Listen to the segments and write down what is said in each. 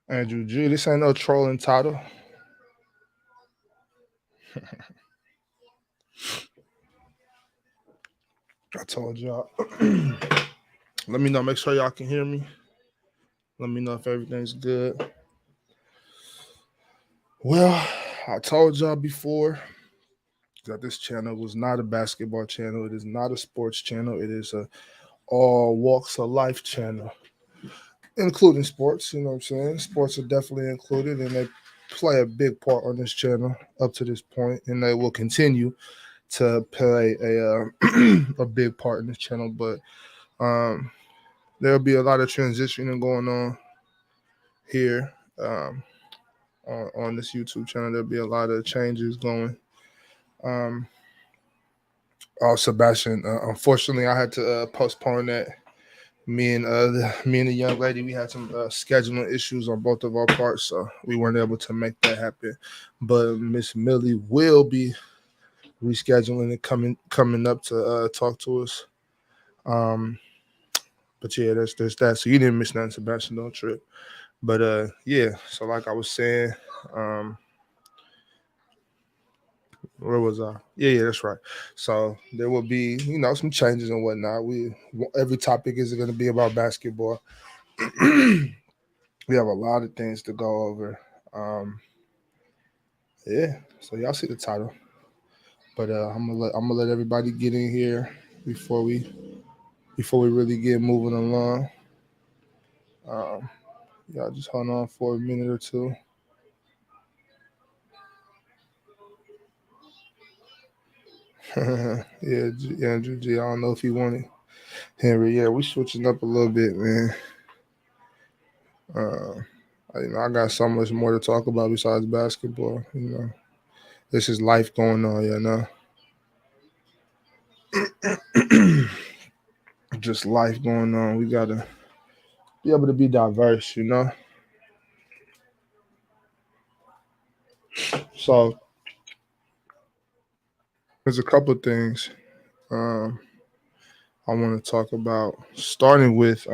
Andrew G, this ain't no trolling title. I told y'all. Let me know. Make sure y'all can hear me. Let me know if everything's good. Well, I told y'all before that this channel was not a basketball channel. It is not a sports channel. It is a all walks of life channel, including sports. You know what I'm saying? Sports are definitely included, and they play a big part on this channel up to this point, and they will continue to play a big part in this channel. But there'll be a lot of transitioning going on here on this YouTube channel. There'll be a lot of changes going. Sebastian, unfortunately, I had to postpone that. Me and the young lady, we had some scheduling issues on both of our parts, so we weren't able to make that happen. But Miss Millie will be rescheduling and coming up to talk to us. But yeah, there's that. So you didn't miss nothing, Sebastian. Don't trip. But yeah. So like I was saying, where was I? Yeah, that's right. So there will be, some changes and whatnot. Every topic isn't going to be about basketball. We have a lot of things to go over. Yeah. So y'all see the title, but I'm gonna let everybody get in here before we really get moving along. Y'all just hold on for a minute or two. Yeah, Andrew G. I don't know if he wanted Henry. Yeah, we switching up a little bit, man. I got so much more to talk about besides basketball. This is life going on. Just life going on. We gotta be able to be diverse. So there's a couple of things I want to talk about. Starting with,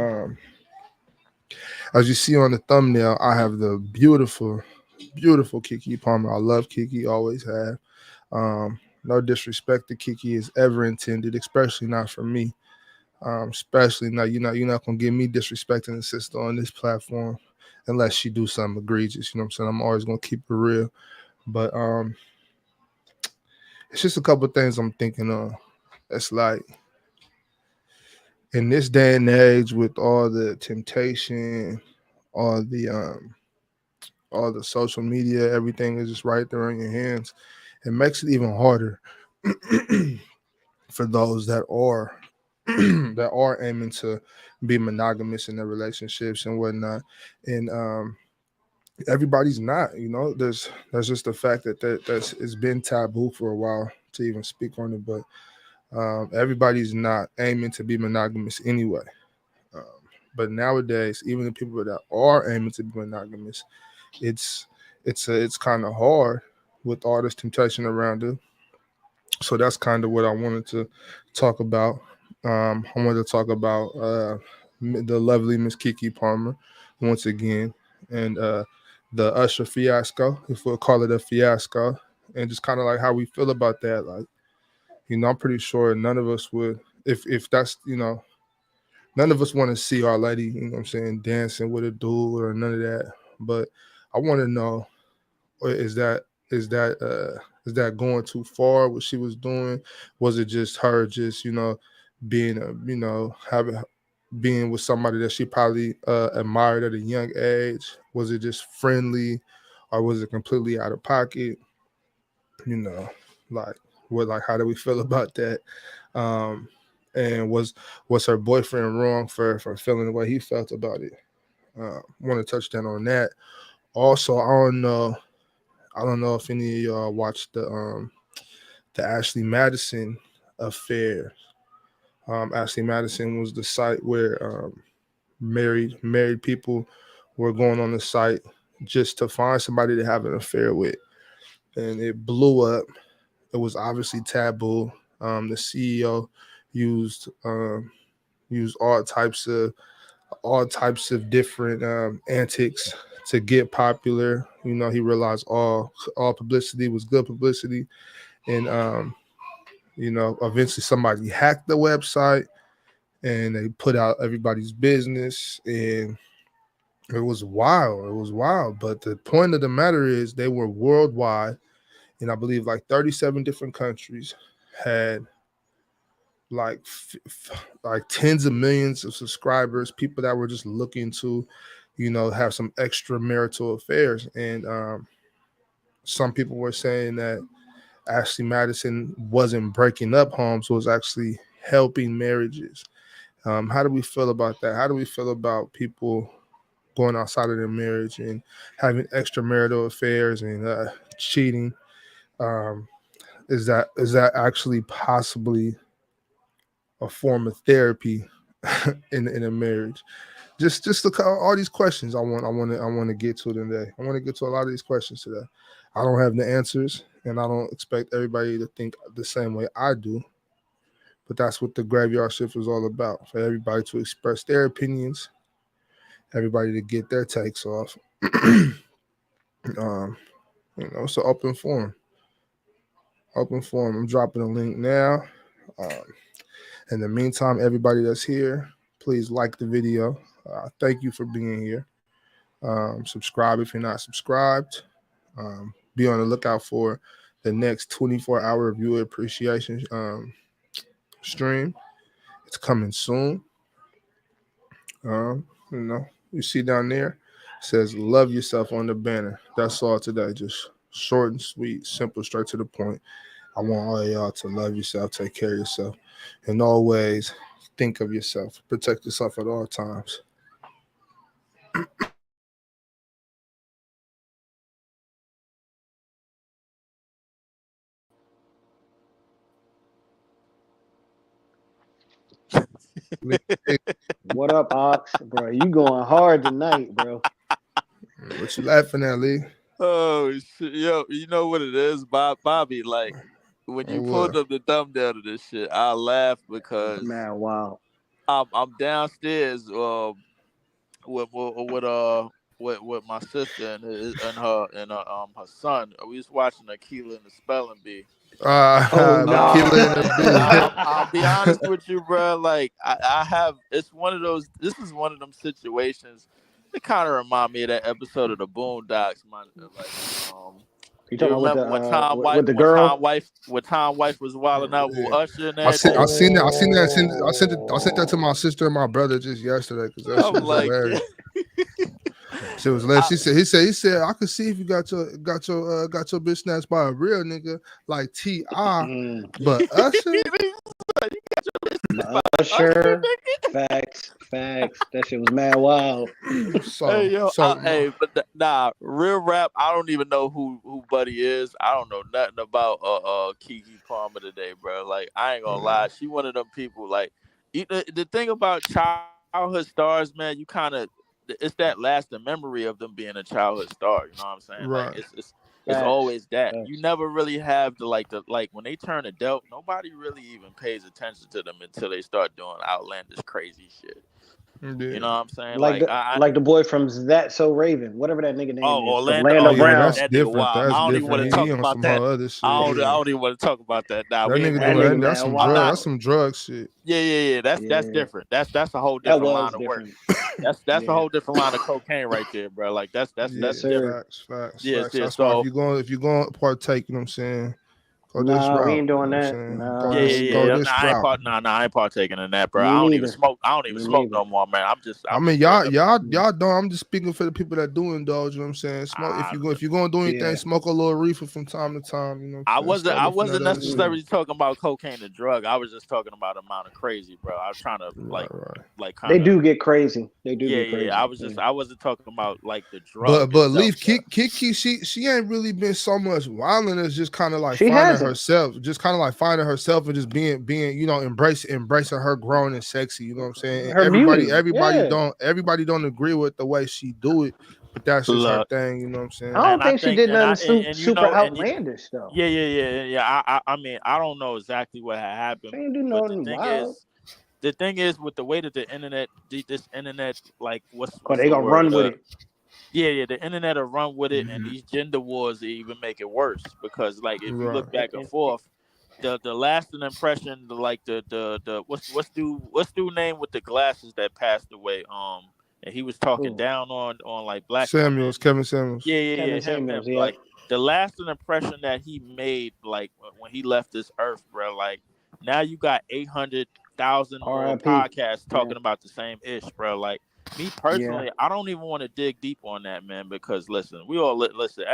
as you see on the thumbnail, I have the beautiful Keke Palmer. I love Keke, always have. No disrespect to Keke is ever intended, especially not from me. Especially now, you're not gonna get me disrespecting the sister on this platform unless she do something egregious. You know what I'm saying? I'm always gonna keep it real. But it's just a couple of things I'm thinking of. It's like in this day and age with all the temptation, all the social media, everything is just right there in your hands. It makes it even harder for those that are that are aiming to be monogamous in their relationships and whatnot. And everybody's not. There's just the fact that's it's been taboo for a while to even speak on it, but everybody's not aiming to be monogamous anyway. Um, but nowadays, even the people that are aiming to be monogamous, it's it's kind of hard with all this temptation around it. So that's kind of what I wanted to talk about. I wanted to talk about the lovely Miss Keke Palmer once again, and the Usher fiasco, if we'll call it a fiasco, and just kind of like how we feel about that. Like, I'm pretty sure none of us would, if that's, none of us want to see our lady, what I'm saying, dancing with a dude or none of that. But I want to know, is that is that is that going too far? What she was doing? Was it just her, just being having being with somebody that she probably admired at a young age? Was it just friendly, or was it completely out of pocket? You know, like how do we feel about that? Um, and was her boyfriend wrong for feeling the way he felt about it? Want to touch down on that. Also, I don't know if any of y'all watched the Ashley Madison affair. Ashley Madison was the site where married people were going on the site just to find somebody to have an affair with, and it blew up. It was obviously taboo. The CEO, used used all types of different antics to get popular. You know, he realized all publicity was good publicity, and you know, eventually somebody hacked the website and they put out everybody's business, and it was wild. It was wild. But the point of the matter is, they were worldwide, and I believe like 37 different countries had like like tens of millions of subscribers, people that were just looking to, you know, have some extramarital affairs. And some people were saying that Ashley Madison wasn't breaking up homes, was actually helping marriages. How do we feel about that? How do we feel about people going outside of their marriage and having extramarital affairs and cheating? Um, is that actually possibly a form of therapy in a marriage? Just look at all these questions I want to get to today. I want to get to a lot of these questions today. I don't have the answers, and I don't expect everybody to think the same way I do. But that's what the graveyard shift is all about: for everybody to express their opinions, everybody to get their takes off. um, you know, it's an open forum. Open forum. I'm dropping a link now. Um, in the meantime, everybody that's here, please like the video. Thank you for being here. Subscribe if you're not subscribed. Be on the lookout for the next 24-hour viewer appreciation stream. It's coming soon. You know, you see down there, it says "Love Yourself" on the banner. That's all today. Just short and sweet, simple, straight to the point. I want all of y'all to love yourself, take care of yourself, and always think of yourself. Protect yourself at all times. What up, Ox? Bro, you going hard tonight, bro. What you laughing at, Lee? Oh shit, yo, you know what it is, Bobby? Like when Or you pulled what? up the thumbnail to this shit, I laughed because Man, wow. I'm downstairs with with my sister and her son. We was watching Aquila and the Spelling Bee. Oh, The no. killer in the bed. I'll be honest with you, bro. Like I have, it's one of those. This is one of them situations. It kind of remind me of that episode of the Boondocks, man. Like, You you talking about with remember when Tom White, with the girl? When Tom Wife was wilding out with Yeah. Usher and I everything? seen that. I seen that. I sent that to my sister and my brother just yesterday because that I'm shit was like, yeah, hilarious. Shit was hilarious. I, He said I could see if you got your bitch snatched by a real nigga like T.I., Mm, but Usher. Usher, Usher. Facts. That shit was mad wild. So hey yo, so hey, but nah, real rap. I don't even know who Buddy is. I don't know nothing about Keke Palmer today, bro. Like I ain't gonna lie, she one of them people. Like the thing about childhood stars, man, you kind of, it's that lasting memory of them being a childhood star. You know what I'm saying? Like right. it's Facts. always that. You Facts. never really have the when they turn adult, nobody really even pays attention to them until they start doing outlandish crazy shit. You know Yeah. what I'm saying? Like the like the boy from That So Raven, whatever that nigga name Oh, is. Orlando. Oh Oh Orlando yeah, yeah, that, Brown. that's that nigga different. wild. That's I don't even want to different. He talk on about some that. whole other I shit. don't. I Yeah. don't even want to talk about that. Nah, That we ain't nigga That gonna. doing nigga that. That's man some I'm drug. not. That's wild. some drug shit. Yeah. That's Yeah. different. That's a whole That different line was of work. different. That's a Yeah. whole different line of cocaine right there, bro. Like Yes, that's Yeah, different. sir. facts. Yeah. That's why So if you're going to partake, you know what I'm saying, go this Nah, we route. ain't You know doing what I'm that. saying? Go Nah, yeah, we yeah, this ain't go doing yeah. that. this route. I ain't partaking in that, bro. Me I don't even neither. smoke. I don't even Me smoke neither. no more, man. I I'm mean, just straight y'all, up. y'all, y'all don't. I'm just speaking for the people that do indulge. You know what I'm saying? Smoke I, if you're going to do anything, Yeah. smoke a little reefer from time to time. You know what I'm saying? Stay I away from that wasn't other shit. Mm. necessarily talking about cocaine and drug. I was just talking about the amount of crazy, bro. I was trying to Right. They kind of. do get crazy. They do get Yeah. crazy. Yeah. I wasn't talking about like the drug But itself, Leaf bro. Kiki, she ain't really been so much wilding as just kind of like She finding hasn't. herself, and just being embracing her grown and sexy. You know what I'm saying? And Her beauty. everybody Yeah. don't agree with the way she do it, but that's just her Look, thing. You know what I'm I saying? don't and I think she think, did and nothing I, and you super know, and outlandish though. yeah. I mean, I don't know exactly what had She happened, ain't do but nothing wild. the thing is, with the way that the internet, this internet, like, Cause what's they the gonna word? run with it. Yeah, the internet will run with it, and Mhm. these gender wars even make it worse because, like, if you Right. look back and forth, the lasting impression, like the what's dude name with the glasses that passed away, and he was talking Ooh, down on like black women. Samuels, Kevin Samuels. Yeah, Kevin him. Samuels. Yeah. Like, the lasting impression that he made, like, when he left this earth, bro. Like, now you got 800,000 more R.I.P. podcasts Yeah. talking about the same ish, bro. Like, me Yeah. personally, I don't even want to dig deep on that, man, because listen, we all listen.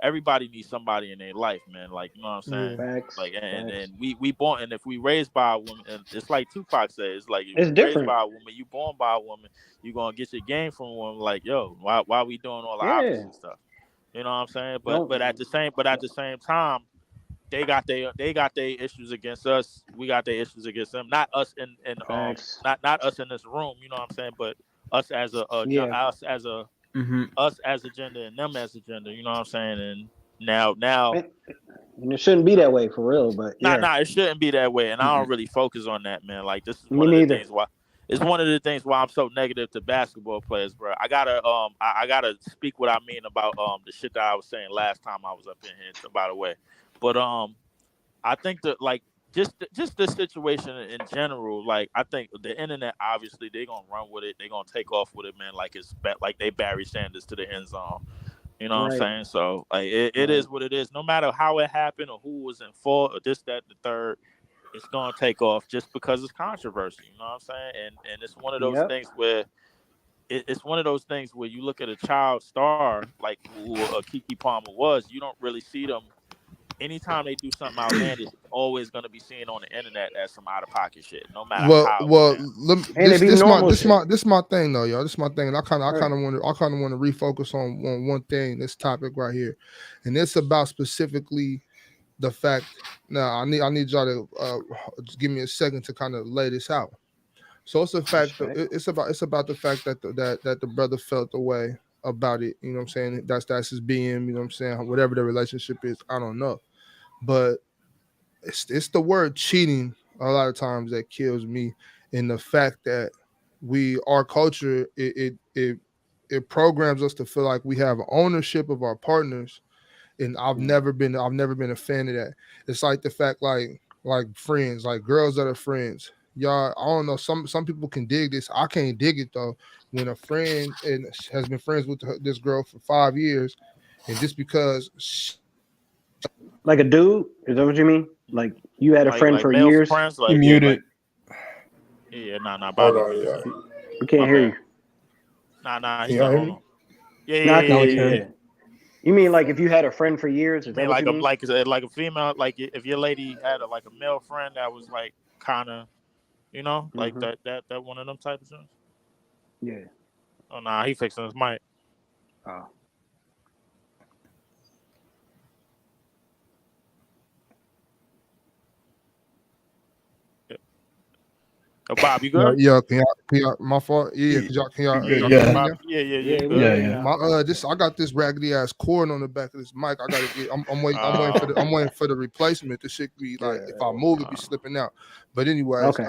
Everybody needs somebody in their life, man. Like, you know what I'm saying? Yeah. Facts. Like, and Facts. and we born, and if we raised by a woman, and it's like Tupac said, it's like, if It's you raised different. by a woman, you born by a woman, you gonna get your game from a woman. Like, yo, why we doing all the Yeah. opposite stuff? You know what I'm saying? But Don't. at the same time, they got their issues against us. We got their issues against them. Not us in Facts. not us in this room. You know what I'm saying? But us as Yeah. Mm-hmm. us as a gender and them as a gender. You know what I'm saying? And now And, and it shouldn't be that way for real. But yeah. it shouldn't be that way. And I Mm-mm. don't really focus on that, man. Like, this is Me one of the neither. things why. It's one of the things why I'm so negative to basketball players, bro. I gotta speak what I mean about the shit that I was saying last time I was up in here. By the way, but I think that, like, just the situation in general, like, I think the internet, obviously they gonna run with it, they gonna take off with it, man. Like, like they Barry Sanders to the end zone. You know what I'm Right. saying? So, like, it Right. is what it is. No matter how it happened or who was in fault or this, that, the third, it's gonna take off just because it's controversy. You know what I'm saying? And it's one of those Yep. things where it's one of those things where you look at a child star like who Keke Palmer was. You don't really see them anytime they do something outlandish. It's always gonna be seen on the internet as some out of pocket shit, no matter how it Well, sounds. And it be normal shit. this my thing though, y'all. This my thing, and I Right. kind of want to refocus on one thing. This topic right here, and it's about specifically the fact. Now, I need y'all to just give me a second to kind of lay this out. So it's a fact. Respect. It's about the fact that the brother felt the way about it. You know what I'm saying? That's his being. You know what I'm saying? Whatever the relationship is, I don't know, but it's the word cheating a lot of times that kills me, in the fact that our culture it programs us to feel like we have ownership of our partners, and I've never been a fan of that. It's like the fact, like friends, like girls that are friends. Y'all, I don't know. Some people can dig this. I can't dig it though. When a friend and has been friends with this girl for 5 years, and just because Like a dude. Is that what you mean? Like you had a friend Like for male years. friends, You like, yeah, muted. like, yeah, hold Bobby on, muted yeah, himself. We My can't hear bad. you. He can said, y'all hear hold me? on. Yeah, No, I can Now hear we you. can. Yeah. You mean like if you had a friend for years? You Is that mean what like you mean? like a female, like, if your lady had like a male friend that was like kind of, like Mm-hmm. that one of them type of things. Yeah. Oh, nah, he fixing his mic. Oh. Oh, Bob, you Yeah, good? yeah. Can y'all my fault. Yeah, You Yeah, can yeah, y'all yeah, hear me Yeah. now? Bobby. Yeah, Yeah, you we good? Yeah. hear you Yeah. now. My this I got this raggedy ass cord on the back of this mic. I gotta get. I'm waiting. I'm waiting for the replacement. This shit be like, if I move, it be Uh, slipping out. But anyways, Okay.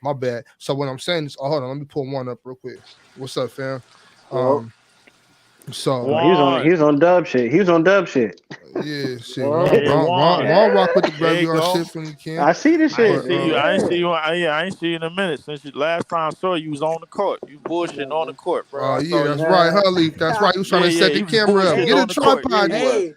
my bad. So what I'm saying is, hold on, let me pull one up real quick. What's up, fam? Well, Um, so oh, he was on. He one. was on dub shit. He was on dub shit. yeah, shit. Well, Yeah, one. Ron rock with the There you graveyard go. shit when he can. I see this I ain't shit. But see you. I ain't see Yeah. you. I ain't see you in a minute since you last time I saw you. Was on the court. You bullshitting on the court, bro. I yeah, saw that's you. right, huh, Leaf? That's right. He was trying Yeah, to set yeah. the He was camera up. bullshitting Get a on the court. Yeah, tripod. he was.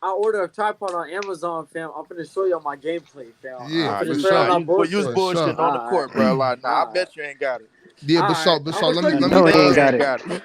I ordered a tripod on Amazon, fam. I'm finna show you on my gameplay, fam. I'm Yeah, Nah, for finna you show you I'm nah, sure, not you was for bullshitting. sure. bullshitting on the Alright, court, bro. Like, nah, I alright, bet you ain't got it. Yeah, alright. but I'm so gonna show you Nah, You some let know me he gameplay. ain't got it.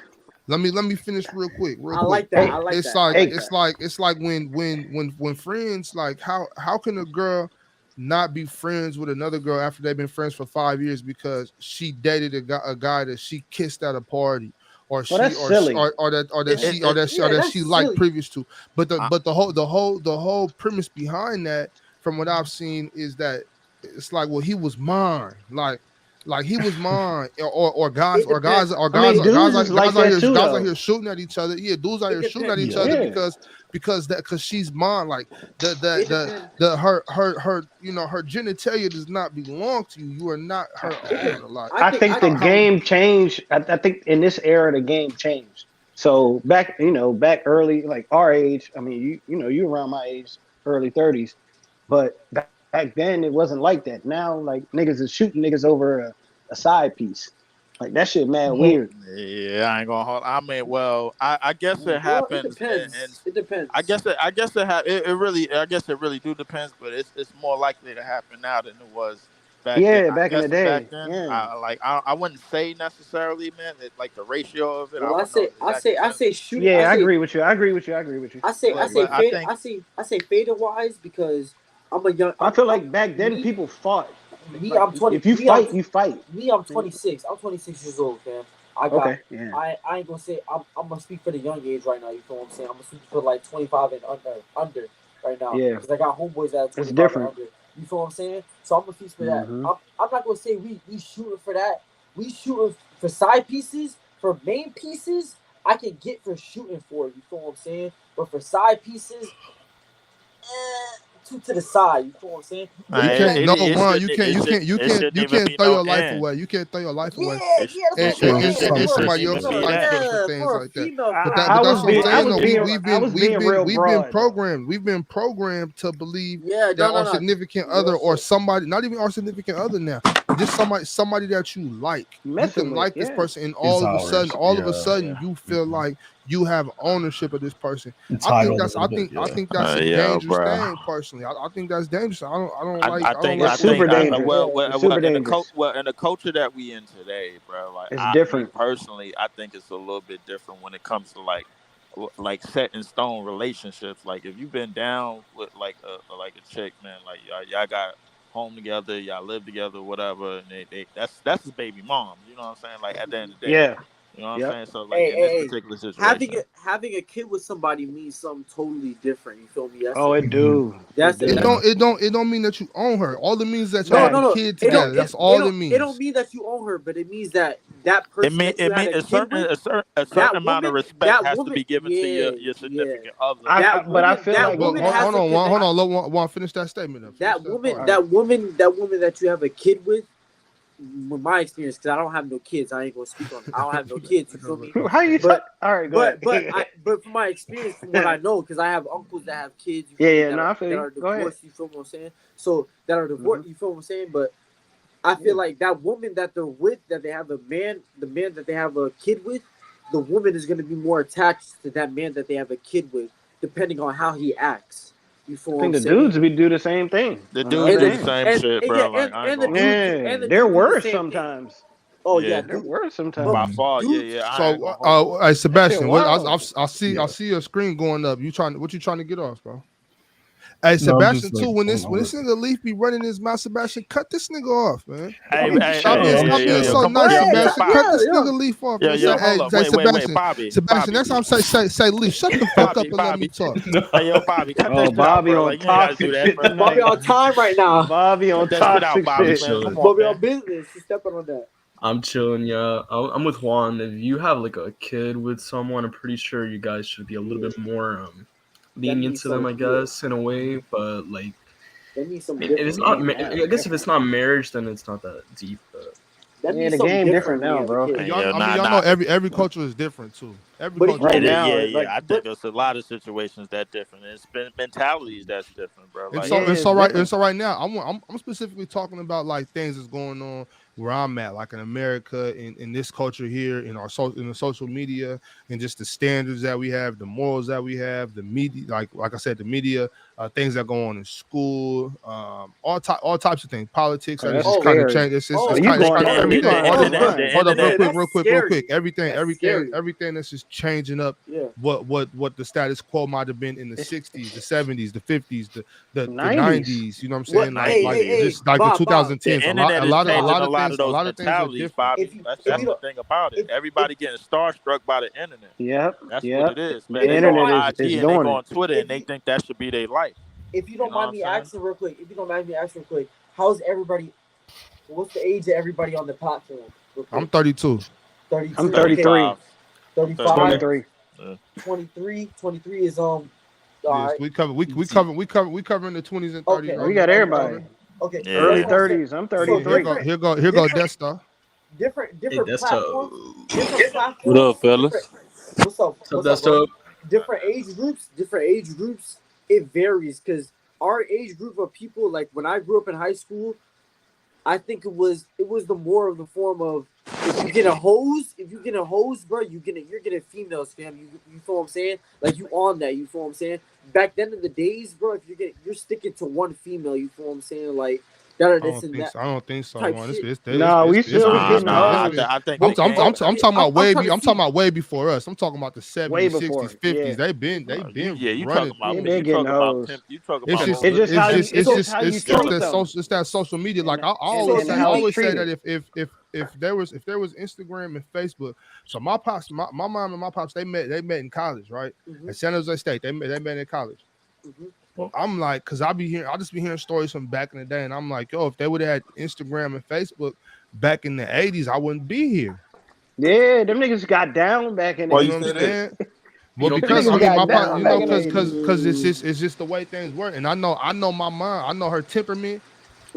let me finish real quick, I like that. I Hey, like It's that. I like like hey, it's that. like it's like when friends, like how can a girl not be friends with another girl after they've been friends for 5 years because she dated a guy that she kissed at a party, or well, that's silly. that Yeah, or yeah, that that's she liked silly. previous to. But I, the whole premise behind that, from what I've seen, is that it's like, well, he was mine. Like, Like he was mine, or guys, It or guys, depends. or I mean, guys, dudes is like that too, guys out though. here shooting at each other. Yeah, dudes out It here shooting at depends. each Yeah. other Yeah. because she's mine. Like It depends. her her genitalia does not belong to you. You are not her own. A lot. I think the game changed. I think in this era the game changed. So back, back early, like our age. I mean, you around my age, early 30s. But back then it wasn't like that. Now, like niggas is shooting niggas over a side piece. Like that shit mad weird. Yeah, I ain't gonna hold. I mean, well, I guess it Well, it happens, and depends. It depends. I guess it really, I guess it really do depends, but it's more likely to happen now than it was back then. Yeah, I back in the guess back day. then, Yeah. I wouldn't say necessarily, man, that, like the ratio of it. I Well, wouldn't know exactly. I say shoot. Yeah, I I say agree with you. I agree with you. But but I think I say fader wise because I'm a young. I feel like back then me, people fought. me. Like, I'm 20. if you Me, I'm, fight, you fight. me. I'm 26. I'm 26 years old, fam. I got. Okay, yeah. I ain't gonna say. I'm gonna speak for the young age right now. You feel what I'm saying? I'm gonna speak for like 25 and under right now. Yeah. Because I got homeboys that are It's 25 and different. under. You feel what I'm saying? So I'm gonna speak for that. Mhm. I'm not gonna say we shooting for that. We shooting for side pieces. For main pieces, I can get for shooting for it. You feel what I'm saying? But for side pieces, two to the side. You feel what I'm saying? But You it can't. No, depends. Juan. You shouldn't even can't be throw no your life end. away. You can't throw your life away. Yeah, that's what I'm And saying. it somebody shouldn't else's even be life that. for things For a like that. female, I That's was what I'm being, I saying. was No, being, I was being real we've been broad. Though. programmed. We've been programmed to believe yeah, that our no. significant other or somebody, not even our significant other now, just somebody that you like. You Messing can with, like this yeah. person, and Is all of a ours. sudden, Yeah. you feel like you have ownership of this person. Entitled a little bit, I yeah. think that's a Yeah, dangerous bro. thing. Personally, I think that's dangerous. I think It's super dangerous. It's super dangerous. in the culture that we in today, bro. Like It's me different. personally, I think it's a little bit different when it comes to like set in stone relationships. Like if you've been down with like a chick, man, like y'all got home together, y'all live together, whatever, and that's his baby mom. You know what I'm saying? Like at the end of the day, Yeah. you know what I'm Yep. saying? So like in this particular situation, Having a kid with somebody means something totally different. You feel me? That's Oh, it do. That's It It do. don't mean that you own her. All it means is that y'all no, have no, a no. kid It together. don't. That's all it It don't means. mean that you own her, but it means that that it person mean that you it had mean a kid with, a certain that amount of woman, respect has to woman, be given to yeah, your significant other. But I feel that like But woman that, has hold on, a hold connection. on. Let Juan finish that statement. Finish That that woman, part. that woman that you have a kid with my experience, because I don't have no kids, I ain't gonna speak on. I don't have no kids. You feel me? how you? But All right, go ahead. but from my experience, from what I know, because I have uncles that have kids. You Yeah, feel me, yeah, no, I feel that you. are Go ahead. divorced. You feel what I'm saying? So that are divorced. You feel what I'm saying? But I feel like that woman that they're with, that they have the man that they have a kid with, the woman is gonna be more attached to that man that they have a kid with, depending on how he acts. You feel I what think I'm the saying? dudes do the same thing. The On the dudes other do the hand. same shit, bro. Like I ain't And the gonna hold dudes you. Yeah, and the they're dudes do the worse same thing. sometimes. Oh Yeah, yeah, They're dude. worse sometimes. by But far. Yeah, dudes, yeah. I ain't So, gonna hold you. hey, That shit Sebastian, wild. I see Yeah. your screen going up. What you trying to get off, bro? Hey, No, I'm Sebastian, just like, too. When this nigga Leaf be running his mouth, Sebastian, cut this nigga off, man. Stop being so Come nice, on, Sebastian. Bobby. Cut this nigga Leaf off, man. Hold up. Say Wait, Sebastian. Bobby. Sebastian, next time say Leaf, shut the fuck up and let me talk. Hey, yo, Bobby, cut that Oh, shit out, Bobby bro. on Like you ain't gotta do toxic that, shit bro. tonight. Bobby on time right now. Bobby on Cut that shit out, toxic Bobby, shit. man. Come Bobby on, on man. business. He's stepping on that. I'm chilling, yeah. I'm with Juan. If you have like a kid with someone, I'm pretty sure you guys should be a little bit more lenient needs to them, some- I guess, in a way. But like, That needs some if different. it's not, Yeah, I guess if it's not marriage, then it's not that deep. But That Yeah, needs the something game different when you now, have a bro. kid. Hey, Y'all, yo, I mean, y'all know every culture is different too. Every But if culture. you Right don't now, yeah. like, I think there's a lot of situations that different. It's been mentalities that's different, bro. And Like, so Yeah, and it's so right different. and so right now I'm specifically talking about like things that's going on where I'm at, like in America, in this culture here, in the social media, and just the standards that we have, the morals that we have, the media, like I said, the media, things that go on in school, all types of things, politics. Oh, That is that's just kind of scary. changed. It's Oh, it's you kind going of there? You everything. going Hold there? up, Right. hold up, real That's quick. scary. Everything Scary. that's just changing up. Yeah. What the status quo might have been in the It's 60s, the 70s, the 50s, the 90s. 90s, you know what I'm What? saying? Hey, Just like the Bob, 2010s. the A lot internet is changing of things, those are mentalities, different. Bobby. If you That's if you the don't thing about it. if Everybody getting starstruck by the internet. Yep. That's what Yep. it is, The man. if They you go don't internet mind on is IG and they doing go it. on Twitter and they think that should be their life. if you You don't know what mind I'm me saying? asking real quick, if you don't mind me asking real quick, how's everybody What's the age of everybody on the platform? Real I'm quick. 32. 32. I'm Okay. 33. 35. I'm 35. 33. 33. Yeah. 23. 23 is all Yes, right. we covering the 20s and 30s Okay. We right now. got We everybody. covering. Okay. So Early that's Yeah. what I'm saying. 30s. I'm So Here 33. go different, here go here go different, Death Star. Hey, different that's platforms, tough. different What platforms, up, different. fellas? What's up? So What's up, that's bro? tough. Different age groups. It varies because our age group of people, like when I grew up in high school, I think it was the more of the form of if you get a hose, bro, you're getting females, fam. You feel what I'm saying? Like you on that, you feel what I'm saying? Back then in the days, bro, if you're sticking to one female, you feel what I'm saying? Like that, I this don't and think that so. I don't think so, type Juan. shit. No, we still was Nah, getting nah. It's hoes been. I think I'm, it But I'm, came. I'm, oh, I'm talking about I'm trying to I'm talking see. about way before us. I'm talking about the way 70s, 60s, before. 50s. Yeah. They've been You running talking about They through it. been you getting talking about hoes. pimp. You talking It's about just hoes It's in just the how pimp you it's store. just how you it's You just treat know, that them social, it's that social media. Like So I so always and say, I how who do it's you always say treated. that if there was Instagram and Facebook, so my pops, my mom and my pops, they met in college, right? hmm At San Jose State, they met in college. hmm I'm like, cause I just be hearing stories from back in the day, and I'm like, yo, if they would have had Instagram and Facebook back in the '80s, I wouldn't be here. Yeah, them niggas got down back in the Why You you know what I'm say 80s. that? saying? You Well, don't Them think because it's I niggas mean, got my possible? pop, down back in the cause 80s. it's just the way things work, and I know my mom, I know her temperament,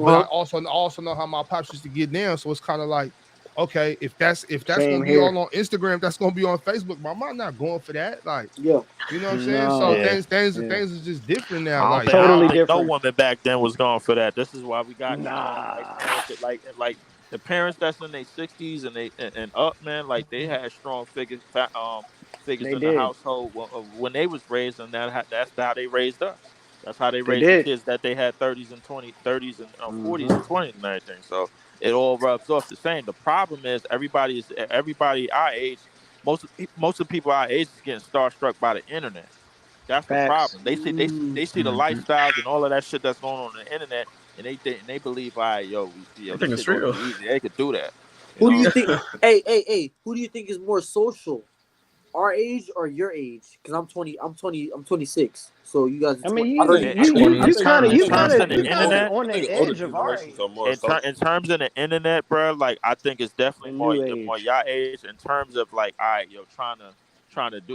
but I Uh-huh. also know how my pops used to get down. So it's kind of like, okay, if that's Same gonna be all here. on Instagram, if that's gonna be on Facebook. My mom not going for that. Like, Yeah. you know what I'm saying? So No. yeah. things Yeah. is just different now. I don't Like, think I don't Totally think no different. woman back then was going for that. This is why we got these nice Nah. parents that like the parents that's in their 60s and up, man. Like they had strong figures They in the did. household when they was raised, and that's how they raised us. That's how they They raised the did. kids that they had 30s and 40s Hmm. and 20s and everything. So it all rubs off the same. The problem is everybody our age. Most of the people our age is getting starstruck by the internet. That's the Facts. problem. Mm. They see the Mhm. lifestyles and all of that shit that's going on the internet, and they believe, all right, I this think shit it's gonna be real. easy. They could do that, you Who do you know. think? Hey! Who do you think is more social, our age or your age? Because I'm 20. I'm 20. I'm 26. So you guys are I mean, 20. I you think I you I you think Twenty. I you think kind of in I you think kind terms of of the I you think kind of older internet, on I think the older edge of our generations are age. more social. in terms of the internet, bro, like I think it's The definitely new more age. your age in terms of like, all right,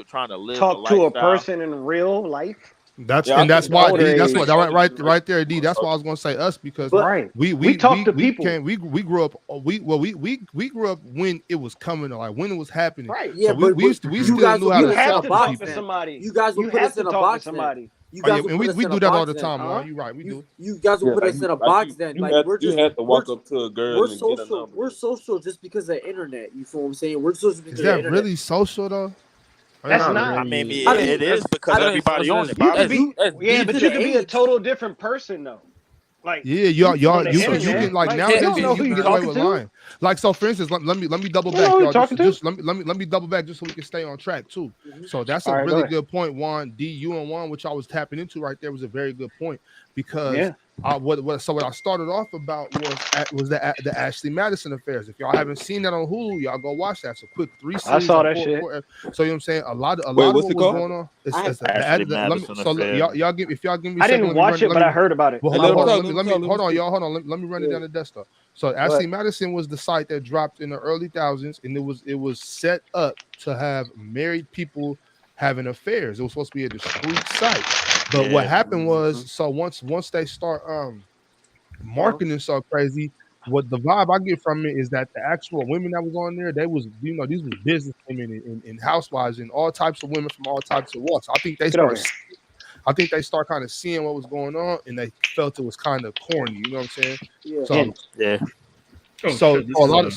trying to live a Talk to a lifestyle. person in real life. That's Yeah, I and think that's The why older D. I That's think what age. that older right generations there, are D. more That's why I social. was gonna say us because But Right. we We we talk we to we people. came we grew up when it was coming, like when it was happening. Right. So yeah, we but we Mhm. you still guys knew will how put You to us in have a talk to to box talk to people. then. somebody. You guys will You put have us to in a talk to box then. somebody. You Oh yeah, guys will and put we, us we in a do that all box the then. time, Huh? Juan. You right, we do. You guys will Yeah, put us in a like box then. you Like had you had to we're walk up to a we're girl and get a social. number. We're social just because of the internet. You feel what I'm saying? We're social Is because of the that internet. really social though? Or That's that's Not really not. I mean, really. I yeah, mean, it is because I That ain't everybody social. on it, You Bobby. could be That's yeah, deep but to you the could be a shit. age. total different person though. Like Yeah, on the you can internet, like like you don't nowadays know you who can you get away talking with to. lying. Like so, for instance, let me double You don't know back, who you y'all. talking to. Let me double back just so we can stay on track too. Mhm. So that's All a right, go really ahead. good point, Juan. D, you and Juan, which I was tapping into right there, was a very good point because Yeah. what I started off about was the Ashley Madison affairs. If y'all haven't seen that on Hulu, y'all go watch that. It's a quick three I series saw or that shit. so you know what I'm saying. A Wait, lot of what's what it was called? going on I is have Ashley let me Madison so look, affair. y'all give me a I second. didn't watch it, but I heard about it. Well, Hey, hold let on, him hold on. talk. Let me Let him let me talk. Let him hold on, speak. y'all. Hold on. Let me run it yeah. down the desk though. So Go Ashley ahead. Madison was the site that dropped in the early thousands, and it was set up to have married people having affairs. It was supposed to be a discreet site. But what Yeah, happened Hmm. was, so once they start Uh-huh. marketing so crazy, what the vibe I get from it is that the actual women that was on there, they was, these was business women and housewives and all types of women from all types of walks. Get over here. I think they start kind of seeing what was going on, and they felt it was kind of corny. You know what I'm saying? Yeah. So Hints. yeah, Oh so, shit! This so is a.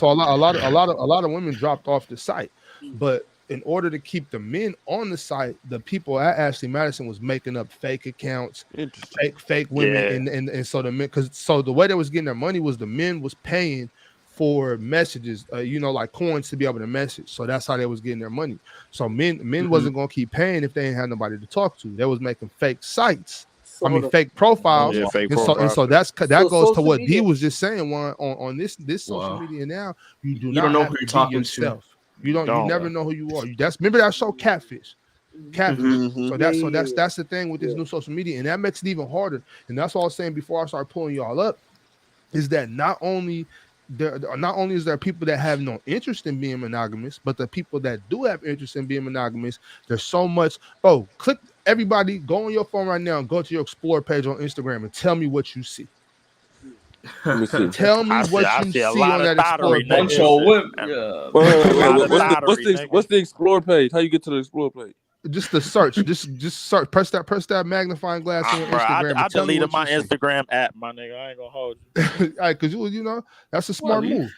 a lot of women dropped off the site, but in order to keep the men on the site, the people at Ashley Madison was making up fake accounts, Interesting. fake women, yeah. and so the men, because so the way they was getting their money was the men was paying for messages, like coins to be able to message. So that's how they was getting their money. So men Mhm. wasn't gonna keep paying if they didn't have nobody to talk to. They was making fake sites. So I mean, hold up. fake profiles, Yeah, Wow. fake and so profile. that So goes to social what D media. was just saying. One on this social Wow. media now, you do You don't not know have who to you're be talking to. yourself. You You don't. never Yeah. know who you are. Remember that show Catfish. Mhm. Catfish. Hmm. So Mm-hmm. Yeah, that's yeah, yeah, that's the thing with this yeah. new social media, and that makes it even harder. And that's what I was saying before I started pulling y'all up is that not only not only is there people that have no interest in being monogamous, but the people that do have interest in being monogamous, there's so much. Oh, click everybody, go on your phone right now and go to your explore page on Instagram and tell me what you see. Let me see. Tell me what I you see a see lot on of that explore thottery, page. Bunch of whip. Yeah. Wait, A lot of what's thottery, the nigga. what's the explore page? How you get to the explore page? Just the search, just search. Press that magnifying glass on your Bro, Instagram I and tell me deleted what my you see. Instagram app, my nigga. I ain't gonna hold you. All right, because you know that's a smart move.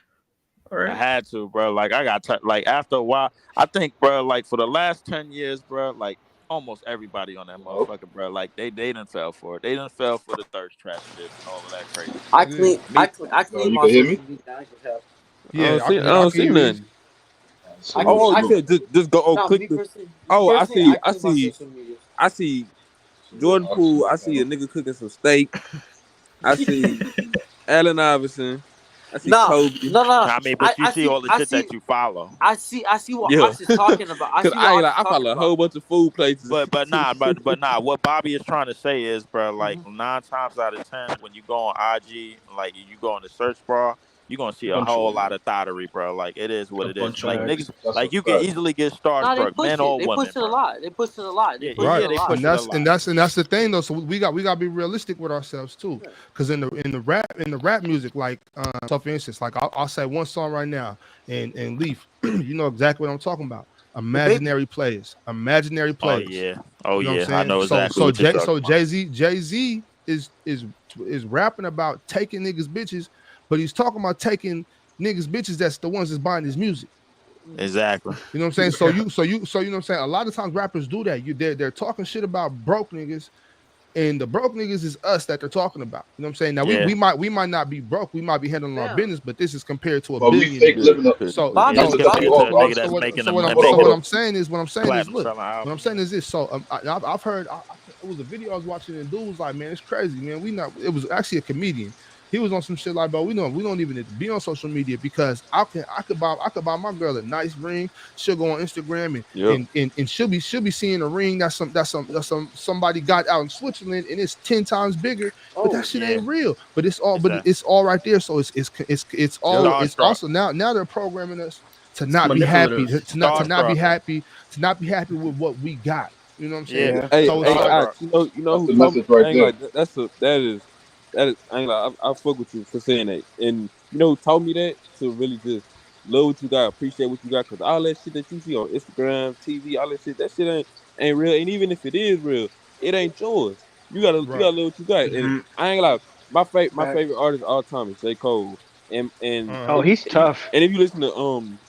All I right. had to, bro. Like I got like after a while, I think, bro. Like for the last 10 years, bro. Like almost everybody on that motherfucker, bro. Like they done fell for it. They done fell for the thirst trap shit and all of that crazy I shit. clean Me, my social media. I can tell. Yeah, I don't see hear you. nothing. I Oh, can, you said just go. Oh, no, click me the. personally. Oh, I Personally, I see. clean my social media. I see Jordan Poole. I see a nigga cooking some steak. I see Allen Iverson. I see No. Kobe. I mean, but you see all the shit that you follow. I see what Yeah, Ox is talking about. I cause see what I ain't Ox like is I follow talking a whole about. bunch of food places. But nah. What Bobby is trying to say is, bro, like 9 times out of 10, when you go on IG, like you go on the search bar, you're gonna see a Bunch whole of lot of thottery, bro. Like it is what a it is. bunch of Like wax. niggas, like you can easily get No, they starstruck, push men it. or They women, push it a bro. lot. They push it a lot. They push it Right, a lot. push and it a lot. that's the thing though. So we got to be realistic with ourselves too, because in the rap music, like so for instance, like I'll say one song right now, and Leaf, you know exactly what I'm talking about. Imaginary players. Oh You yeah, know what I'm I saying? know exactly what you're talking about. Jay-Z is rapping about taking niggas bitches, but he's talking about taking niggas bitches that's the ones that's buying his music. Exactly. You know what I'm saying? So you know what I'm saying? A lot of times rappers do that. They're talking shit about broke niggas, and the broke niggas is us that they're talking about. You know what I'm saying? Now Yeah. we might not be broke, we might be handling our Yeah. business, but this is compared to a But we billion fake niggas. living up. So Bobby, Yeah, Not it's to cut compared you to off. a nigga So that's making so them what making I'm saying is platinum look, selling albums. what I'm saying is this. So I've heard it was a video I was watching, and dude was like, man, it's crazy, man. It was actually a comedian. He was on some shit like, bro, we don't even need to be on social media, because I could buy my girl a nice ring. She'll go on Instagram and she'll be seeing a ring that's somebody got out in Switzerland, and it's 10 times bigger, but that shit ain't real. But it's all right there. So it's also now they're programming us to not be happy, manipulative. to not be happy with what we got. You know what I'm saying? Yeah. Hey, So it's like, you know That's who the told me? message right I ain't there. like that is I ain't like I fuck with you for saying that. And you know who told me that? To really just love what you got, appreciate what you got, cause all that shit that you see on Instagram, TV, all that shit ain't real. And even if it is real, it ain't yours. You gotta right. love what you got. And Mhm. I ain't like my Facts. favorite artist of all time is J. Cole. And Oh, he's tough. if you listen to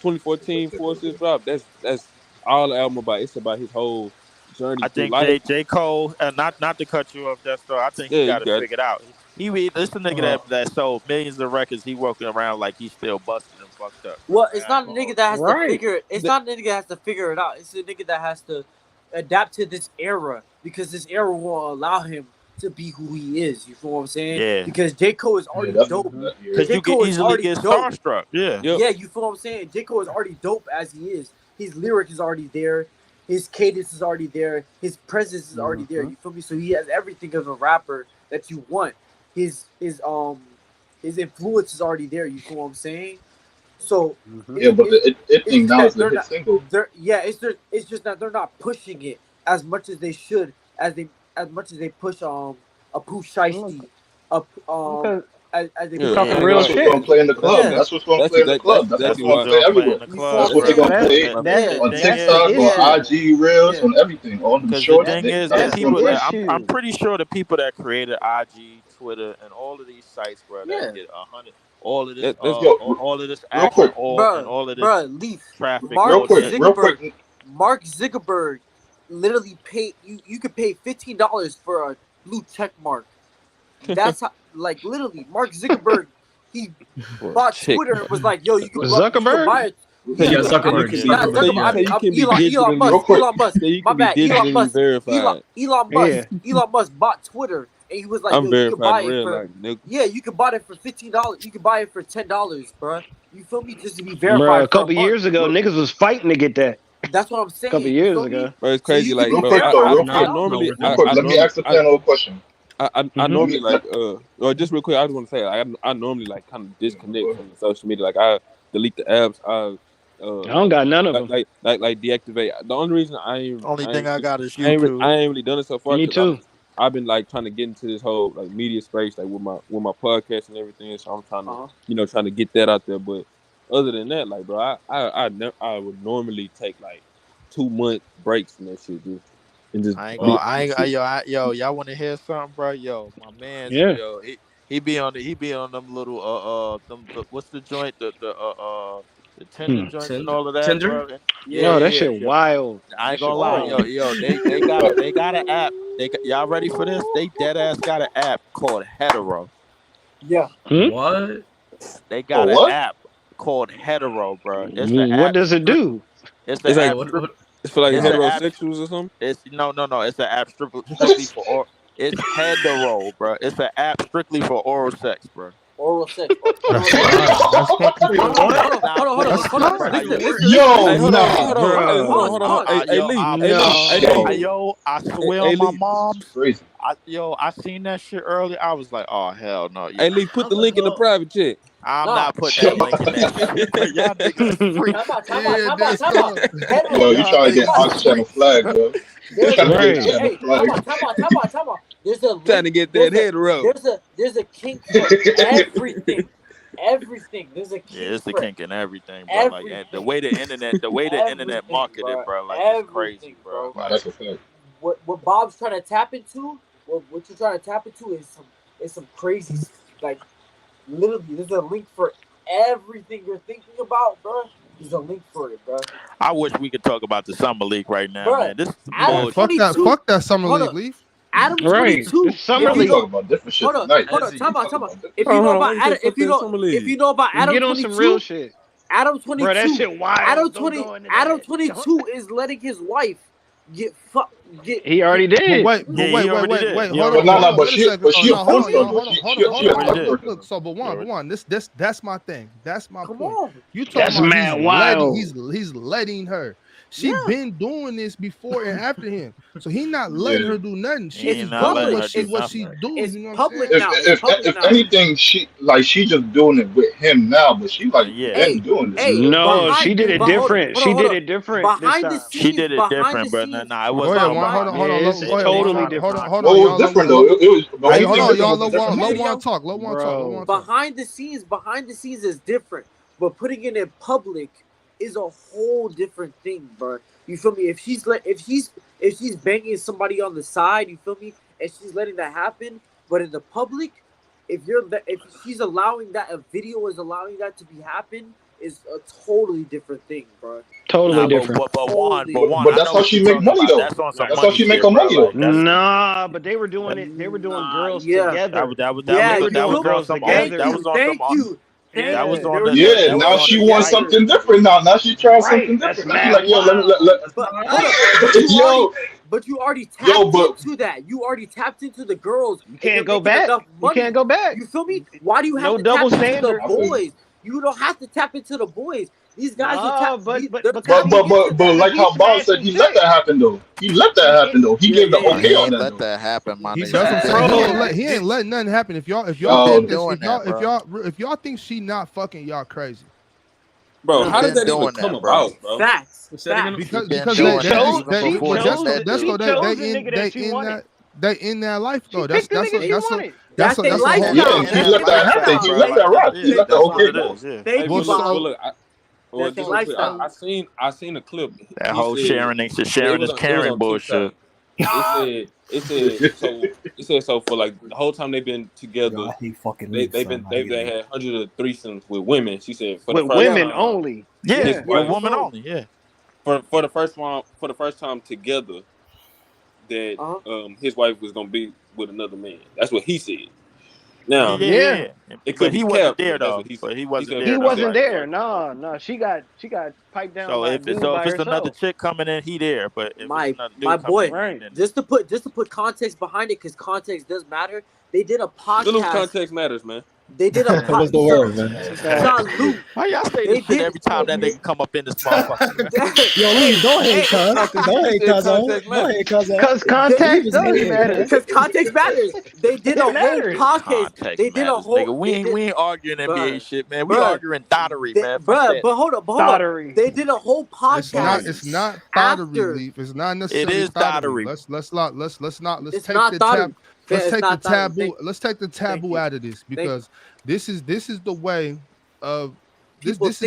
2014 Forces Drop, that's all the album about. It's about his whole journey I through think life. J Cole, not to cut you off, that story. I think he Yeah, you got it got it. figured out. This a nigga that sold millions of records. He walking around like he's still busted and fucked up, bro. Well, Like, it's I ain't not a gonna nigga hold that you. has to Right. figure it. It's not a nigga that has to figure it out. It's a nigga that has to adapt to this era, because this era will allow him to be who he is. You feel what I'm saying? Yeah, Because J. Cole is Yeah, already that's dope. because J. you can Cole is easily already get dope. starstruck. Yeah, Yep. Yeah, you feel what I'm saying? J. Cole is already dope as he is. His lyric is already there. His cadence is already there. His presence is already there. You feel me? So he has everything of a rapper that you want. His influence is already there. You feel what I'm saying? So Yeah, but the it it's thing just now that is the hit single. it's just that they're not pushing it as much as they should, as much as they push a Pooh Shiesty, a Because as they Yeah, push talking I ain't real That's gonna what's shit. gonna play in the club. yeah. That's what's gonna play in the that's club. That's what's that's exactly gonna what's why. play gonna play in everywhere. the You feel what club, I'm That's what bro. they're saying? gonna play That's on The thing the TikTok, is, on issue. IG Reels, Yeah. on everything, on them because the shorts. thing is, That's the what's That's gonna people the play. that issue. I'm pretty sure the people that created IG, Twitter, and all of these sites, bro, that Yeah. get 100, all of this, That's Yo, all of this real action, quick, and Bruh, all of this Leaf. traffic, real Mark all of quick, this. real Zuckerberg. quick. Mark Zuckerberg literally paid you could pay $15 for a blue check mark. That's how, like, literally Mark Zuckerberg, he for a bought check Twitter and mark. was like, yo, you could Zuckerberg? buy it. Say Yeah. Yeah, say you Zuckerberg. can Yeah, be Not Zuckerberg. Zuckerberg. say I you can be Elon digitally Real Musk. quick. Elon Musk. say you My can be bad. Elon digitally Musk. verified. Elon Yeah. Musk bought Twitter, and he was like, I'm yo, you could verified buy in it real for life, nigga. you could buy it for $15. You could buy it for $10, bruh. You feel me? Just to be Bro, a verified for a couple month. years ago, Real, niggas was fighting to get that. That's what I'm A couple saying. You years feel me? ago. Bro, it's So crazy. you could Like, real be bro, quick verified though, for real Not quick, $10. worth real it. quick. I Let me normally ask the panel a question. I normally like or just real quick, I just want to say I normally like kind of disconnect from the social media. Like I delete the apps. I I don't got none of them. like deactivate. The only reason Only I thing ain't I got is I YouTube. ain't really done it so far Me because too. I've been like trying to get into this whole like media space like with my podcast and everything. So I'm trying to trying to get that out there. But other than that, like bro, I would normally take like 2 month breaks from that shit just and just I ain't be gonna. on I some ain't. shit. Yo, y'all want to hear something, bro? Yo, my man's. Yeah. Yo, he be on them little what's the joint the Tinder Hmm. joints and all of that, Tinder? bro. And Yo, that yeah. shit wild. I That ain't shit gonna lie, wild. they got an app. Y'all ready for this? They dead ass got an app called Hetero. Yeah. Hmm? What? They Oh, got an what? app called Hetero, bro. It's the What app. does it do? It's the It's like Yeah, app. what it's for like It's the what app. heterosexuals or something. It's no. It's an app strictly What? for it's hetero, bro. It's an app strictly for oral sex, bro. Oral sex. That's Hold on. fine. That's fucking Hold on. fine. Hold on. Nah, Hold on. That's Hold on. fine. Listen. Yo, Hey, hold on, nah. hold on, hey, Bruh. hold on. Hey, yo, Lee, I, hey, Lee, hey, Lee, I No. yo, I hey, swear hey, on my Lee, This is mom's. crazy. I seen that shit earlier. I was like, oh hell no, hey, Lee, put how the the link in the hell? private chat. I'm Nah. not putting that link in that shit, bro. Y'all niggas freak. Yeah, that's Time out. Hetero. Yo, you Y'all trying to get niggas Ox is Channel freak. flag, yo. You There's trying to get Right. channel flag. Time out. There's a Trying link. to get that hetero. There's a kink for everything. Everything. There's a Yeah, kink it's the for kink and everything, bro. Like and the everything. way the internet Everything, marketed, bro. bro. Like it's crazy, Everything, bro. bro. Nah, Like that's a fact. What Bob's trying to tap into, what you're trying to tap into is some crazy like literally there's a link for everything you're thinking about, bro. There's a link for it, bro. I wish we could talk about the summer league right now, Bro, man. This is some Adam Man, fuck bullshit, that. bro. 22. Fuck that summer Hold league, up. leaf. Adam Right. This 22. summer If Nah, you we league. talking know, about different shit tonight. hold on, Ezzy. time out. Talking about different If you shit. know Hold about on, Adam, fuck that summer if league. you know about Adam Get on some real 22, shit. Adam Bro, that 22, shit wild. Don't go into Adam that. 22 is letting his wife get He get. already But did. wait, Yeah, he already did. He Hold But already on, nah, hold did. nah, on. Wait a second. but Oh she a no, hold Feel on, court y'all. me? though. Hold on, hold on, He She hold a on. already court Look, did. look, worker look. though. So, but He already one, that's my thing. That's my Come point. on. You talking That's about mad wild. he's letting her. Yeah, She been doing this before and after him. So he not letting Yeah. her do nothing. he She it's ain't just not doing letting public. her do what she nothing. do. It's You know what I'm public saying? now. It's public If now. anything, she just doing it with him now, but she like Yeah, been Hey, doing this hey, shit. No, she did it but different. She hold did on. it different this time. she did it different, bro. Nah, it Go wasn't ahead, no one. behind. Hold Yeah, on. it's Go ahead, It ain't totally one. no Hold on. different. behind. Hold What on, was y'all. different though? It was the Hey, only hold thing on, different y'all. was the Let different one video. talk. Let one talk. Let Bro. one talk. Behind the scenes is different, but putting it in public is a whole different thing, bro. You feel me? If she's banging somebody on the side, you feel me? And she's letting that happen, but in the public, if she's allowing that, a video is allowing that to be happen, is a totally different thing, bro. Is Totally Nah, a different. but totally one, But I that's know how what you're she make talking money about. though. That's on some That's how money she make shit, her bro. money though. Like that's some. Nah, but they were doing it. They were doing girls yeah. together. That Yeah, was They were you that doing was feel me? on girls some on together. that was on some Thank that was Yeah. you. on There the was a Yeah, that was now on she the wants site. something together. different now. Now she trying something Right. That's different. Now she mad like, yo, wild. But hold up, yo, but you already yo, tapped but into that. You already tapped into the girls, You and can't you're go making back. enough You can't money. go back. You feel me? Why do you have No to double tap into the standard. I feel you. boys? You don't have to tap into the boys. These guys are No, they're because tapping into But that. like he how Bob smashed said, some he let that chicks. happen though. He let that He happen though. He Yeah, gave the yeah, Bro, yeah. okay he on ain't that let though. that happen, my He nigga. that's He what I'm been saying. He doing ain't bro. let that. nothing happen. If y'all He think been Yo, this, doing that, bro. if y'all think she not fucking, y'all crazy. Bro, He how did been that even doing come that, bro. about, bro? Facts, What's that again? facts. He been Because She doing they that just chose. even they She before but he that's chose. met that's this She so shit, bro. chose the nigga that she wanted. they in that life She though. picked the nigga she wanted. That's their That's a whole Yeah, yeah, they lifestyle. and in he That's that their let that happen. lifestyle, lifestyle. He bro. let Like that that's rock. He it. let that Thank you, That's what okay it Bob. go. is. Yeah. Hey, Thank you, but look, Bob. well, That's their just real quick, lifestyle. I seen a clip. That He whole said it sharing was is on caring TikTok. bullshit. It said so for like the whole time they've been Yo, together, I hate fucking leaf, son. I hate they leaf. had hundreds of threesomes with women. She said for the With first Yeah, women time, only. his Yeah, Yeah. with wife woman bro. only. Yeah. for the first time together that Uh-huh. his wife was gonna be with another man. That's what he said. Yeah, Now yeah, Yeah. yeah, yeah. it could But be he wasn't kept, there but that's what though. he said. But he He wasn't said He there he though. said wasn't he there. wasn't. No, no. She got piped down So by a dude by if it's another herself. chick coming in, he there. But if it's another My dude coming boy. in, he ain't Right. in there. Just to put context behind it, because context does matter. They did a Little podcast. context matters, man. They did a What's the word, man? salute. Why y'all say They this shit did- every time that nigga come up in this motherfucker? Yo, Lee, don't hate, cuz. Don't hate, cuz. Don't hate, cuz. Because context does matter. Because context matters. They did a It whole matters. podcast. Context They did a matters, whole. nigga. We ain't arguing NBA Bruh. shit, man. We Bruh. arguing thottery, man. Fuck Bruh, that. but hold up. Thottery. They did a whole podcast. It's not after. thottery, Leaf. It's not necessarily is thottery. thottery. Let's It's take not the thottery. tab. Let's It's take the not thottery. taboo. Let's take the taboo you. out of this because this is the way of People this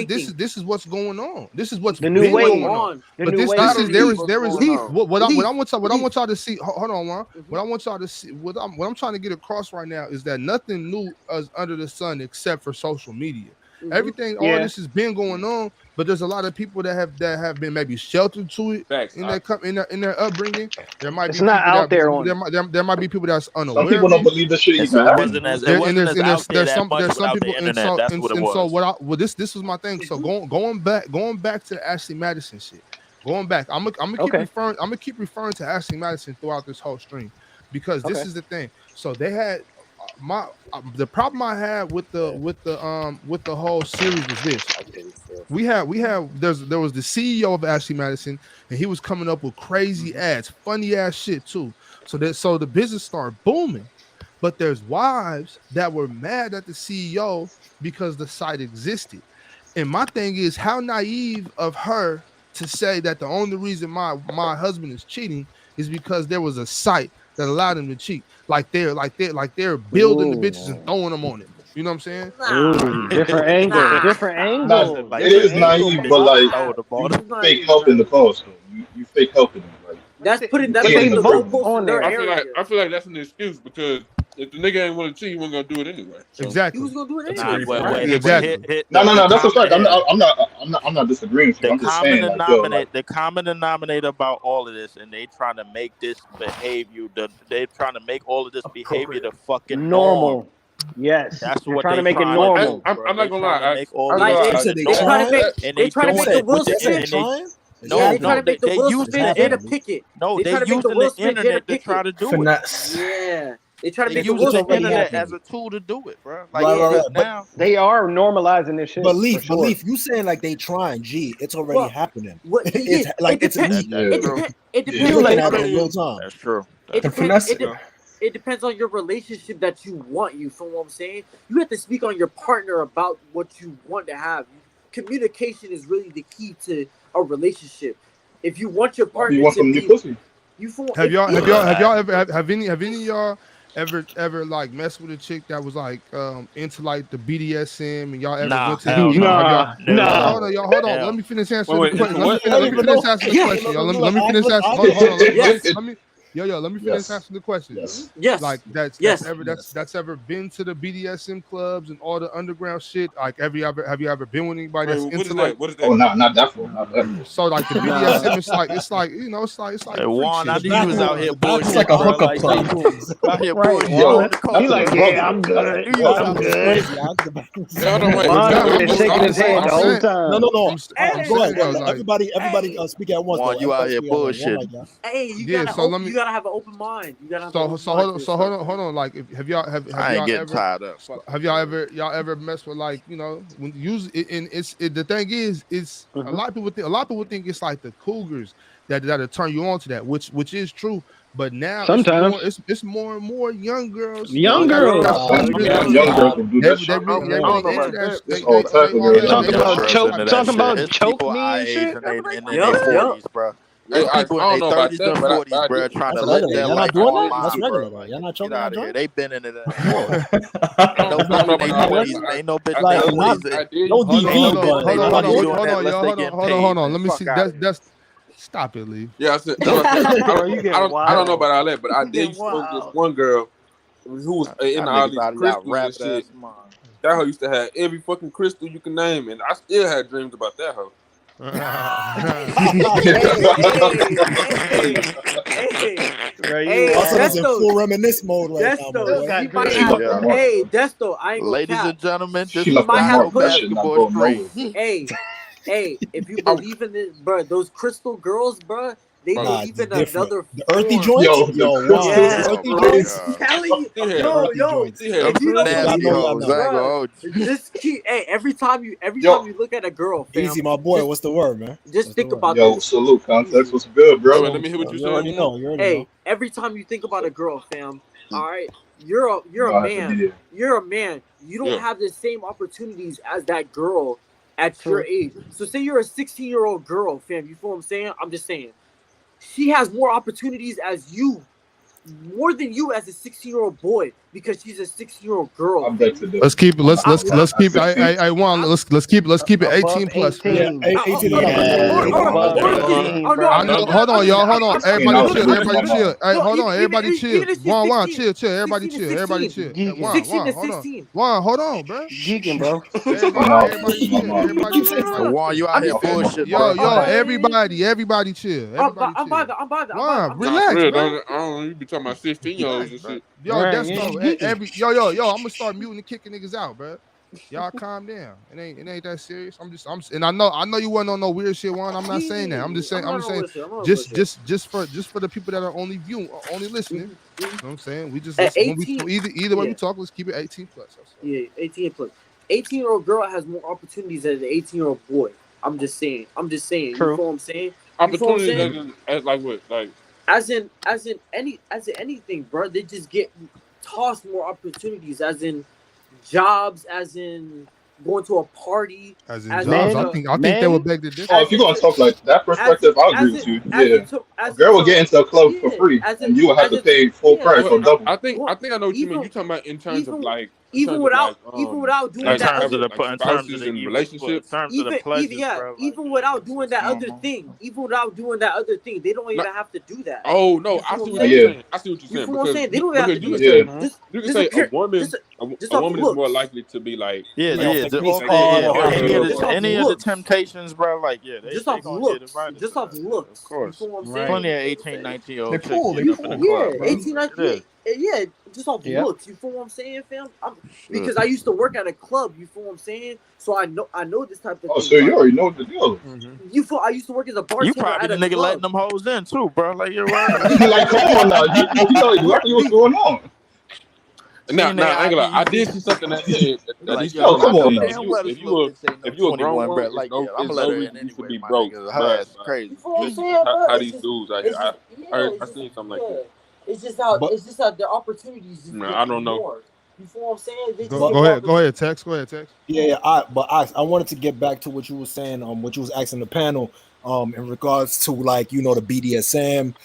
is what's going on. This is what's The new been wave. going on. The But new this wave. is there is Leaf. what I Leaf. want y'all to see. Hold on, Juan. What I want y'all to see. What I'm trying to get across right now is that nothing new is under the sun except for social media. Everything, all this has been going on, but there's a lot of people that have been maybe sheltered to it in their upbringing. There might It's be not people out there on there might be people that's unaware. Some people don't believe this shit even It wasn't happened. as out there that much without the internet. That's what it was. So this was my thing. So going back to the Ashley Madison shit. Going back, I'm gonna keep referring to Ashley Madison throughout this whole stream because this is the thing. So they had the problem I had with the whole series was this. There was the CEO of Ashley Madison, and he was coming up with crazy ads, funny ass shit too. So the business started booming. But there's wives that were mad at the CEO because the site existed. And my thing is, how naive of her to say that the only reason my husband is cheating is because there was a site that allowed him to cheat. Like they're building the bitches and throwing them on it. You know what I'm saying? Different angle. Different angle. It is naive, but like you fake helping the cause. You fake helping them. Like That's putting But the they vote goalpost on in their there. area. I feel like that's an excuse because if the nigga ain't want to cheat, he wasn't gonna do it anyway. So. He Exactly. was gonna do it Nah, anyway. Exactly. No, that's a fact. I'm not disagreeing with you. I'm just saying, like, yo, like, The common denominator about all of this, and they trying to make this behavior, they trying to make all of this behavior the fucking Normal. Yes. That's They're what trying to make it trying normal. I'm not gonna lie. Make all Like, this they the trying norm, to make and they trying to make the doing Will it with Smith. No, They trying to make the they Will using Smith the Jada Pickett. No, They they trying to make the using Will the Smith Jada internet to Pickett. try to do it. Finesse. Yeah, they trying to They make the using Will the Smith. internet happening. as a tool to do it, bro. Like Right. now, They are normalizing this shit. But Leaf, for sure. you saying like they trying? G, it's already Well, happening. What, It's like it's depends. legal. yeah. It You're depends. looking like- at it in real time. that's true. It The depends. finesse. It depends on your relationship that you want. You feel what I'm saying? You have to speak on your partner about what you want to have. Communication is really the key to a relationship. If you want your partner you want to some be, new pussy? you feel. Have y'all ever have any of y'all ever like messed with a chick that was like into like the BDSM and y'all ever Nah, went to hell you know, have y'all- Nah. Hold on, y'all. Hold on. Hell. Let me finish answering Wait, the question. what? Let me finish answering the question, y'all. Let me finish answering. Hold on. Let me finish Yes. answering the question. Yes. Yes. Like that's ever been to the BDSM clubs and all the underground shit. Like have you ever been with anybody that's What is into that? like What is that? Oh, not that far. Not that far. so like the BDSM it's like you know it's like Hey, Juan, I freak knew shit. you was out here bullshitting. It's like a bro. hookup Like, club. out here Right. bullshitting. Yo, on the coast. He like, yeah, I'm good. I'm good. No, no, wait. Juan I'm over there just- shaking I'm his just- head I'm the whole saying- time. No. I'm Go saying, ahead. though, like, Everybody speak at once. Juan, though. you out here Everybody speak at once. bullshitting. Hey, you Yeah, gotta so let me- you gotta have an open mind. You gotta have an So open so mind hold on, to so yourself. hold on. Like, have y'all I ain't y'all getting ever tied up. Fuck. have y'all ever messed with like you know when use it and the thing is it's a lot of people think it's like the cougars that'll turn you on to that which is true. But now Sometimes. it's more and more young girls. Young that- girls. Young girls can do They that shit. really I don't know into about that. that. There's all type of girls. Talking Young about girls choke- into that talking shit. about It's choke people me our and age shit. and in their Yup, 40s, bro. There's people I don't in know their about 30s that, and but 40s, bro, trying to live regular. their Y'all life not doing online, that? That's bro. regular. Like, Y'all not get choking out that of here. joint? They been into that. I don't know about all that. Ain't no bitch in Like, their not- 40s. I did. Don't Hold on, DV, hold but on, like, hold on, y'all not doing hold that. on, y'all, hold on. Let me see. That's stop it, Lee. Yeah, I said. Bro, you I getting don't know wild. about all that, but I You did getting smoke this wild. one girl who was into all these crystals and shit. That hoe used to have every fucking crystal you can name, and I still had dreams about that hoe. Hey, Also, that's in Desto, full reminisce mode right now, Desto, boy. got she might dreams. have. Yeah. Hey, Desto, I ain't gonna Ladies cap. and gentlemen, this She is left might that have mark. That shit not basketball going street. nowhere. Hey, if you believe in it, bro, those crystal girls, bro, They Bro, believe it's in different. another The earthy form. joints, Yo, yo, the Juan, Christmas the Yes, is earthy bro. crazy. joints, I'm telling you, He the had, yo, earthy yo. joints. he had Them If you some don't Y'all nasty know, believe, y'all hoes. know. I ain't gonna bro, hold you. just keep. Hey, every time Yo, you look at a girl, Easy, fam, my boy. just What's the word, man? just What's the think word? about yo, this. salute context. Easy. What's good, wait, bro? wait, let me hear what you You already saying, Juan. know. You already know. Hey, every time you think about a girl, fam, all right, you're No, a I have to be man. there. You're a man. You don't Yeah. have the same opportunities as that girl at your True. age. So say you're a 16-year-old girl, fam. You feel what I'm saying? I'm just saying. She has more opportunities as you, more than you as a 16-year-old boy, because she's a 16-year-old girl, I beg fam. to You differ. Let's keep it. I'm not gonna cap. Let's At keep. 16, I want. I, Let's keep it Above 18 plus, man. Yeah, 18. 18 and okay, up. Yeah, Yeah, above or just 18, oh no, I bro. know. no, Hold on, y'all. Hold on. I'm 16, Everybody I was chill. no, losing Everybody my chill. mind. Hey, no, hold on. Everybody chill. even if she's One. 16, Chill. Everybody 16 to chill. Everybody 16, chill. Hey, Geeking. 16 to Hold on. 16. Hold on, bro. Geeking, bro. 16, I was Everybody losing my chill. mind. You keep saying Everybody No. Juan, chill. you out I'm here just Okay, my bullshit, fault. Yo, bro. I'm yo, by everybody chill. Everybody chill. One, I'm Nah, by for relax, real, bro. I don't you be talking about 16-year-olds Relax, and bro. shit. Yo, Right, that's yeah, bro. you geeking. Yo. I'm gonna start muting and kicking niggas out, bro. Y'all calm down. It ain't that serious. And I know you wasn't on no weird shit, one. I'm not saying that. I'm just saying, I'm not on bullshit. I'm not on just, bullshit. for the people that are only listening. Mhm, mhm. You know what I'm saying? We just At listen when we 18, either way we yeah, talk. Let's keep it 18 plus. That's all. yeah, 18 plus. 18-year-old girl has more opportunities than an 18-year-old boy. I'm just saying. I'm just saying. You True. feel what I'm saying? You feel what I'm Opportunities saying? as like what? Like As in anything, bro. They just get tossed more opportunities, as in jobs, as in going to a party, As in as jobs, I Men, into think I think that would men, beg the Oh, difference. if as you're gonna into talk like that perspective, I agree with you. Yeah, a as girl would get into into a club for yeah, free, and you would have as to into pay full yeah, price as well, or in double. I well, think I know what you mean. even You talking about in terms of even like even without doing In like that terms other of the like in terms of spouses the and even in relationships. terms of the even pleasures, yeah, bro. Like even yeah, without that's doing what's that going other on. thing, even without doing that other thing, they don't No, even have to do that. oh no, You I feel what see I'm what Oh you're saying? yeah, saying. I see what you're You saying feel what I'm saying? They don't even have to because do you can that. say yeah. hmm you can Just a say a pure woman just a off woman is more looks. likely to be like Yeah, play off yeah, the just case all like card yeah, or or have any of Just the off any of the looks. temptations, bro. Like yeah, Just they off gonna get looks. invited to Just off that. Yeah, of looks. You course. feel what I'm right. saying? Plenty of You feel what I'm 18, saying? 19-year-old they chicks pull, they getting up in the pull. Yeah, club, bro. 18, Like 19, it is. yeah, just off Yep. looks. You feel what I'm saying, fam? Shit. Because I used to work at a club. You feel what I'm saying? So I know this type of Oh, thing. so you Like already know what the deal Mm-hmm. I used to work as a You bartender probably at the a nigga letting club. them hoes in too, bro. Like you're right. is. Like, come on now, you know Bro, exactly what's going on. Seeing now their I ain't gonna lie, ID, I you did see. see something that said that Like, these yo, Yo, people I come that know on said now. damn well this little bitch ain't no if you a grown 21, bro. woman, Like, yeah, I'm it's gonna let no her reason in you should anyway, be my broke. nigga. Her But ass is crazy. you feel what I'm this is saying, just bro? how It's these just dudes out here. it's just yeah, I it's just seen something like yeah. that. But It's just how their opportunities just Man, get I don't know. more. You feel what I'm saying? They just Go but get more go opportunities. ahead, Tex. Go ahead, Tex. yeah, I wanted to get back to what you were saying, what you was asking the panel, in regards to like the BDSM,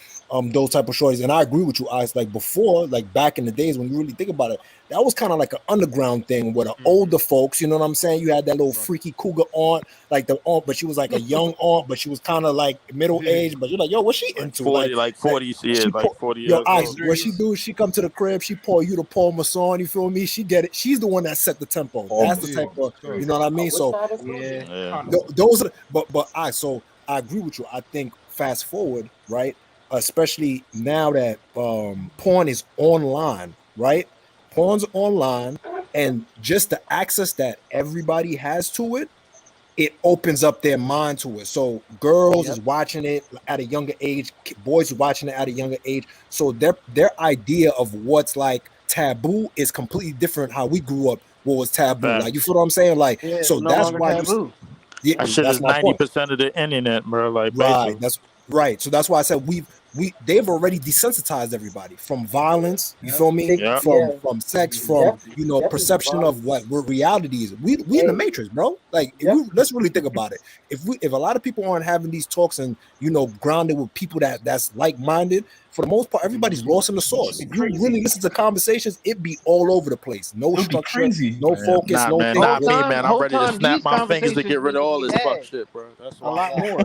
those type of shorties, and I agree with you. I like before, like back in the days when you really think about it, that was kind of like an underground thing where the older folks, you know what I'm saying? You had that little freaky cougar aunt, like the aunt, but she was like a young aunt, but she was kind of like middle Yeah. aged. But you're like, yo, what's she Like into? Like, 40, like 40, yeah, she like pour, 40 yo, years ice. old. What she do? She come to the crib. She pour you the Paul Masson. You feel me? She get it. She's the one that set the tempo. Oh That's my the Yeah, type son, of, that's sure. you crazy. know what I I mean. wish So I had a told Yeah. you. Yeah. those are, so I agree with you. I think fast forward, right? Especially now that porn is online, right? Porn's online, and just the access that everybody has to it, it opens up their mind to it. So girls Yep. is watching it at a younger age, boys is watching it at a younger age. So their idea of what's like taboo is completely different how we grew up. What was taboo? Like, you Facts. feel what I'm saying? Like, Yeah, it's so no that's longer why you. taboo. Yeah, That shit that's is my point. 90% of the internet, bro. Like Right. basically. That's right. So that's why I said they've already desensitized everybody from violence. You Yeah. feel me? Yeah. Yeah, From sex, from definitely perception of violence. what reality is. We in the Hey, matrix, bro. Like let's really think about it. If a lot of people aren't having these talks and grounded with people that's like minded, for the most part, everybody's lost in the It should source. be If you crazy. really listen to conversations, it be all over the place. No It would be structure, crazy. no Man, focus, nah, no man, think. not me, man. I'm Whole ready to time, snap these my fingers to conversations get rid need of to all be this fuck had shit, bro. That's a why. lot more.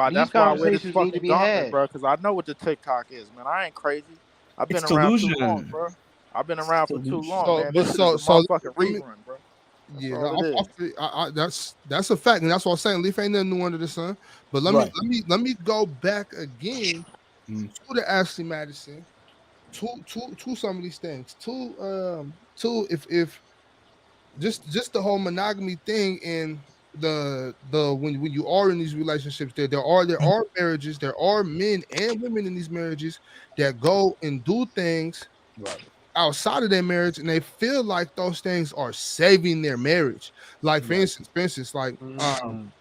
These That's why I wear this conversations need to fucking be gauntlet, had. bro. Because I know what the TikTok is, man. I ain't crazy. I've It's been around too long, delusion. bro. I've been It's around for too delusion. long, So, man. but This shit is a so motherfucking let me. rerun, bro. That's Yeah, all it is. that's a fact, and that's what I'm saying. Leaf ain't nothing new under the sun. But let me Right. let me go back again Mm. to the Ashley Madison, to some of these things, to if just the whole monogamy thing, and when you are in these relationships, there are marriages, there are men and women in these marriages that go and do things Right. outside of their marriage, and they feel like those things are saving their marriage. Like Right. for instance, like Mm.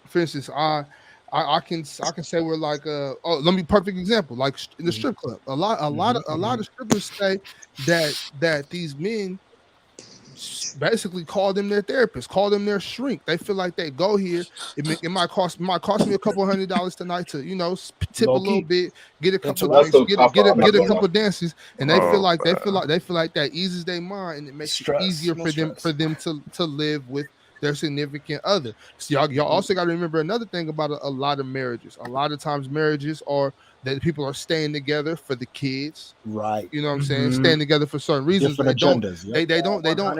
for instance, I can say we're like let me perfect example, like in the Mhm. strip club. A lot of strippers say that these men basically call them their therapist, call them their shrink. They feel like they go here. It might cost me a couple $100 tonight to tip a Low little key. bit, get a couple of Interact. That's drinks, some get a, top get a, get a honor, couple bro. of dances, and they feel Oh, like man. that eases their mind, and it makes it Stress. easier No for them stress. to live with their significant other. So y'all also got to remember another thing about a lot of marriages. A lot of times marriages are that people are staying together for the kids. Right. You know what I'm saying? Mhm. Staying together for certain reasons. Different They don't. agendas. Yep.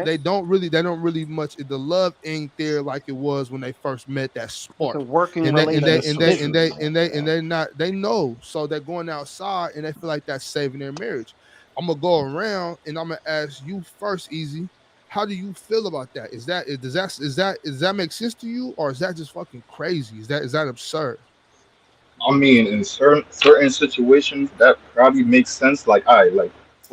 They don't really much. The love ain't there like it was when they first met. That It's a spark, working and they and they That's and so they relationship. and true, they man. and they and Yeah. they not. They know, so they're going outside, and they feel like that's saving their marriage. I'm gonna go around, and I'm gonna ask you first, Easy. How do you feel about that? Does that make sense to you, or is that just fucking crazy? Is that absurd? I mean, in certain situations, that probably makes sense. Like, I'm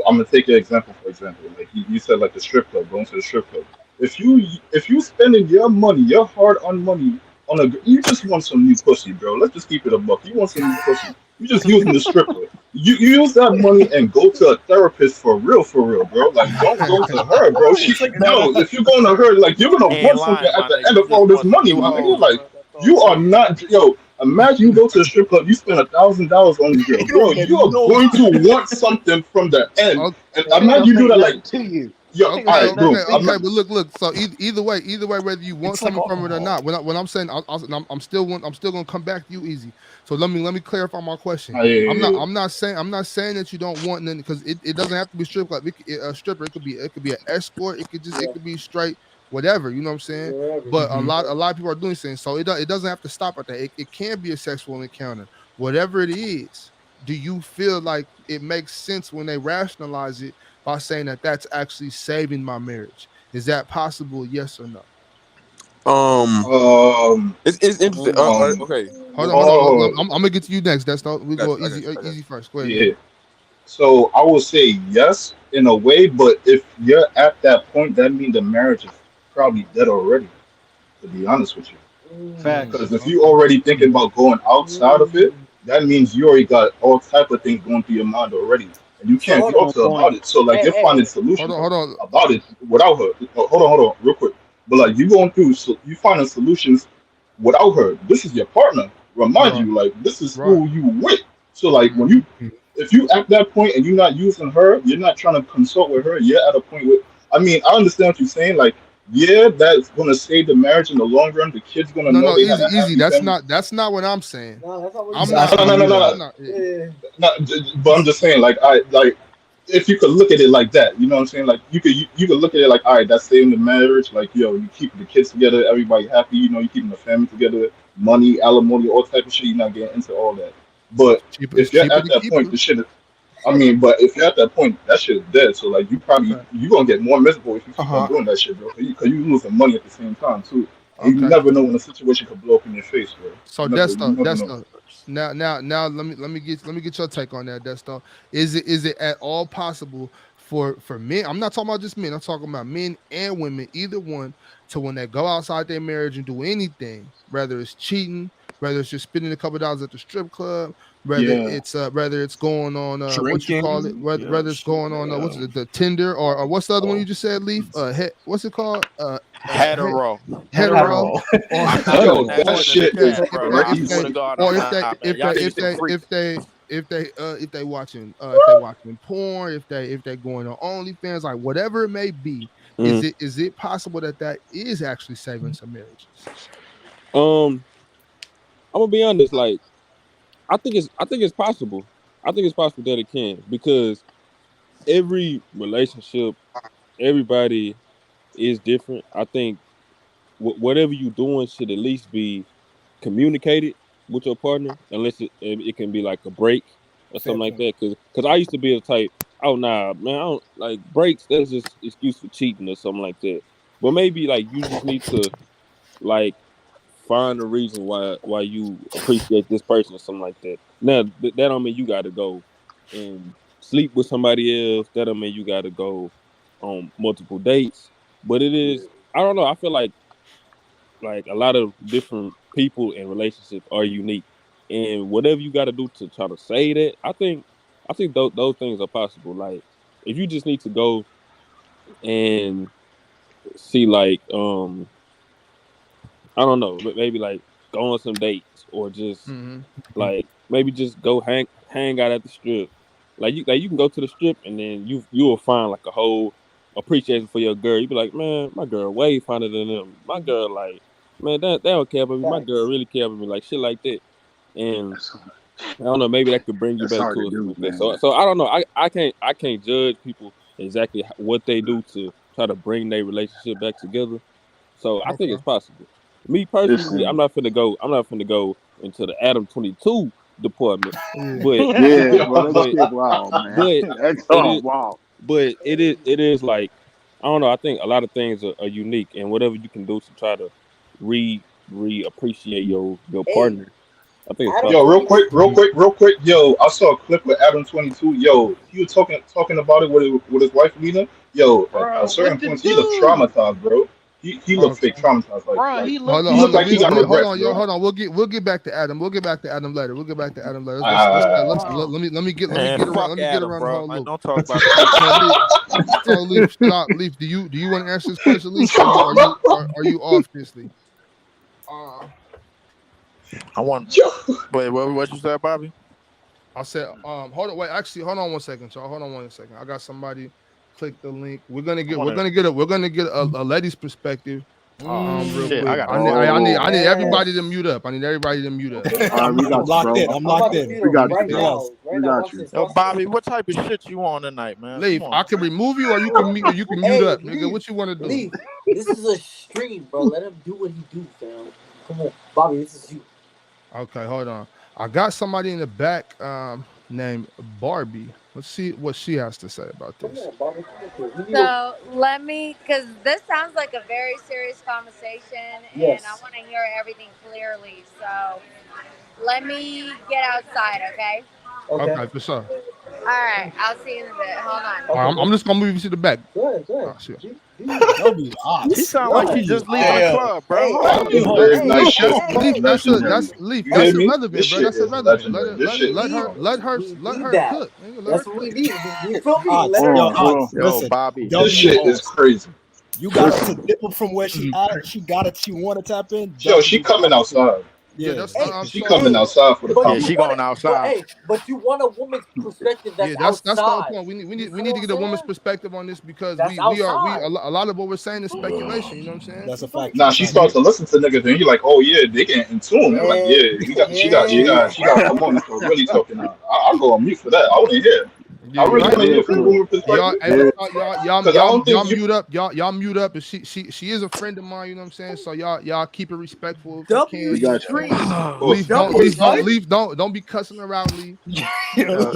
gonna take an example. For example, like you said, like the strip club, going to the strip club. If you spending your money, your hard-earned money on you just want some new pussy, bro. Let's just keep it a buck. You want some new pussy. You just using the stripper. You use that money and go to a therapist for real, bro. Like, don't go to her, bro. Right. It's like Yo, if you're going to her, like, you're gonna He ain't want something lying, at my the nigga. end You of all just this want some money, new my nigga. hoes, Like, bro. That's all you it are is. not, yo. Imagine you go to a strip club, you spend $1,000 on this girl, you bro. don't get You are no going to want something from the end, Okay, and She ain't imagine gonna you do say that, like, nothing to you. yo, She ain't all gonna okay, say right, nothing boom. okay, to okay. you. But look. So either way, whether you want It's like something from it or alcohol. not, what I'm saying, I'm still gonna come back to you, Easy. So let me clarify my question. Ah, yeah, I'm yeah, not yeah. I'm not saying I'm not saying that you don't want nothing, because it doesn't have to be strip club. A stripper. It could be an escort. It Yeah. could be straight whatever. You know what I'm saying? Whatever. But a Mhm. lot a lot of people are doing things, so it doesn't have to stop at that. It can be a sexual encounter, whatever it is. Do you feel like it makes sense when they rationalize it by saying that that's actually saving my marriage? Is that possible? Yes or no? Um, Um, it's interesting. um, Okay. Hold Well, on, hold on. oh, I'm gonna get to you next. That's not. I We got go you. I got easy, you. I got easy you. first. Go ahead, yeah. easy. So I would say yes in a way, but if you're at that point, that means the marriage is probably dead already. To be honest with you. Facts. Because Mm. if you Okay. already thinking about going outside of it, that means you already got all type of things going through your mind already, and you So can't hold talk on. On to her about point. it. So like Hey, you're hey, finding hey. Hold solutions on, hold on. about it without her. Oh, hold on, real quick. But like you going through, so you finding solutions without her. This is your partner. Remind Right, you, like this is right. who you with. So like when Mhm. you, if you at that point and you're not using her, you're not trying to consult with her. You're at a point with. I mean, I understand what you're saying. Like, yeah, that's gonna save the marriage in the long run. The kid's gonna No, know no, they had easy, a easy. happy That's family. not what I'm saying. No, that's not what I'm he's not Exactly. No, saying no, He's no, that. no, I'm not. not. Yeah. no. But I'm just saying, like, if you could look at it like that, you know what I'm saying? Like, you could look at it like, all right, that's saving the marriage. Like, yo, you keep the kids together, everybody happy. You know, you keeping the family together, money, alimony, all type of shit. You're not getting into all that. But It's if you're cheaper at to that keep point, her. the shit. I mean, but if you're at that point, that shit is dead. So like, Okay. you gonna get more miserable if you Uh keep on huh. doing that shit, bro. Cause you losing money at the same time too. And you Okay. never know when a situation could blow up in your face, bro. So You never that's know. the now let me get your take on that, Desto. Is it at all possible for men? I'm not talking about just men. I'm talking about men and women, either one, to when they go outside their marriage and do anything, whether it's cheating, whether it's just spending a couple dollars at the strip club, Yeah. whether it's going on what you call it, Drinking. Yeah. whether it's going on what's Yeah. it, the Tinder, or what's the other one you Oh. just said, Leaf? What's it called? Hetero. Hetero, Hetero. or I'm not Yo, putting that that or shit in the shit if is chat, if bro. they I if swear they to crazy. God, or I'm if they not, man. if Y'all they niggas if some they freaks. if they watching porn, if they going on OnlyFans, like whatever it may be, Mhm. is it possible that is actually saving some marriages? Um, I'm gonna be honest. Like, I think it's possible. I think it's possible that it can because every relationship, everybody is different. I think whatever you're doing should at least be communicated with your partner, unless it can be like a break or Fair something like point. that. Cause I used to be the type, oh nah, man, I don't like breaks. That's just excuse for cheating or something like that. But maybe like you just need to like find a reason why you appreciate this person or something like that. Now that don't mean you got to go and sleep with somebody else. That don't mean you got to go on multiple dates. But it is. I don't know. I feel like a lot of different people in relationships are unique, and whatever you got to do to try to say that, I think those things are possible. Like if you just need to go and see like I don't know, maybe like go on some dates or just Mm-hmm. like maybe just go hang out at the strip. Like you can go to the strip and then you will find like a whole appreciation for your girl. You be like, man, my girl way finer than them. My girl like, man, they don't care about me. My girl Facts. really care about me, like shit like that. And I don't know, maybe that could bring you That's back hard to to or something do, like that. man. So I don't know. I can't judge people exactly what they do to try to bring their relationship back together. So I think Okay. it's possible. Me personally, Listen, I'm not finna go into the Adam 22 department, Yeah. but yeah, Yo, bro, that but shit wild, man. but That's it all is wild. it is like I don't know. I think a lot of things are unique, and whatever you can do to try to re appreciate your Hey, partner, I think it's Adam yo, possible. Mhm. real quick. Yo, I saw a clip with Adam 22. Yo, he was talking about it with his wife Lena. Yo, at a Bro, certain what the point, he looked dude? traumatized, bro. He looked fake Okay. traumatized. Bro, Like he Hold looked on, he hold looked on. like he got Hold regrets, on, yo, bro. hold on. We'll get back to Adam. We'll get back to Adam later. We'll get back to Adam later. Uh, Let me get around. fuck Let me get Adam, around the bro. whole Like, loop. don't talk about the nigga. So Leaf, stop. Leaf, do you want to answer this question, Leaf? Are you off this, Leaf? Uh, I want. yo, Wait, what you said, Bobby? I said, hold on, wait, actually, hold on one second, y'all. Hold on 1 second. I got somebody click the link. We're gonna I get, we're want to. gonna get a, we're gonna get a lady's perspective. Real Shit, I quick. gotta I need, fuck I up. need, Oh, I need everybody to yes. mute up. I need everybody to mute up. Okay, all right, we I'm got you, locked bro. in. I'm I'm locked about to in. feed We him got Mute, you, right say bro. less. now. Right We now, got watch you. this. Yo, Watch this. Bobby, what type of shit you on tonight, man? Leaf, Come on, I can man. remove you, or you can mute Hey, up, nigga. Leaf, What you want to do? Leaf. This is a stream, bro. Let him do what he do, fam. Come on, Bobby. This is you. Okay, hold on. I got somebody in the back, named Barbie. Let's see what she has to say about Come this. on, Bobby. Come on, kid. We need a So let me, because this sounds like a very serious conversation, and I yes. want to hear everything clearly. So let me get outside, okay? Okay. Okay, for sure. All right, I'll see you in a bit. Hold on. All right, Okay. I'm just gonna move you to the back. Go ahead. Go Oh, ahead. shit. Do you? W She ops. sound like she What? W just leaving the damn. club, bro. Hey, Hold I on. think hey, there No, is hey, nice no, shit. that's hey, Leaf. hey, That's Legendary. Leaf. You hear That's me? irrelevant, This bro. shit That's is irrelevant. legendary. This we shit is need we Let need her that. cook. Nigga, let her That's what we cook. need. You feel me? Odds. Let her Yo, Hold on, cook. hold odds. on. Yo, Listen. Bobby. this W shit is odds. crazy. You got her to Listen, dip from where she at. She got it. She want to tap in. Yo, she W coming ops. outside. Yeah, Yeah. that's Hey, She coming hey, outside for the but Yeah, you she conversation. want going it. But outside. hey, but you want a woman's perspective that's yeah, that's the whole outside. point. You We feel need what to I'm get a woman's saying? perspective on this because That's we outside. a lot of what we're saying is speculation. You know what I'm saying? That's You a feel me? fact. Now That's a she fact. starts to listen to niggas, and you're like, oh yeah, they getting in tune. You're like, Yeah, yeah, yeah. she got to come on and start really talking now. I'll go on mute for that. I want to hear. Yeah, I you're really right. want to yeah, hear from a cause woman's Y'all, perspective hey, yeah, because I don't y'all think you. mute up. Y'all mute up. And she is a friend of mine. You know what I'm saying? So y'all keep it respectful if you can. W we You know got what I'm saying? you. stream. Of course, of W course. what? Don't be cussing her out, Leaf. Uh,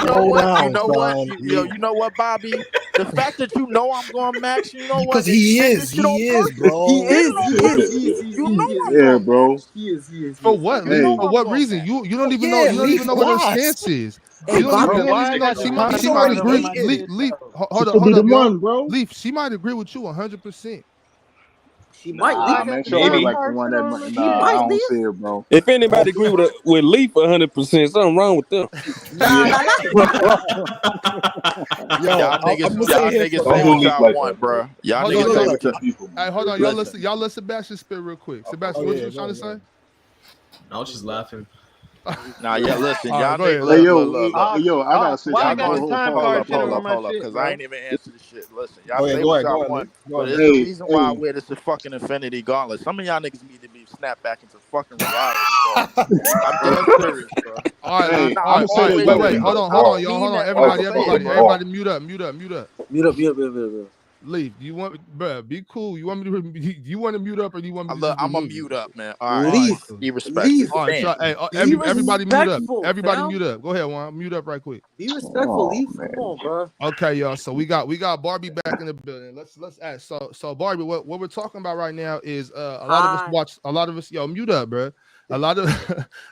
Slow you down, know what, son. you know what, Bobby. The fact that you know I'm going max, you know Because what, it he make is. this shit He on is, purpose. You He bro. did it is. on He is. purpose. He is. He is. You He is. He know is. I'm Yeah, going bro. max. He is. He is. He For is. what, You Leaf? know Hey, For I'm what going reason? max. You don't even know. Yeah, You don't Leaf even know what her Watts. stance is. Hey, bro, You don't Why even I know. got to put She He's might already him in agree. my waiting. shit Leaf. though? she could be Hold the up, y'all. one, bro. Leaf. She might agree with you 100%. she might Why Nah, I leave. got man, to she don't put feel Maybe like the her one shit that. on the She Nah, I shit? might don't leave. see it, bro. if anybody agree with Leaf 100%, something wrong with them. Nah, Yeah. nah, nah. Yo, I'm gonna say Y'all here niggas for Don't say do what all. leaf y'all like that, want, bro. bro. Y'all Hold Leaf on, niggas is say y'all. what sensitive y'all. people, man. Hey, hold on, Listen, y'all let Sebastian spit real quick. Okay. Sebastian, Oh what yeah, you was go trying to ahead, go say? ahead. I was just laughing. nah, yeah, listen, All right, y'all go niggas, ahead. Hey, look. hey, yo, I got a Why I Y'all got gonna a situation. listen. time Hold card up, shit hold on up, my hold up, shit, because I bro? ain't even answered the shit. Listen, y'all Go ahead, say go what ahead, y'all go ahead, want, Leaf. Go but ahead, it's Leaf. the Hey, reason why I hey, wear this fucking infinity gauntlet. Some of y'all niggas need to be snapped back into fucking reality, bro. I'm dead serious, bro. All right, Leaf. hey, Nah, All I'm I right, gonna all say right. this always Wait, one say wait. it, thing. but Hold I on, Pause. mean y'all. that when I Everybody, Pause. say it, everybody, Pause. bro. everybody, mute up. Mute up. Mute up. Mute up. Mute up. Leaf, do you want, bro? Be cool. You want me to? Do you want to mute up, or do you want me to Look, just I'm a remove you? mute up, man. All right, All right, Leaf, cool. be respectful. Leaf, All right, Damn. so hey, be everybody mute up. respectful, Everybody fam. mute up. Go ahead, Juan. Mute up right quick. Be respectful, Oh Leaf. man. Come on, bro. Okay, y'all. So we got Barbie back in the building. Let's ask. So Barbie, what we're talking about right now is a lot of us Hi. watch. A lot of us, yo, mute up, bro. A lot of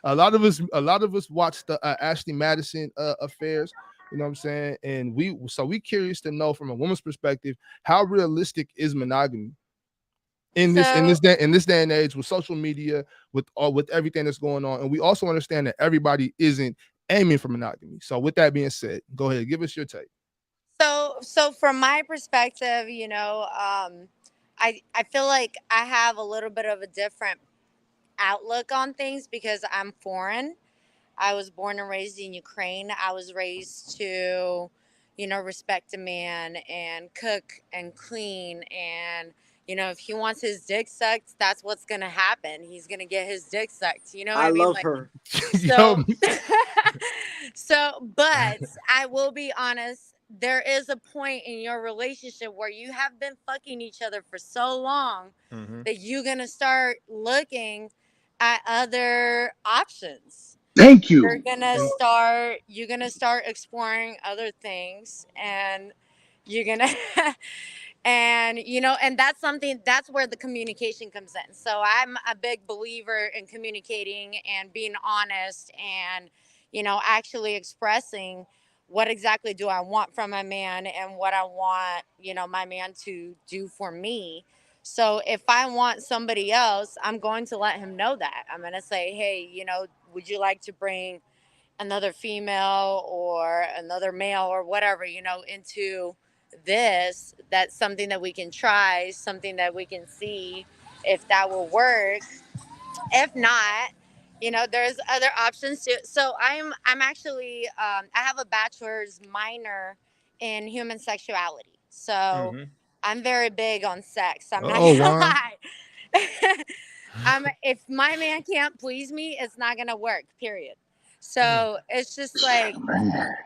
a lot of us watch the Ashley Madison affairs. You know what I'm saying? And we curious to know from a woman's perspective, how realistic is monogamy in this in So this day in this day and age with social media, with everything that's going on. And we also understand that everybody isn't aiming for monogamy. So with that being said, go ahead, give us your take. so from my perspective, I feel like I have a little bit of a different outlook on things because I'm foreign. I was born and raised in Ukraine. I was raised to, respect a man and cook and clean. And, if he wants his dick sucked, that's what's going to happen. He's going to get his dick sucked. You know what I I mean? love Like, her. Yo, so, but I will be honest. There is a point in your relationship where you have been fucking each other for so long mhm. that you're going to start looking at other options. Thank you're you. gonna And start you're gonna start exploring other things, and you're gonna and that's where the communication comes in. So I'm a big believer in communicating and being honest, and actually expressing what exactly do I want from my man and what I want my man to do for me. So if I want somebody else, I'm going to let him know that. I'm going to say, hey, would you like to bring another female or another male or whatever, into this? That's something that we can try, something that we can see if that will work. If not, there's other options too. So I'm actually I have a bachelor's minor in human sexuality. So mhm. I'm very big on sex. I'm not Uh-oh, gonna Juan. lie. If my man can't please me, it's not gonna work. Period. Mm. So it's just like, Man.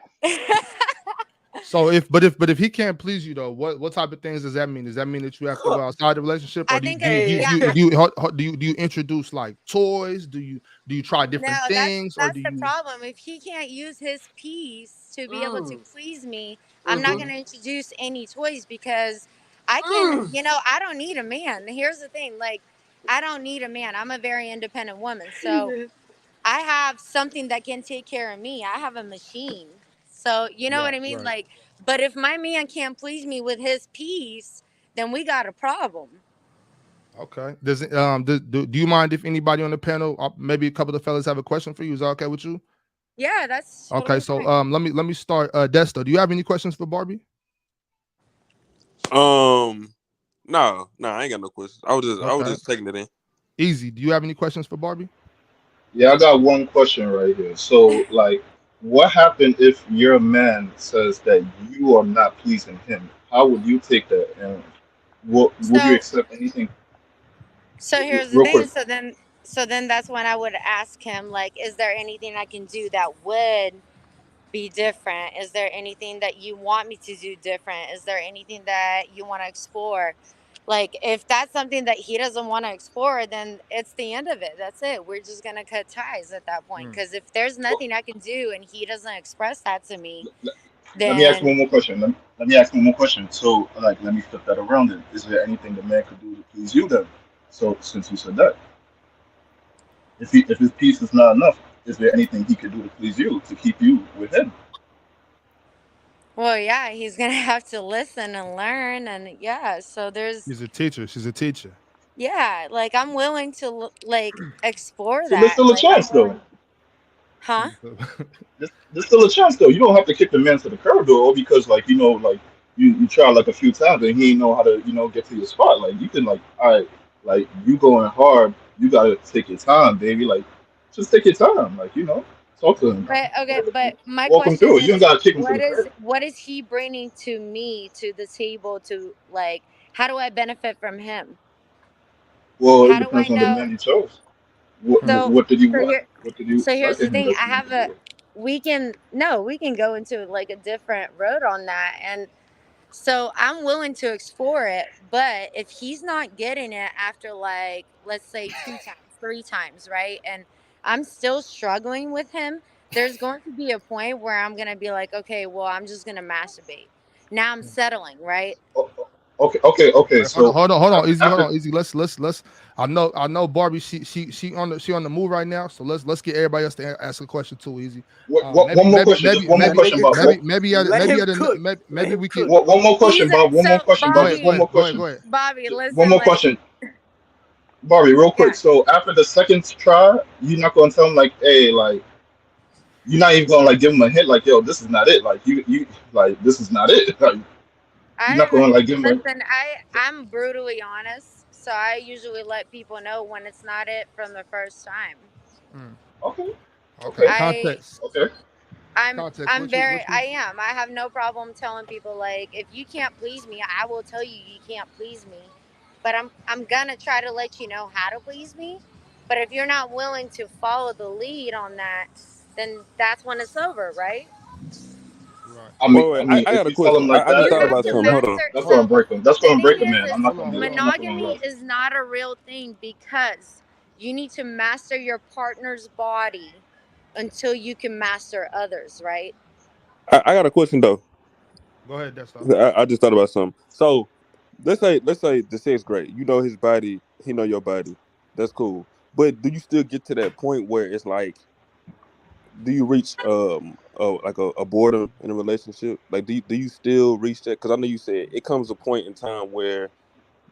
So if he can't please you though, what type of things does that mean? Does that mean that you have to go outside the relationship, or I do you think do you, it's do you, Hey, do yeah. you, do you, ho- do you introduce like toys? Do you try No, different that's things, or that's do the you? problem. If he can't use his piece to be able to mm, please me, I'm not mm-hmm, going to introduce any toys because I can, mm. I don't need a man. Here's the thing, like, I don't need a man. I'm a very independent woman. So I have something that can take care of me. I have a machine. So, you know what Right, I mean? right. Like, but if my man can't please me with his piece, then we got a problem. Okay. Does it do you mind if anybody on the panel, maybe a couple of fellas have a question for you? Is that okay with you? Yeah, that's Okay, totally so fine. let me start. Desto, do you have any questions for Barbie? No, I ain't got no questions. I was Okay. just taking it in. Easy. Do you have any questions for Barbie? Yeah, I got one question right here. So, like, what happened if your man says that you are not pleasing him? How would you take that? And would you So, accept anything? here's the Real thing. quick. So then that's when I would ask him, like, is there anything I can do that would be different? Is there anything that you want me to do different? Is there anything that you want to explore? Like, if that's something that he doesn't want to explore, then it's the end of it. That's it. We're just going to cut ties at that point. Mm. Because if there's Well, nothing I can do and he doesn't express that to me, let, let me ask then one more question. Let me ask one more question. So, like, let me flip that around. It. Is there anything the man could do to please you then? So, since you said that, if his piece is not enough, is there anything he could do to please you to keep you with him? well, yeah, he's going to have to listen and learn. And yeah, so there's, She's a teacher. She's a teacher. yeah, like, I'm willing to, like, explore So, there's that. still a Like, I'm chance though. willing, huh? There's still a chance though. You don't have to kick the man to the curb though, or because like like you try like a few times and he ain't know how to get to your spot. Like you can like all right, like you going hard, you gotta take your time, baby. Like just take your time. Like talk to him, But okay, but my walk him question through it. You don't is, gotta kick him to what the is curb. what is he bringing to me, to the table, to, like, how do I benefit from him? Well, it How do I depends on the know? man you chose. What Mm. So what did you so want? here What did you so like here's the in him thing. that I you have enjoy? we can, no, we can go into like a different road on that. And So I'm willing to explore it, but if he's not getting it after, like, let's say 2 times, 3 times, right? And I'm still struggling with him, there's going to be a point where I'm going to be like, okay, well, I'm just going to masturbate. Now I'm settling, right? Oh, okay. Right, hold on, So hold on, easy, hold after on, easy. Let's. I know Barbie. She on the move right now. So let's get everybody else to ask a question too, easy. one more question, just one more Let question, nigga Bob. cook. Maybe Let at him cook. Let maybe him we could. cook. One more question, He's Bob. One more so question, Go Bob. ahead, Just go one Bobby, more ahead, go ahead, question. go ahead. Bobby, One listen, more like, question, Barbie, real yeah, quick. So after the second try, you're not gonna tell him like, hey, like you're not even gonna like give him a hint, like, yo, this is not it. Like you like this is not it. Like you're not I gonna like give him a listen. I'm brutally honest, so I usually let people know when it's not it from the first time. Mm, okay, okay, okay, I context, okay. context. I'm What you very what you? I am. I have no problem telling people, like, if you can't please me, I will tell you you can't please me. But I'm gonna try to let you know how to please me. But if you're not willing to follow the lead on that, then that's when it's over, right? Right. I Wait, mean, I if got a you tell him question. like I just that, You thought then have about to something. then Hold on. master. that's gonna So break him. That's the gonna thing break a man. is Hold on, hold on. I'm not gonna monogamy lie. is not a real thing because you need to master your partner's body until you can master others, right? I got a question though. Go ahead, Desto. I just thought about something. So let's say the sex great. You know his body. He know your body. That's cool. But do you still get to that point where it's like, do you reach like a boredom in a relationship? Like do you still reach that? Because I know you said it comes a point in time where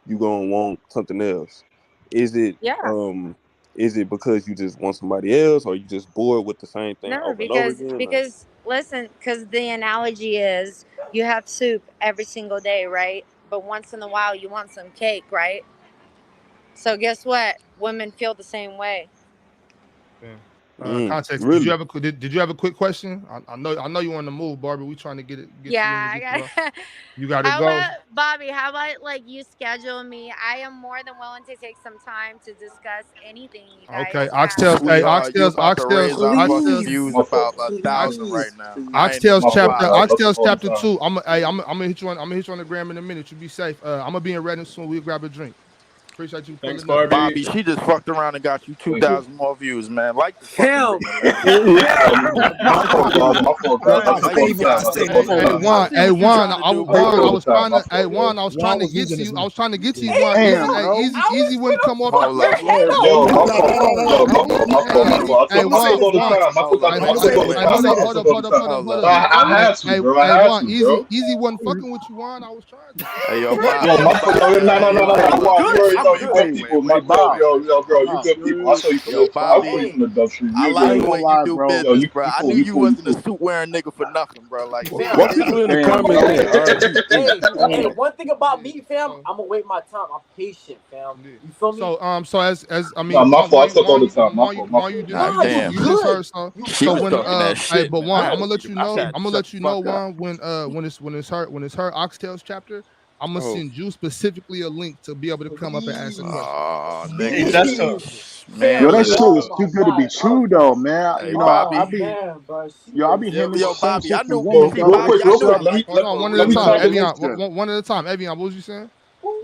you gonna want something else. Is it Yeah. um is it because you just want somebody else, or you just bored with the same thing No, over and over again? Or? because listen, because the analogy is you have soup every single day, right? But once in a while you want some cake, right? So guess what? Women feel the same way. Yeah. Context. Did you Really? have a did you have a quick question? I know you on the move, Barbie. We trying to get you in to Yeah, get you I up. got. You got to How go. about Bobby? How about, like, you schedule me? I am more than willing to take some time to discuss anything you Okay, guys have. Oxtails. Hey, Sweetheart, you about to raise our fucking Oxtails. views Please, My fault. about a Ox, thousand please, right now. please. I ain't even Oxtails gonna My fault, lie. chapter. bro. I hustle Oxtails all the chapter time. 2. I'm gonna hit you on. I'm gonna hit you on the gram in a minute. You be safe. I'm gonna be in Reading soon. We'll grab a drink. Appreciate you Thanks, pulling up. Barbie. Bobby, she just fucked around and got you Thank you. 2,000 more views, man. Like the fucking Fam, nigga, man. My But fault, Bobby, Bob. My fault, but Bob. I Hey, do I it say all the even I time. I do say it all this the though. hey, time. I Juan. see Hey, what you Juan. trying to do, I do it Juan. Bobby. I all the was time. trying My to. Hey, fault, bro. Juan. I was Juan trying to was get to losing his you. I mind. was trying to get to you, Yeah. Juan. Damn, I bro. Easy was wouldn't come off the. Hold up. Yo, No, my no, no, fault. no, no, no. Yo, Hey, I easy. my Hey, fault. My easy. want fault. Hey, I talk Juan. all the Juan. time. Hold up. Hey, I hold Wait, up. talk wait, all the wait, Hey, time. I wait, hold say up. wait. I Hold talk up. all the Hold up. time. Hold up. Hold Hold up. up. I Hey, had to, hey, bro. I hey, had Juan. to, bro. Easy wasn't fucking with you, Juan. I was trying to. Hey, yo, What? Yo, Bobby. my fault. No, no, no, Hey, no, no, look, no. look, I'm look. Juan, you good. already know I'm you good. Wait, good wait, people. My wait, wait, bro, wait, yo, wait, yo, wait. bro, you good people. I'll show you from Yo, the. I'll show you Bobby. from the dump street. I I like ain't the gonna way you lie, do bro. Yo, business, you bro. I cool. knew You you cool. You wasn't a cool. suit wearing nigga for nothing, bro. Like, Fam, Why seriously. people in the Damn, comments bro. saying RP? hey, Damn. one thing about Yeah. me, fam, So, I'm gonna wait my time. I'm patient, fam. yeah. You feel me? So as I No, mean, my one fault. I talk all the time. My one fault. My one you fault. just God Nah, you you damn. you just good. heard so You She so was good. when talking that hey shit, but man. one I I'm had gonna to let you I know had to shut the fuck up. when it's her oxtails chapter I'm gonna Oh, send you specifically a link to be able to come up and ask a Please, question. Oh, Hey, nigga. that's a please, Man, Yo, fam. that shit listen. Oh is too my good to be god. true, though, man. Hey, You know, Oh I Bobby. be, man, bro. She yo, I be is. hearing Yo, the yo, same Bobby, I shit knew from you women. see Real Bobby, quick, I real knew quick. I Let me liked Hold let, her. on, one at let a me time. tap in Evian, this shit. one at a time. Evian, what was you saying?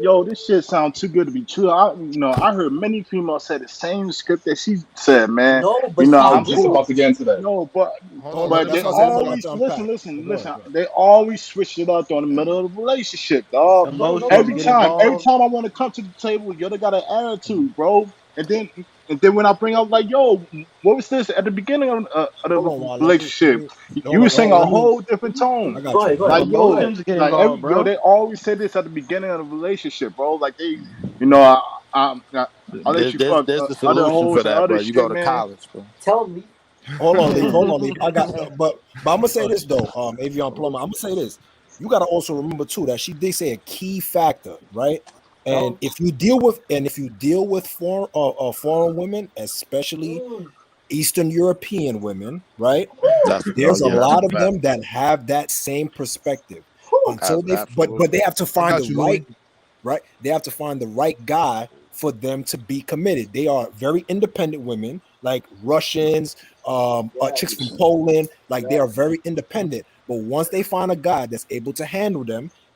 Yo, this shit sounds too good to be true. I heard many females say the same script that she said, man. No, You but know, see, I'm I'm this just is about cool. to get into that. No, but Hold on, hold on. let But him they That's what I'm talk. Let saying. him There's a talk. lot always to listen, unpack. listen, Go ahead, listen. go ahead. They always switch it up on the middle of the relationship, dog. Hey, emotions Every get time, involved. I want to come to the table, yo, they got an attitude, bro. And then when I bring up like, yo, what was this at the beginning of Hold the on, Juan. Let relationship? me You hold were on, saying Juan. a Let me. whole different tone. I got go you. ahead, go Hold ahead, Like, on. yo, Emotions get like involved, yo, bro. they always say this at the beginning of the relationship, bro. Like you know, I let you fuck there's a other solution for hoes and that, other bro. You go shit, to man. college, bro. tell me. Hold on, leave. Hold on, leave. I got, but I'm gonna say this though, Avion Plumber. I'm gonna say this. You got to also remember too that she did say a key factor, right? Tell And me. if you deal with foreign women, especially Mm. Eastern European women, right? Oh There's a yeah, that's lot a of fact. them that have that same perspective Whew. until but Absolutely. they have to I find the got you, Louis. right? They have to find the right guy for them to be committed. They are very independent women, like Russians, chicks from Yes. Poland, like they are Yes. very independent. But once they find a guy that's able to handle them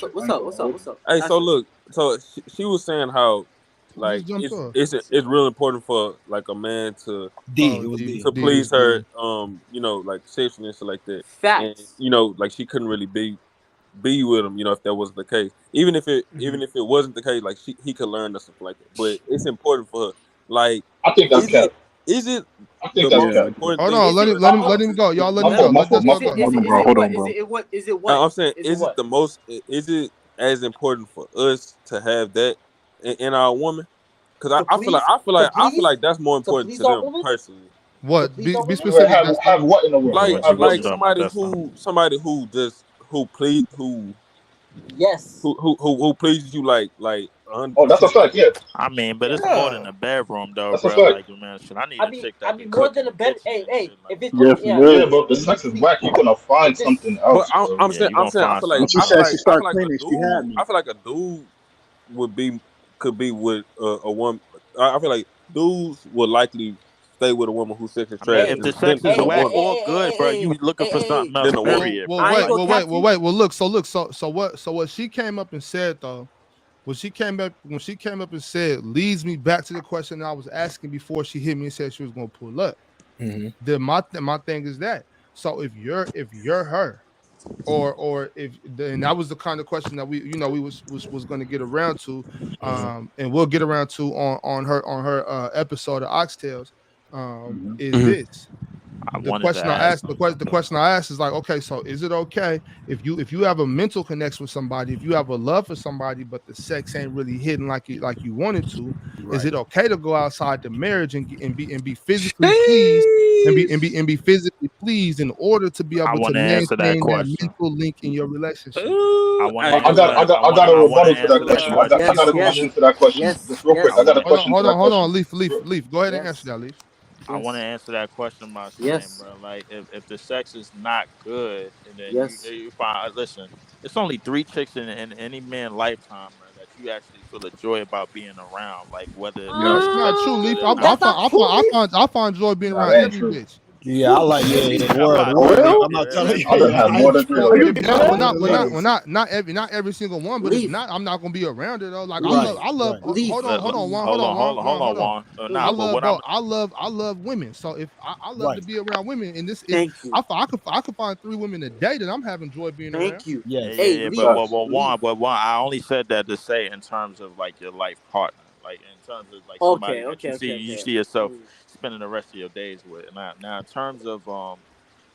That's what's up. What's up? What's up? Hey, so Ask me. look, so she was saying how Who like just jumped off? it's real important for like a man to D. Oh, It was D. D. to D. please It's her, D. you know, like sexually and stuff like that, and Facts. you know, like she couldn't really be with him, you know, if that wasn't the case. Even if it wasn't the case, like he could learn or something like that. But it's important for her. Like, I think that's is it cap. is it I think the that's most Yeah. cap. important Hold thing? on. Is it? Let him go. Y'all let My him fault, go. my Let fault, Just my go. fault. Go. Hold on, Is bro. it Hold what? on, Is bro. it what? Is it what? I'm saying, Is it is it what? the most? Is it as important for us to have that in our woman? Because To I feel like please, to I feel please, like that's more to important please to our them woman. personally. But What? please don't Be remember. specific, Dustin. Have what in the world? What you Have what what in you Like the talking world? about, somebody Dustin? who just who please Yes. who pleases you like Oh, that's a 100%. fact. Yeah, I mean, but Yeah. it's more than Yeah. the bedroom though, that's a bro. fact. Like, man, shit, I need I a mean, chick I that can mean more cook in than the a bed. kitchen Hey, and hey, shit like if it's Yeah, that. for yeah, Yeah, real. but the sex is whack. You're gonna find if it's something But else, bro. I'm Yeah, saying you gonna I find feel like When she something I feel said else. she like I feel started like a cleaning, she had dude me. I feel like a dude would be could be with a woman. I feel like dudes would likely stay with a woman whose sex is I mean, trash if the than sex hey, is a whack hey, woman. or hey, hey, good, bro, you hey, looking hey, for hey, something else. Than a Well, woman. Period, well, bro. I ain't wait, Like, gonna well, cap wait, to well, you. wait. Well, look. What she came up when she came up and said leads me back to the question I was asking before she hit me and said she was gonna pull up. Mhm. Then my thing is that. So if you're her, or if then that was the kind of question that we was going to get around to, Mhm. and we'll get around to on her episode of Oxtails. Hmm. Is Mhm. this I the wanted to question I ask asked? something The too. question I asked is like, okay, so is it okay if you have a mental connection with somebody, if you have a love for somebody, but the sex ain't really hitting like you wanted to? Is Right. it okay to go outside the marriage and be physically pleased and be and Sheesh. be and be physically pleased in order to be I able to want to answer that maintain that question. mental link in your relationship? I Ooh, want to I I ain't answer gonna got, I lie. that. got, I got a I want to rebuttal to that answer that question. Uh, I question. got Yes, a yes, question to that question. yes, Just real quick, I yes, got a Hold on, question to hold on, that hold question. on. Leaf. Go ahead and answer yes, that, Leaf. I want to yes, answer that question by saying, yes, bro, like if the sex is not good, and then you yes. you find listen, it's only three chicks in any man lifetime, bro, that you actually feel a joy about being around, like whether Yeah, That's the not sex is true, good Leaf. or I not. That's find not I true, find I Leaf. find I find joy being Nah, around that ain't every true. bitch. Yeah, I like Yeah, the I'm word, about the to word, say Leaf. for like I'm not yeah, telling that's you. I like done that's had I more ain't than three Well, of telling them. you, if not, bro. Leaf, not every single one, but if Leaf, not, I'm not gonna be around it though. Like I love, Leaf, Right, I love. right. Hold Leaf, on, hold on, Juan, hold hold on, on, Juan, Juan, hold on. Juan. I Nah, but love Leaf. what I'm both. I love women. So if I love to Right. be around women, and this is Thank you, I could find three women a day that I'm having joy being around. thank you. yeah, Yes. yeah, Hey, yeah, but Leaf, Facts. Leaf. I only said that to say in terms of like your life partner, like in terms of like somebody Okay, that okay, okay, you okay. see yourself Mm. spending the rest of your days with. Now in terms of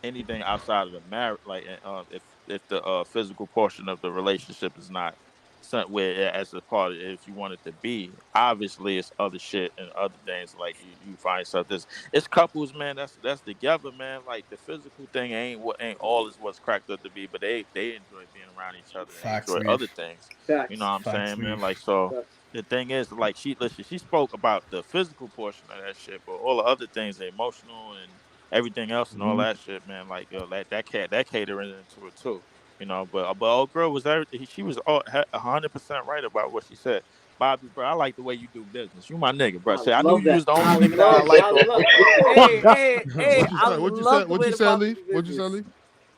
anything outside of the marriage, like if the physical portion of the relationship is not something where as a part of it, if you want it to be, obviously it's other shit and other things like you find stuff. This it's couples, man. That's together, man. Like the physical thing ain't all is what's cracked up to be, but they enjoy being around each other. They Facts, enjoy other Leaf. things. You know Facts, what I'm Facts, saying, man? Like Leaf. so. facts. The thing is, like she spoke about the physical portion of that shit, but all the other things, the emotional and everything else and all hmm that shit, man. Like that catering into it too. You know, but old girl was everything. She was 100% right about what she said. Bobby, bro, I like the way you do business. You my nigga, bro. I Say I knew love you that. was the only I nigga that I love, liked I on love. PCs, bro. Hey, hey, hey! What you I say? What you say? love the What way you the say, Bobby Leaf? do What you say, business. Leaf?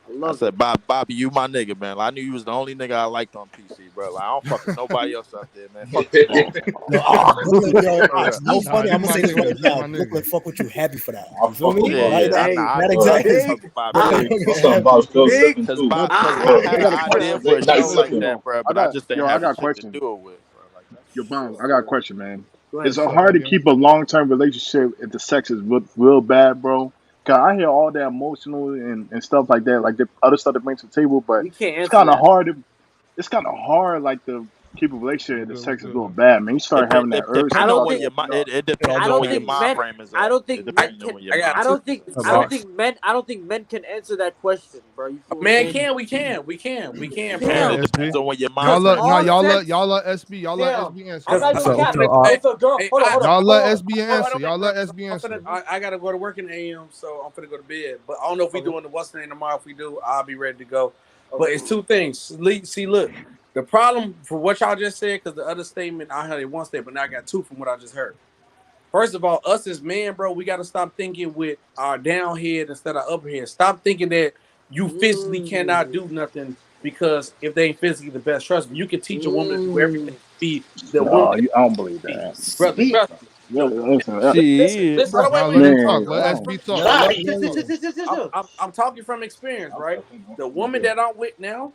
I I love it. said, Bobby, you my nigga, man. Like, I knew you was the only nigga I liked on PC, bro. Like, I don't fuck with nobody else out there, man. Fuck you, man. Yo, Brooklyn, yo, For real. no Nah, funny. you I'm gonna my say this nigga. right You now. my Brooklyn nigga. fuck with you happy for that. I You feel fuck with me? Yeah, Bobby Right? yeah. That too. Hey, I that know I exactly. do big, fuck with Bobby I, too. What's up, Bob's still big. sipping Cause too. Bob, That's cause yo. I Still I had got a an idea question. for a late night show like sipping. that, Yo, bro. I But I got just didn't yo. I have a got a chick to question. do it with, bro. Like that's Yo, Bounce. Sure, I got a sure. question, man. Go ahead, Is it What's sure. up, my hard to guy? keep a long term relationship if the sex is real bad, bro? Cause I hear all that emotional and stuff like that, like the other stuff that brings to the table, but We can't it's answer kind of that. hard to. It's kind of hard, like to keep a relationship if the What's sex is good, real man? bad, man. You it. start having that urge I to Depend on don't start where think. your fucking mind. up. It It all depends I on don't where your depends. think mind men. frame is I at. don't It think men depends on can. where your mindset is at. Hey, I don't boss. think. I don't think men can answer that question, bro. You feel what I'm Man, saying? we can, All right, bro. It Damn, depends SB. on where your mind Y'all cause let frame nah, is all at. sex. y'all let SB, y'all let Damn, SB answer. I'm Cause not So, gonna look, cap. so, If a girl, hey, hold on, hold on, Y'all hold let on, SB hold on. answer. hold on, Y'all bro. let SB I'm answer. finna, Mhm. I gotta go to work in the AM, so I'm finna go to bed. But I don't know if we Okay, doing the what's the name tomorrow. If we do, I'll be ready to go. But okay. it's two things. See, look, the problem for what y'all just said, because the other statement I heard one statement, now I got two from what I just heard. First of all, us as men, bro, we gotta stop thinking with our down head instead of up head. Stop thinking that you physically cannot Mm, do nothing because if they ain't physically the best. Trust me, you can teach a woman to do everything mm. to be the woman No, that I don't believe she be. that. Brother, Speak. trust me. Yeah, listen, Listen, Shit. listen. Hold on, Nah, wait. let him talk. man. Let Talking SB from talk. Let, Let let, SB talk. let- I'm talking from experience, right? The woman that I'm with now,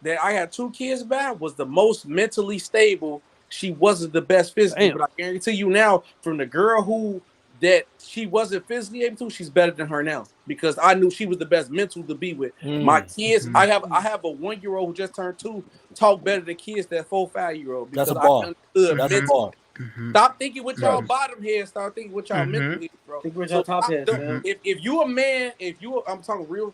that I had two kids by, was the most mentally stable. She wasn't the best physically, Damn. but I guarantee you now, from the girl who that she wasn't physically able to, she's better than her now because I knew she was the best mental to be with. My kids, Mhm. I have a 1 year old who just turned 2, talk better than kids that 4, 5 year old that's a because I bar. understood That's a Mhm. mentally. bar. Stop thinking with y'all Right. bottom head. Start thinking with y'all mental head, bro. Think with your top head, man. If you a man, I'm talking real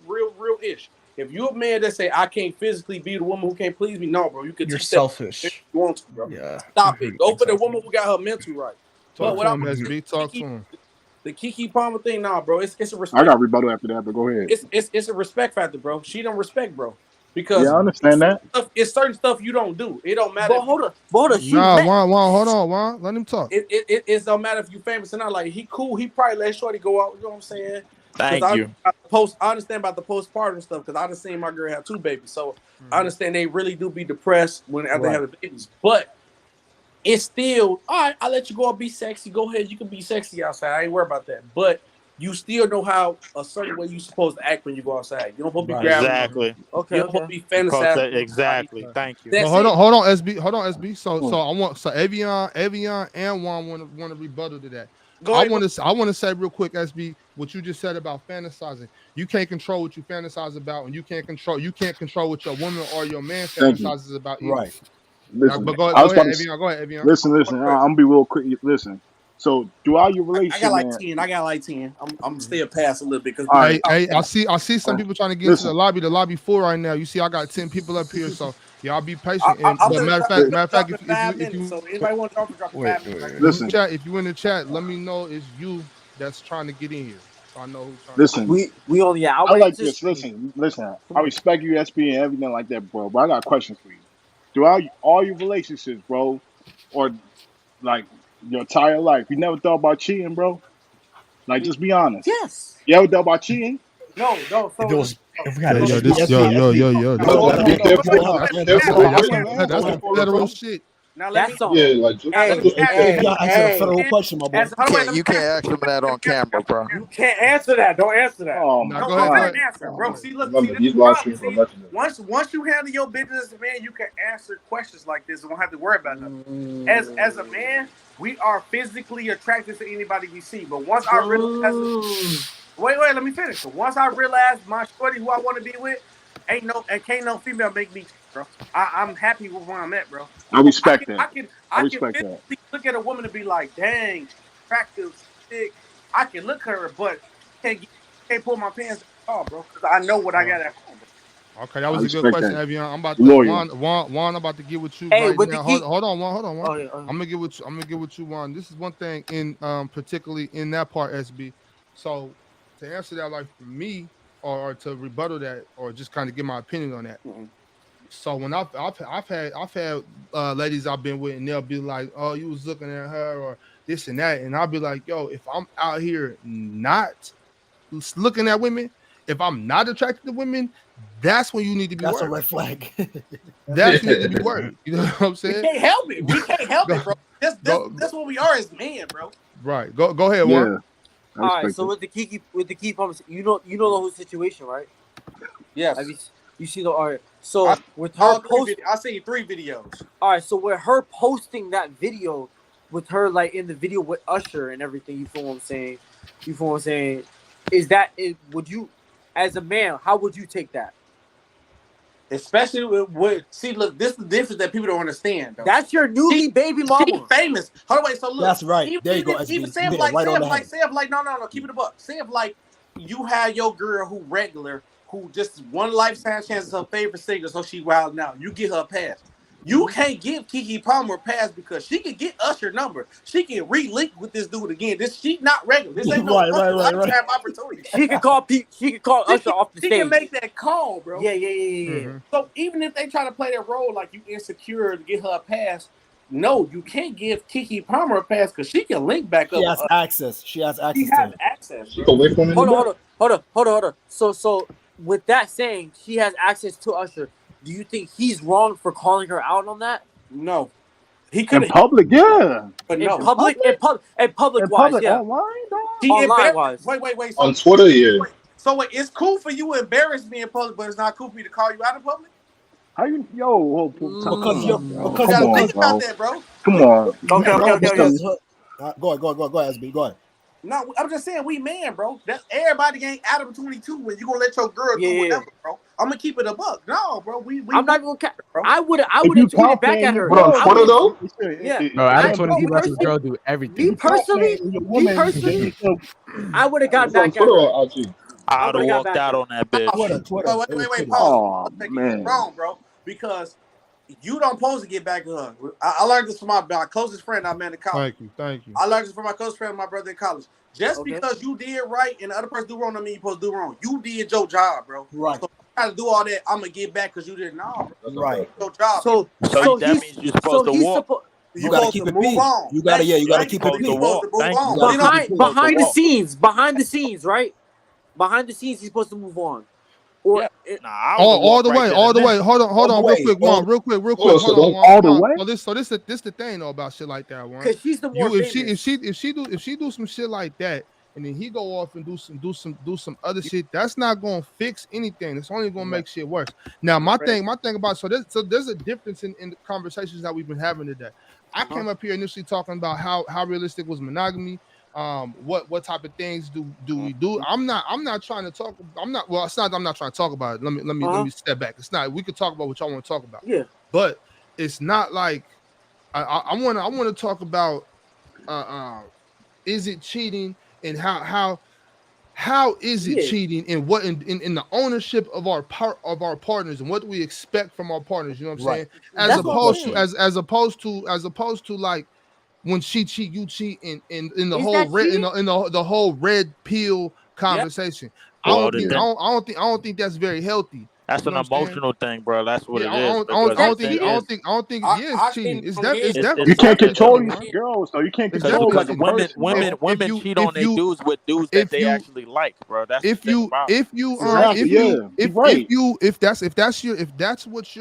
ish. If you a man that say I can't physically be the woman who can't please me, no, bro. You can You're teach selfish. that if you want to, bro. Yeah. Stop it. Go for the Exactly. woman who got her mental right. But Talk what to I him, want SB. Talk to him. the Keke Palmer thing, nah, bro. It's a I respect. got rebuttal after that, but go ahead. It's a respect factor, bro. She don't respect, bro. Yeah, Because I understand that. it's certain stuff you don't do. It don't matter. But hold on. She Nah, met. Juan, hold on, Juan. Let him talk. It don't matter if you famous or not. Like he cool, he probably let Shorty go out. You know what I'm saying? Thank you. I understand about the postpartum stuff because I done seen my girl have 2 babies, so I understand they really do be depressed when after having babies. But it's still all right. I let you go and be sexy. Go ahead, you can be sexy outside. I ain't worried about that. But you still know how a certain way you supposed to act when you go outside. You don't supposed to be grabbing. Exactly. Okay. You don't supposed to be fantasizing. Exactly. Thank you. But That's hold it. on, hold on, SB. So I want Avion and Juan want to rebuttal to that. I want to say real quick, SB, what you just said about fantasizing. You can't control what you fantasize about, and you can't control what your woman or your man Thank you. fantasizes about. Right. Listen, But I go was ahead, about to Avion. Go ahead, Avion. listen. I'm gonna be real quick. Listen. So throughout your I relationship, got like man. 10. I got like 10. I'm still past a little bit because All right. Hey, I see some people trying to get into the lobby. The lobby full right now. You see, I got 10 people up here, so y'all be patient. I'm But gonna matter of fact, in 5 minutes. So anybody want to drop, drop in 5 minutes. Listen. If you in the chat, let me know it's you that's trying to get in here, so I know who's trying. Listen. We only I like this. Listen. I respect you, SB, and everything like that, bro. But I got questions for you. Throughout all your relationships, bro, or like your entire life, you never thought about cheating, bro? Like, just be honest. Yes. You ever thought about cheating? No. If we had Yo, a this, street- yo, Be careful. that's the federal shit. Now let me. Yeah, like just be careful. That's a federal question, my boy. You can't ask him that on camera, bro. You can't answer that. Don't answer that. Oh Nah, my go ahead, Don't go god. ahead. answer, bro. See, look, Remember, this these is the live problem. streams are See, legendary. once you handle your business, man, you can answer questions like this and don't have to worry about nothing. As a man, we are physically attracted to anybody we see. But once I realize, wait, let me finish. So once I realize my shorty who I want to be with, can't no female make me, bro. I'm happy with where I'm at, bro. I respect that. I can physically look at a woman and be like, dang, she's attractive, thick. I can look at her, but can't pull my pants down, bro, because I know what I got at home, bro. Okay, that was I a good respect question, that. Avion. I'm about to Loyal. Juan, I'm about to get with you Hey, right with now. the key- Hold on, Juan. Oh, yeah. I'm gonna get with you, Juan. This is one thing in particularly in that part, SB. So to answer that, like for me, or to rebuttal that, or just kind of get my opinion on that. So when I've had ladies I've been with, and they'll be like, "Oh, you was looking at her," or this and that, and I'll be like, "Yo, if I'm out here not looking at women, if I'm not attracted to women, that's when you need to be That's worried. a red flag. That's when you need to be worried. You know what I'm We saying? can't help it. We can't help it, bro. That's what we are as men, bro. Right. Go ahead, Yeah. Juan. I All right. respect So it. with the key promise, you know the whole situation, right? Yes. Have you see the art? So with her I seen 3 videos. All right. So with her posting that video, with her like in the video with Usher and everything, you feel what I'm saying? Would you, as a man, how would you take that? Especially with see, look, this is the difference that people don't understand, though. That's your newly baby mama. She famous. Hold on, wait. So look, That's right. Even, There you go, even SB. say You if hit it like, right say on if the like, head. say if like, no, keep it a buck. Say if like you have your girl who regular, who just one lifetime chance is her favorite singer, so she wild now. You get her a pass. You can't give Keke Palmer a pass because she can get Usher number. She can re-link with this dude again. She not regular. This ain't no lifetime opportunity. She could call Usher off the She stage. can make that call, bro. Yeah. Mm-hmm. So even if they try to play that role like you insecure to get her a pass, no, you can't give Keke Palmer a pass because she can link back up. She has access. She has access to him. Access. She can wait for him in the back. Hold on. So with that saying, she has access to Usher. Do you think he's wrong for calling her out on that? No, he could In public, yeah. but In no. public wise, yeah. Online, dog. She Online embarrassed. wise. Wait. On Twitter, yeah. So it's cool for you to embarrass me in public, but it's not cool for you to call you out in public? How you because You gotta think about that, bro. Come on. Okay. Go ahead, SB. Go ahead. No, I'm just saying we man, bro. That everybody ain't Adam 22 when you gonna let your girl do whatever, bro. I'm gonna keep it a buck. No, bro. I'm not even. Bro. I would If have you tweeted back at complimenting your her. But on girl, I would Twitter have. though, Yeah. Bro, Adam I 22 me lets his personally, girl do if me you everything. personally, complimenting your me woman, then personally, you feel I would have got it's on back at Twitter her. or IG. I I'd would have have got walked back at out her. on that bitch. Twitter. It was Wait, Twitter. pause. oh You're man. wrong, bro. Because you don't supposed to get back at her. I learned this from my closest friend I met in college. Thank you. I learned this from my close friend, my brother in college. Just Okay. because you did right and the other person do wrong, doesn't mean you supposed to do wrong. You did your job, bro. Right. So I gotta do all that. I'm gonna get back because you didn't know, bro. That's a Right. fact. Your job. So So that means you're supposed to he's walk. supposed You You gotta supposed keep to it move P. on. You gotta Thank keep you. it Supposed to P. You supposed walk. to move Thank you. on. You gotta keep it P. Supposed to behind the walk. scenes, right? Behind the scenes, he's supposed to move on. Or Yeah. Nah, I would have All walked the right way, then all and the there. way. Hold all the on, way. real quick. Oh, so Hold on, don't Juan. all the way. So this the thing though about shit like that, Juan. because she's the more You if famous. she do some shit like that, and then he go off and do some other shit, that's not gonna fix anything. It's only gonna make shit worse. Now my thing about there's a difference in the conversations that we've been having today. I came up here initially talking about how realistic was monogamy. What type of things do we do? I'm not trying to talk. It's not. I'm not trying to talk about it. Let me step back. It's not. We could talk about what y'all want to talk about. Yeah. But it's not like I want to talk about. Is it cheating and how is it cheating and what in the ownership of our partners and what do we expect from our partners? You know what I'm saying? As opposed to like when she cheat, you cheat, and in the whole red in the whole red pill conversation. I don't think that's very healthy. That's You know an emotional thing, bro. That's what it I is. don't think it's cheating. It's definitely You can't control cheating, these girls, so you can't It's control like because a person. women cheat on their dudes with dudes that they actually like, bro. That's the thing about it. If that's what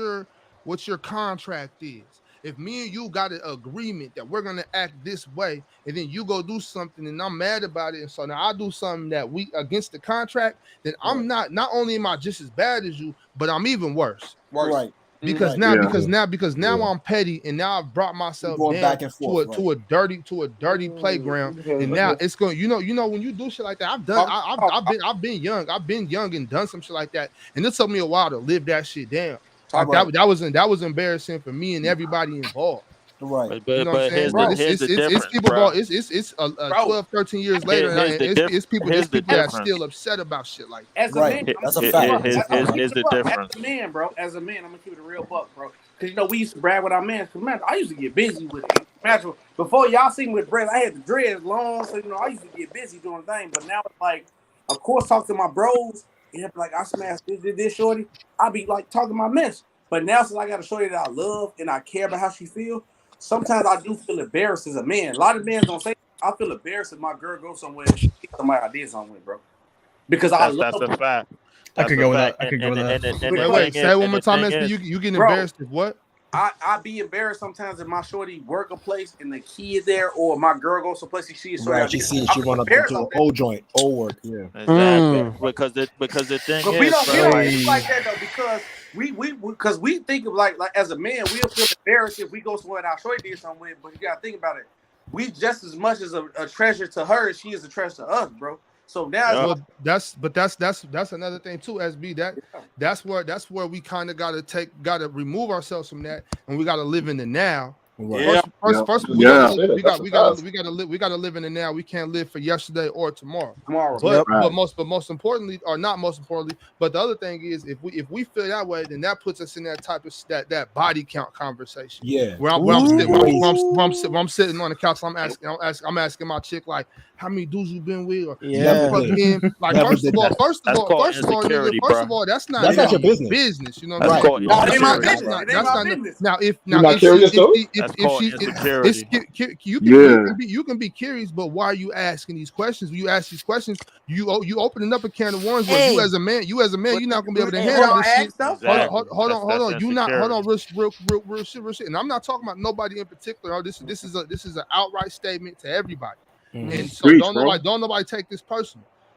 your contract is. If me and you got an agreement that we're gonna act this way, and then you go do something and I'm mad about it, and so now I do something that we against the contract, then I'm not only am I just as bad as you, but I'm even worse. Right. Because now I'm petty, and now I've brought myself going down back and forth, to a dirty playground, and now it's going. You know when you do shit like that, I've been young and done some shit like that, and it took me a while to live that shit down. Like that was embarrassing for me and everybody involved. Right. But, you know what I'm saying? But here's the difference, people bro. It's 12, 13 years later, and it's people that's still upset about shit like that. As a man, that's a fact. Here's the difference. As a man, bro. As a man, I'm gonna keep it a real buck, bro. Because we used to brag with our man. Because man, I used to get busy with it. Imagine before y'all see me with dreads, I had the dreads long, so I used to get busy doing things. But now it's like, of course, talk to my bros. And like I smashed this shorty. I be like talking my mess. But now since I got a shorty that I love and I care about how she feel, sometimes I do feel embarrassed as a man. A lot of men don't say I feel embarrassed if my girl goes somewhere and she somebody I did something with, bro. Because that's a fact. I could go with that. I could go with that. Wait, say it one more time, SB. You get embarrassed if what? I be embarrassed sometimes if my shorty work a place and the key is there, or my girl goes someplace and she is right. She run up into an old joint, old work. Yeah, exactly. Because the thing but is, we don't think like that though, because we think of like as a man, we'll feel embarrassed if we go somewhere and our shorty did something with. But you gotta think about it. We just as much as a treasure to her as she is a treasure to us, bro. So now that's another thing too, SB. That's where we kind of gotta remove ourselves from that, and we gotta live in the now. First, we gotta live in the now. We can't live for yesterday or tomorrow. But most importantly, or not most importantly, but the other thing is if we feel that way, then that puts us in that type of that body count conversation. Yeah, where I'm sitting on the couch, I'm asking my chick like, how many dudes you been with? Or like first of all, that's not your business. You know what I'm saying? That's not business. Now if you can be curious, but why are you asking these questions? When you ask these questions, you opening up a can of worms where you as a man, you're not gonna be able to handle this shit. Hold on. You not hold on, real shit. And I'm not talking about nobody in particular. This is an outright statement to everybody. And so don't nobody take this personal.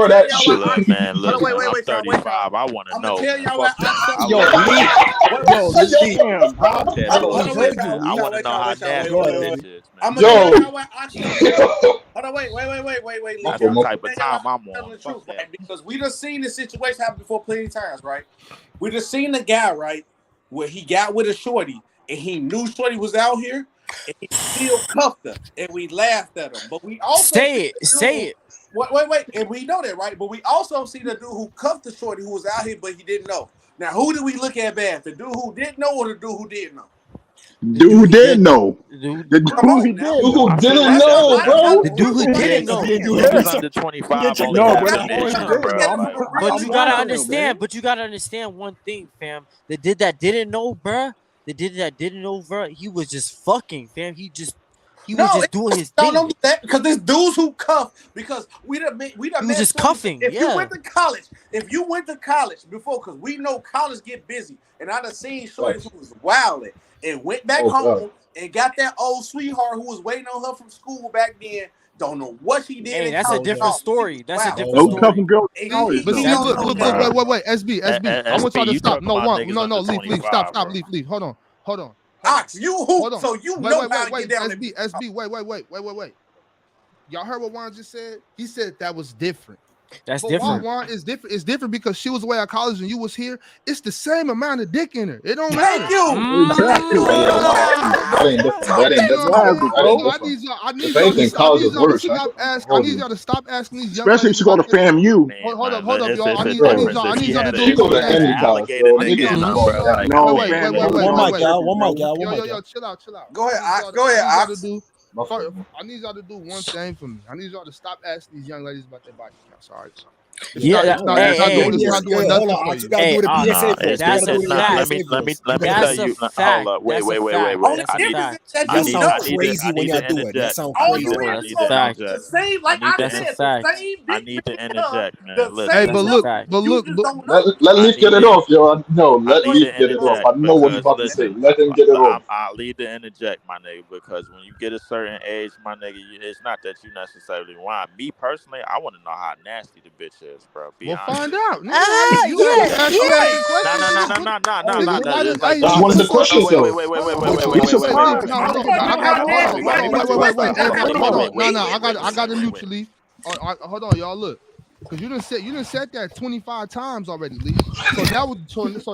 explore tell that y'all why shit. I. Look, man, Hold on, listen, wait, I'm y'all, wait, y'all. 35. I want to I'm gonna know, tell man. y'all why Fuck I y'all. shut I Yo, love up. y'all. Lee, Wait, yo, Lee, Damn, I huh? said, yo, fuck I hold on, you. wait, told y'all, I you, want to wait, know y'all, how wait, y'all, wait, nasty wait, the wait, yo, wait. bitch is, man. I'm gonna tell Yo, y'all why I shut up. Hold on, wait. my That's fault, the my type fault. of Tell y'all why time I'm I'm telling on. the Fuck truth, that. right? Because we done seen this situation happen before plenty of times, right? We just seen the guy, right, where he got with a shorty and he knew shorty was out here and he still cuffed her and we laughed at him. But we also see the Say dude. it. Wait, and we know that, right? But we also see the dude who cuffed the shorty who was out here, but he didn't know. Now, who do we look at bad? The dude who didn't know or the dude who did know? The Dude dude who who did did know. the dude, The Come dude he on now. did Dude who I know. feel didn't like That's that's know, that's that's bro. the what dude we're who going didn't against. Yes, know. you niggas heard under something. 25 only No, We have but got that's to all he tradition, did bro. know. Like, But I'm you gotta watching him, understand. man. But you gotta understand one thing, fam. The dude that didn't know, bruh. The dude that didn't know, bruh. He was just fucking, fam. He was just doing his thing. Don't do that because there's dudes who cuff because we done He was just cuffing. If you went to college, before, because we know college get busy, and I done seen shorties who was wilding and went back home and got that old sweetheart who was waiting on her from school back then. Don't know what she did. Hey, that's a different story. That's a different No story. cuffing girls. But see, look, wait, SB. I want y'all to stop. No, leave, stop, leave. Hold on. Ox, you hoop, so you know how to get down. SB, wait. Y'all heard what Juan just said? He said that was different. That's different. Juan is different. It's different because she was away at college and you was here. It's the same amount of dick in her. It don't matter. Thank you. I need y'all to stop asking these young Especially if she go to FAMU. Hold up, y'all. I need y'all to do Yo, chill out. Go ahead. I need y'all to do one thing for me. I need y'all to stop asking these young ladies about their body counts. All right. Let me tell you. Hold up. Wait. Crazy when y'all do it. That sounds crazy. I need to interject, man. Hey, but look. Let Leaf get it off, yo. No, let Leaf get it off. I know what he's about to say. Let him get it off. I'll leave to interject, my nigga, because when you get a certain age, my nigga, it's not that you necessarily want. Me personally, I want to know how nasty the bitch is, bro. We'll find out. No. That's one of the questions, though. Wait. I got to mute you, Leaf. Hold on, y'all. Look, because you done said that 25 times already, Leaf. So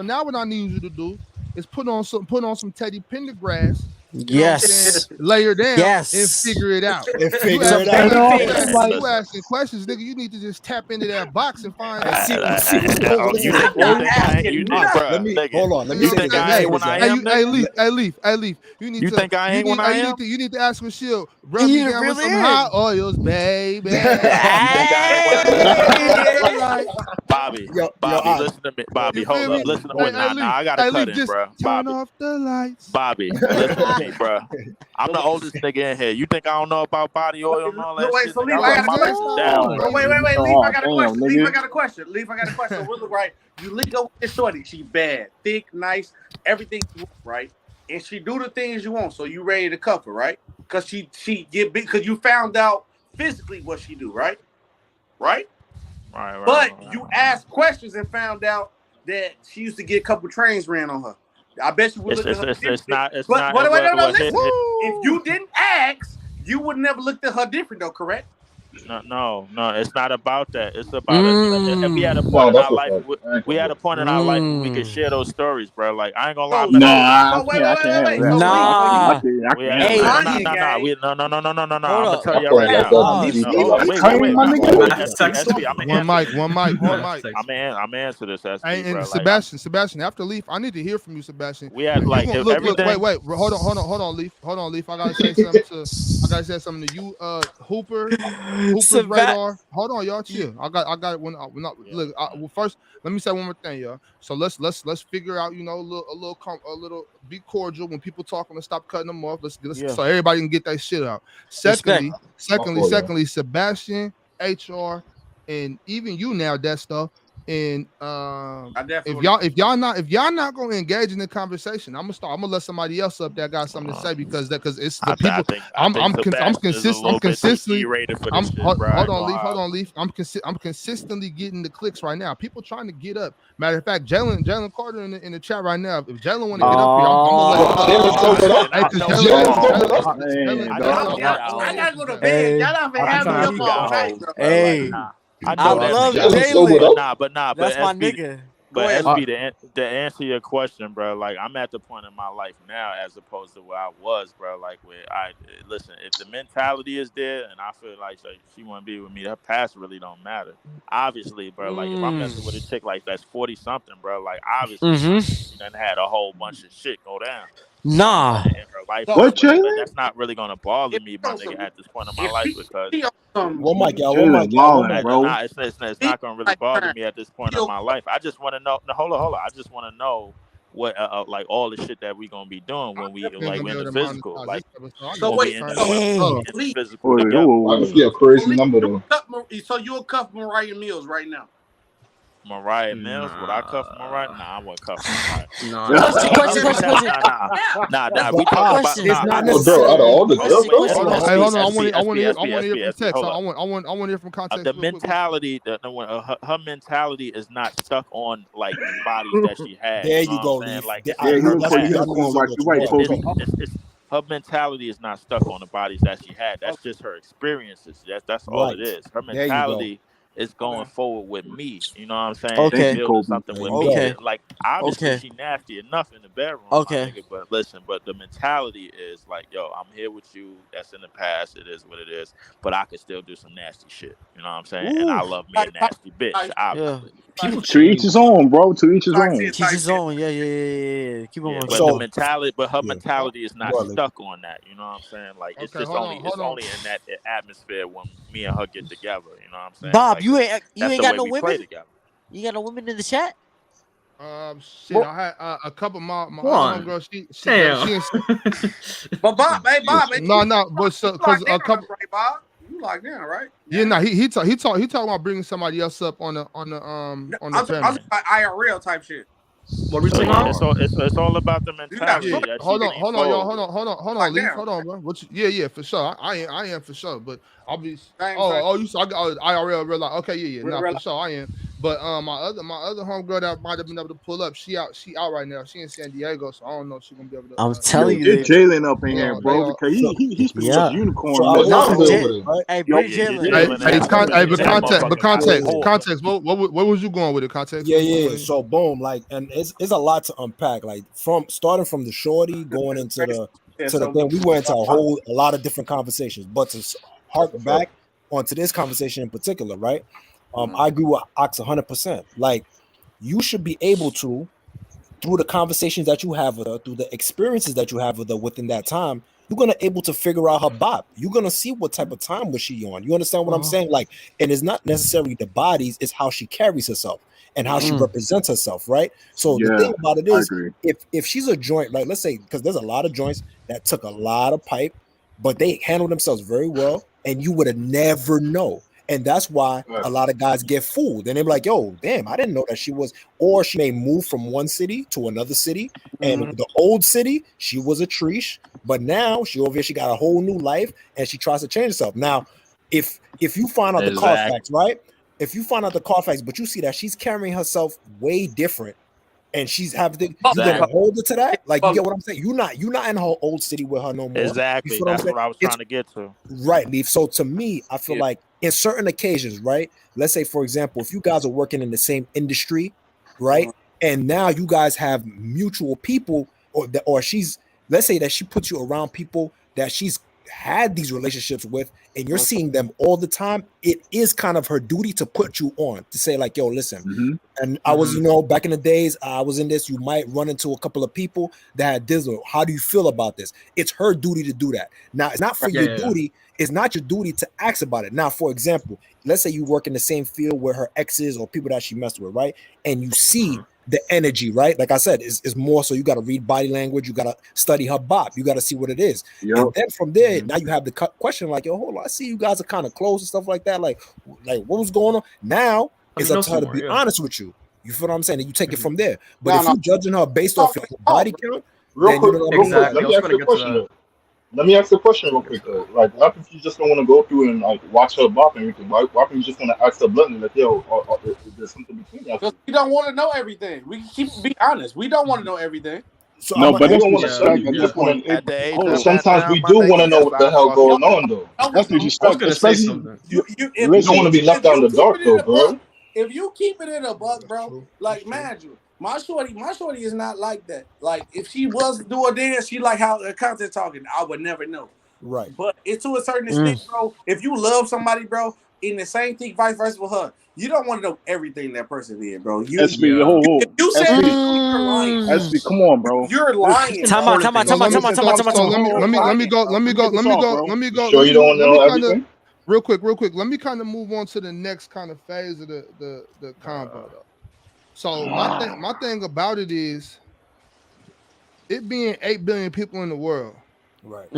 now what I need you to do is put on some Teddy Pendergrass. Yes. Lay her down and figure it out. You asking questions, nigga. You need to just tap into that box and find out. Hold on. Let me say Hey, Leaf. You need to ask Michelle. Rub me down with some hot oils, baby. Bobby, listen to me. Bobby, hold up. Listen to me. Nah, I gotta cut it, bro. Turn off the lights. Bobby, listen to me, bro. I'm the oldest nigga in here. You think I don't know about body oil and all that shit? So Leaf, I got a question. Leaf, I got a question. We'll look right. You link up with this shorty. She bad, thick, nice, everything you want, right? And she do the things you want. So you ready to cuff her, right? Because she get big. Because you found out physically what she do, right? Right. But you asked questions and found out that she used to get a couple trains ran on her. I bet you would look at her. If you didn't ask, you would never looked at her different, though, correct? No, it's not about that. It's about if we had a point in our life. We had a point in our life where we could share those stories, bro. Like I ain't gonna lie. No. I'm gonna tell you right now. One mic. I'm answer this. And Sebastian, after Leaf, I need to hear from you, Sebastian. We had like look. Wait. Hold on, Leaf. I gotta say something to you, Hooper's radar. Hold on, y'all. Chill. I got one. Look. Well, first, let me say one more thing, y'all. So let's figure out, a little be cordial when people talking. Let's stop cutting them off. Let's so everybody can get that shit out. Secondly, Sebastian, HR, and even you now, that stuff. And if y'all not gonna engage in the conversation, I'm gonna let somebody else up that got something to say because it's the people. I'm consistently. Hold on, Leaf. I'm consistently getting the clicks right now. People trying to get up. Matter of fact, Jalen Carter in the chat right now. If Jalen want to get up here, I gotta go to bed. Y'all not been having me up all night. Hey. I love Jalen. But that's my nigga. But SB, to answer your question, bro, like I'm at the point in my life now as opposed to where I was, bro. Like listen, if the mentality is there and I feel like she want to be with me, her past really don't matter. Obviously, bro. Like if I'm messing with a chick like that's 40 something, bro, like obviously she done had a whole bunch of shit go down. Nah. In her life, that's not really gonna bother me, my nigga, at this point in my life because one mic, y'all. It's not gonna really bother me at this point in my life. I just want to know. Hold on. I just want to know what like all the shit that we gonna be doing I'm when we definitely like gonna we be in able the to physical, monetize like this episode. I So got when this we wait, in thing the going. when we Hey. in the Lee, physical Wait, together. I can Lee, see a crazy Lee, number you though. so you'll cuff Mariah Mills right now. Mariah Mills, would I cuff Mariah? Nah, Nah, I wouldn't cuff Mariah. nah, But nah, Question, nah. question, other than question, that, question. nah. But We talking about it's Question. nah. not Well, bro, out of necessarily. all the Hold on, girls wait, though, Question, Hold on, question. hey, SB, hold on. SB, SB, I want to SB, hear from SB. text. Hold up. I want to hear from context The real quick. Real quick. mentality, her mentality is not stuck on like the bodies that she had. There You know you what I'm go, saying? Leaf. Like it's yeah, in he her was That's putting where past. you unicorn lose it right. with You're you. right, Go ahead, Kobe. Kobe. It's her mentality is not stuck on the bodies that she had. That's just her experiences. That's all it Right. is. Her There you go. mentality is going Okay. forward with me. You know what I'm saying? And Thank you, Okay. building Kobe. something There with you me. go. Okay. Like obviously Okay. she nasty enough in the bedroom, my Okay. nigga. But listen, but the mentality is like, yo, I'm here with you. That's in the past. It is what it is. But I could still do some nasty shit. You know what I'm saying? And I Ooh. love me a Like, nasty bitch, like, Yeah. obviously. People To each his change. own, bro. To each his like own. shit, Teach type his shit. own. Yeah. Keep on Yeah, my but the So, show. mentality, but her yeah. mentality is not Go ahead, Leaf. stuck on that. You know what I'm saying? Like it's Okay, just hold only on, it's hold on. only in that atmosphere when me and her get together. You know what I'm saying? Bob, Like you ain't that's the got way no we play women? together. You got no women in the chat? Shit, But, I had a couple of my other One. homegirl. She Damn. ain't but Bob, hey Bob, man, no, but you so like because down, a couple. right, Bob? You like down, right? Yeah, Yeah. no, he talking about bringing somebody else up on the I'm panel. talking like IRL type shit. What we So talking yeah, about? it's all about the You got Yeah, mentality short that she hold on, came y'all, forward with. hold on, like Leaf, down. hold on, bro. Yeah, for sure. I am for sure, but I'll be. Same. You saw I got IRL real life. Okay, yeah, Real, nah, real for sure I am. But my other homegirl that might have been able to pull up, she out right now. She in San Diego, so I don't know if she gonna be able to. I'm Yo, telling you, get Jalen up in here, They bro, are. because So, he's spitting such yeah. so unicorn I milk. want Y'all to good say, over there. right? Hey, Yo, bring Yeah, get Jalen. Hey, Jalen Bring in hey, that Jalen. get that but motherfucking context, whore. What was you going with the context? Yeah. So boom, like, and it's a lot to unpack. Like from starting from the shorty going into the Yeah. to the So thing, we went into a lot of different conversations. But to hark That's what's up. back onto this conversation in particular, right? I agree with Ox 100%. Like, you should be able to, through the conversations that you have with her, through the experiences that you have with her within that time, you're gonna able to figure out her bop. You're gonna see what type of time was she on. You understand what I'm saying? Like, and it's not necessarily the bodies, it's how she carries herself and how she represents herself, right? So the Yeah, thing about it I is, agree. if she's a joint, like let's say, because there's a lot of joints that took a lot of pipe, but they handle themselves very well, and you would have never know. And that's why a lot of guys get fooled. And they're like, yo, damn, I didn't know that she was, or she may move from one city to another city. And the old city, she was a treesh, but now she over here, she got a whole new life and she tries to change herself. Now, if you find out the Exactly. Carfax, right? If you find out the Carfax, but you see that she's carrying herself way different and she's having to, you gonna Exactly. hold her to that? Like, you get what I'm saying? You're not in her old city with her no more. You Exactly. feel what I'm That's saying? what I was It's trying to get to. right, Leaf. So to me, I feel like in certain occasions, right? Let's say, for example, if you guys are working in the same industry, right? And now you guys have mutual people, or she's, let's say that she puts you around people that she's had these relationships with, and you're seeing them all the time. It is kind of her duty to put you on, to say like, yo, listen. And I was, back in the days, I was in this. You might run into a couple of people that had this. How do you feel about this? It's her duty to do that. Now, it's not for your duty. It's not your duty to ask about it. Now, for example, let's say you work in the same field where her exes or people that she messed with, right? And you see the energy, right? Like I said, it's more so you got to read body language. You got to study her bop. You got to see what it is. And then from there, now you have the question like, yo, hold on. I see you guys are kind of close and stuff like that. Like what was going on? Now, it's up to her to be honest with you. You feel what I'm saying? And you take it from there. But if you're judging her based off your body count, Real then you quick, know what I mean? let me ask you a question though. Let me ask you a question real quick though. Like, what if you just don't want to go through and like watch her bop and everything? Why don't you just want to ask her bluntly, like, yo, is there something between us? Because we don't want to know everything. We keep be honest. We don't want to know everything. So No, but You that's don't want to study. disrespect at You this just want point. to. At the age Hold of on. that Sometimes now, we my do want to nigga, know yes, what the I hell fuck going with on though. No, That's we don't. I was disrespect, gonna say especially something. If You don't want to be left out in the keep dark it in though, a buck, bro. if you keep it in a buck, That's bro, true. That's like true. mind you, my shorty is not like that. Like if she was to do a dance, she like how the content talking. I would never know. Right. But it's to a certain extent, bro. If you love somebody, bro, in the same thing, vice versa with her, you don't want to know everything that person did, bro. SB, Yeah. If hold, you said SB, you're lying. SB, come on, bro. You're This lying, is Time bro. out, Important time out, things. So time out, let me time out, time out, time out, so time out. You're let me lying, go bro. let me Let me go get this let me off, go bro. let me You go sure you don't want to let know me kind of everything? real quick let me kind of move on to the next kind of phase of the convo though. So my thing about it is it being 8 billion people in the world, Right.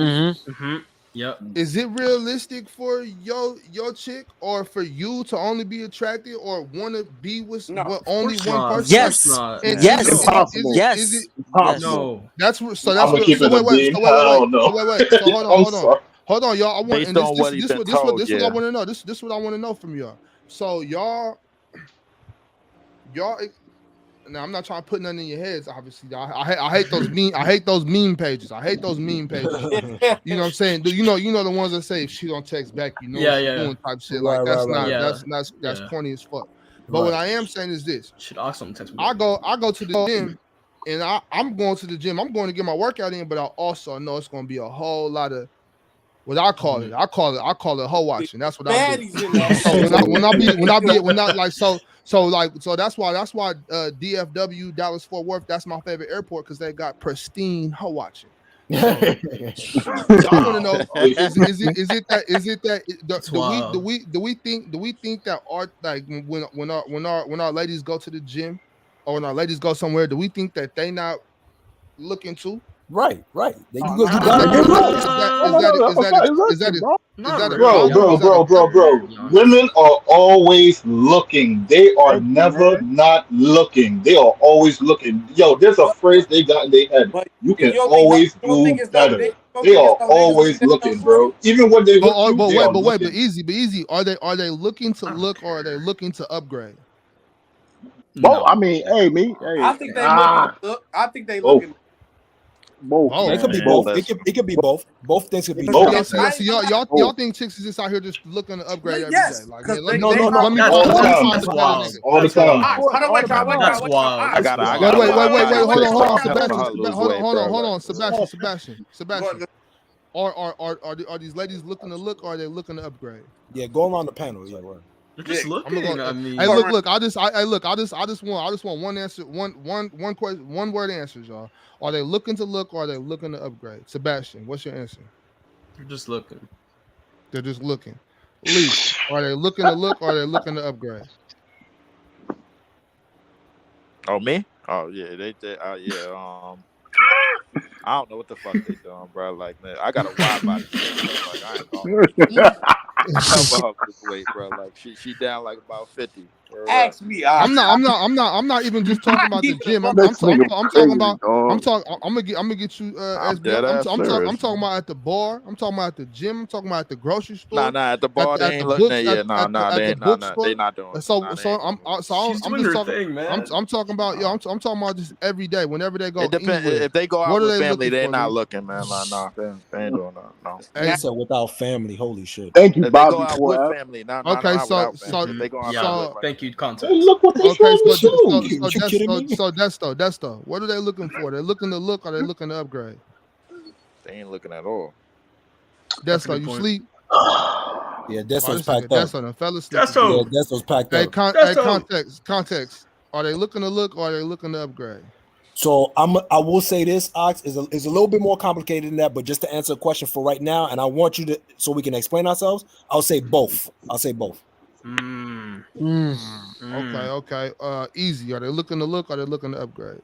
Yep. is it realistic for your chick or for you to only be attracted or want to be with No, of only course one not. person? Of course Yes. not. And Yes. Impossible. is it Impossible. No. that's so I'm that's gonna real. keep So it a wait. beam. Hell no. So I'm hold sorry. on, y'all. I want Based and this on this what he this been what this what told, this what I yeah. want to know. This what I want to know from y'all. So y'all. Now I'm not trying to put nothing in your heads. Obviously, I hate those meme pages. I hate those meme pages. You know what I'm saying? You know the ones that say if she don't text back, you know what she's doing type shit. Like Right. that's corny as fuck. But Right. what I am saying is this: Should also text me. I go to the gym, and I'm going to the gym. I'm going to get my workout in, but I also know it's going to be a whole lot of what I call it. I call it hoe watching. That's what I do. Baddies in that. So so that's why DFW Dallas Fort Worth, that's my favorite airport because they got pristine hoe watching. So I want to know is it that do we think that our like when our ladies go to the gym or when our ladies go somewhere, do we think that they not looking too? Right. You Is got that it. Not a really. problem? Is that a Bro. Women are always looking. They are never not looking. They are always looking. Yo, there's a phrase they got in their head. But You you can don't think always you don't think do it's no better. you don't They think are it's no niggas looking always at no looking, shorty? bro. Even when they with you, but they are wait, looking. but easy. Are they looking to look or are they looking to upgrade? Both. I No. mean, hey, me, I hey, think they looking to look. I think they Both. looking. both, Both. It could be man, Man, both. both, listen. It could be both. Both things could be Because true. Both. Yeah, yo, see, I ain't gonna lie. y'all both. think chicks is just out here just looking to upgrade every day. Yes, Like, because yeah, let me No. That's let me wild. find That's the better wild. nigga. All the That's time. all wild. right, hold on, wait, y'all, wait, That's y'all, wait, y'all. All wild. right, Wait, hold on, wait, hold on, hold wait, on, y'all, wait, Help y'all. her lose weight, hold bro. on, Like, Sebastian. Go- Are these ladies looking to look or are they looking to upgrade? Yeah, go around the panel. Yeah, right. They're Yeah, just I'm gonna looking. go. I Hey, mean, look. I just want one answer, one question, one word answers, y'all. Are they looking to look or are they looking to upgrade? Sebastian, what's your answer? they're just looking. They're just looking. Least, are they looking to look or are they looking to upgrade? oh me? Oh yeah, yeah. I don't know what the fuck they doing, bro. Like, man, I got a wide body chick, bro. Like, I ain't gonna help her lose weight, bro. Like, she down like about 50. Word up. Ask me. I'm not even just talking I about the keep it a gym. buck. Next nigga I'm talking crazy, about. dog. I'm gonna get you I'm SB. dead ass I'm serious. talking about at the bar. I'm talking about at the gym. I'm talking about at the grocery Nah, store, nah. At the bar, they at the ain't looking books at yet. Nah, nah. at They the ain't. Nah, nah. They bookstore. not doing it. So Nah, they so ain't doing it. She's I'm doing just her talking. thing, man. I'm talking about I'm talking about just every day whenever they go It depends. anywhere. If they go out What are with they family, looking they for, not Lee? looking, man. Like, nah, they ain't doing that. No. He Hey, said without family. Holy shit. Thank you, If they go Bobby, out for with that. family, okay, not without family. If Hmm. they go out there Yeah. with so like Thank you. Hey, Context. look what they okay, trying to show. You kidding me? that's though. What are they looking for? They're looking to look or they looking to upgrade? they ain't looking at all. That's That's a though. good You point. sleep. Yeah, Oh, Desso's this nigga, packed up. that's on. Fell asleep Yeah, again. Desto. Desso's packed Hey, up. Desto. context. Are they looking to look or are they looking to upgrade? So I will say this, Ox, is a little bit more complicated than that, but just to answer a question for right now, and I want you to so we can explain ourselves, I'll say both. I'll say both. Mm. Okay. Easy. Are they looking to look or are they looking to upgrade?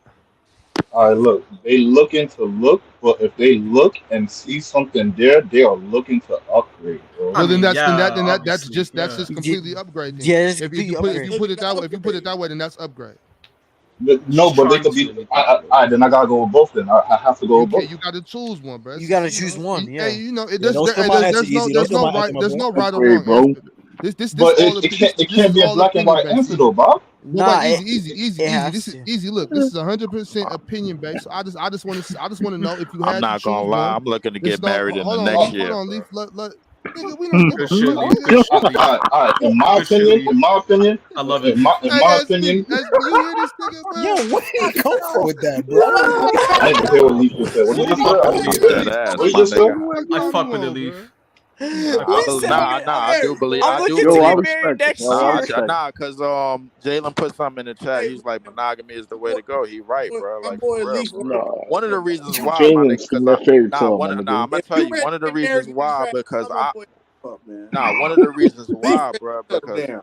All right, look, they looking to look, but if they look and see something there, they are looking to upgrade, bro. I Well, mean, yeah, that's obviously, that's yeah. just completely upgrade. Then Yeah, it's if completely But if upgrade. you if put you it that way, upgrade, then that's upgrade. She's No, but they trying could to be. make it upgrade. Then I gotta go with both. Then I have to go with both. You got to choose one, bro. You It's gotta just choose one. hey, Yeah. it Yeah, does don't steal my answer, Easy. Don't steal my answer, my there's boy. no right or Upgrade, wrong bro. answer. This But all it this can't is be a all black and opinion white based. answer Easy. though, Bob. But wait, Nah, it easy. This has is to. easy. Look, this is 100% opinion based. So I just want to know if you I'm had to not gonna choose lie. one. I'm looking to This get no married in the Uh, next hold year, on, bro. Leaf. Nigga, we don't give a Good shit, fuck, Leaf. nigga. Good shit, Leaf. in Good shit, Leaf. my opinion, I love it. in Hey, my SB, opinion, you hear this nigga, Yo, bro? where did he come from with that, bro? I didn't hear what Leaf just said. What Where did you did just he say? Fuck with come Leaf, from? Dead man. ass, What did my you just say? nigga. I Call fuck you with the on, Leaf. bro. Listen, I do believe. I'm I do looking to Yo, I get believe. married respect it, next bro. I year. respect it. Cause Jalen put something in the chat. hey, He's like monogamy is the way boy, to go. He right, bro. my Like for boy real, Leaf for real. working. No, One of the reasons why, my Jalen's nigga, cause singing that fairy tale, my nah, nigga. I'm gonna If tell you you ready one of to the get married, reasons get his why ass. because Tell my boy up, man. one of the reasons Leaf why, ready bro, to settle because down.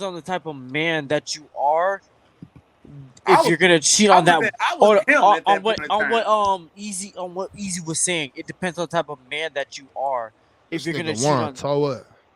depends on the type of man that you are. I If was, you're gonna cheat I on was, that, I was him at that point in on what Easy was saying, it depends on the type of man that you are. If This you're gonna nigga cheat Juan on, toe up.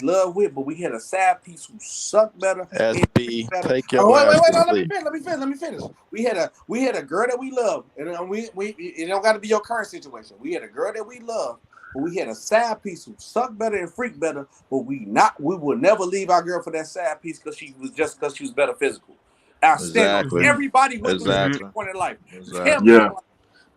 we love with, but we had a side piece who sucked better. SB, Better. take Oh, your ass wait, to no, sleep. let me finish. We had a girl that we love, and we it don't got to be your current situation. We had a girl that we love, but we had a side piece who sucked better and freaked better, but we would never leave our girl for that side piece because she was better physical. I stand on Exactly. everybody went through that Exactly. point in life. Tell Exactly. me, Yeah.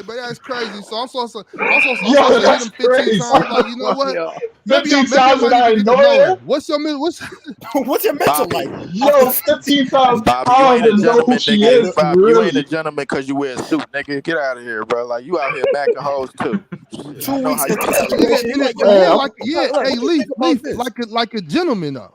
like, but that's crazy. So I'm supposed to Yo, hit that's him 15 crazy. times. Like, you know what? Yo, Maybe 15 I times and might I even get to annoy know you? him. What's What's your mental Bobby, like? Yo, 15 times. Bobby, I you don't ain't a even know who gentleman, she nigga. Hey, is, look, Bobby, you ain't a really. gentleman because you wear a suit, nigga. Get out of here, bro. Like you out here macking hoes too. I 2 know how weeks you into the carry nigga, situation, yourself. you nigga, like, yo, yeah, Man, hold like, on. yeah, Like, hey, what do you Leaf, think about Leaf, this? like a gentleman though.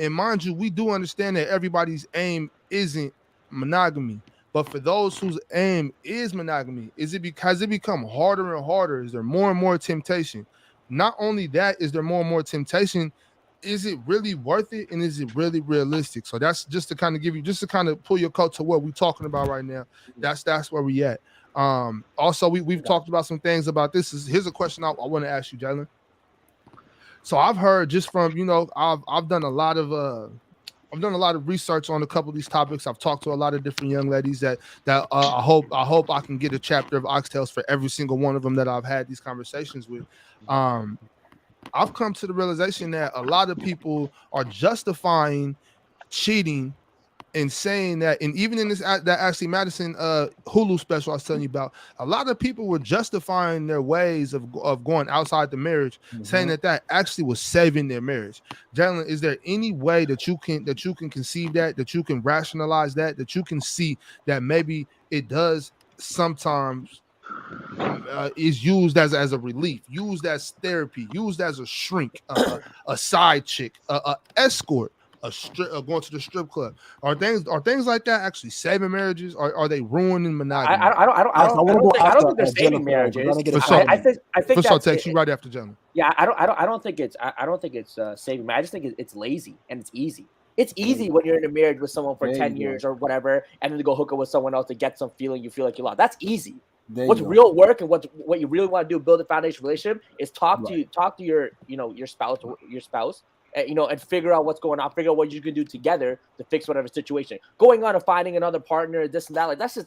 and mind you, we do understand that everybody's aim isn't monogamy. But for those whose aim is monogamy, is it because it become harder and harder? Is there more and more temptation? Not only that, is there more and more temptation? is it really worth it, and is it really realistic? So that's just to kind of give you, just to kind of pull your coat to what we're talking about right now. That's where we at. Also we've talked about some things about this. Here's a question I want to ask you, Jalen. So I've heard just from, I've done a lot of research on a couple of these topics. I've talked to a lot of different young ladies that I hope I can get a chapter of Oxtails for every single one of them that I've had these conversations with. I've come to the realization that a lot of people are justifying cheating and saying that, and even in this that actually Madison Hulu special I was telling you about, a lot of people were justifying their ways of going outside the marriage, saying that actually was saving their marriage. Jalen, is there any way that you can conceive that you can rationalize that you can see that maybe it does sometimes is used as a relief, used as therapy, used as a shrink, a side chick, a escort, going to the strip club? Are things like that actually saving marriages, or are they ruining monogamy? I don't think they're saving marriages. I think I'll text you right after Jenna. Yeah, I don't think it's saving marriage. I just think it's lazy and it's easy. It's easy when you're in a marriage with someone for 10 years or whatever, and then to go hook up with someone else to get some feeling you feel like you lost. That's easy. What's real work and what you really want to do, build a foundation relationship, is talk to your spouse, and figure out what's going on, figure out what you can do together to fix whatever situation. Going on and finding another partner, this and that, like that's just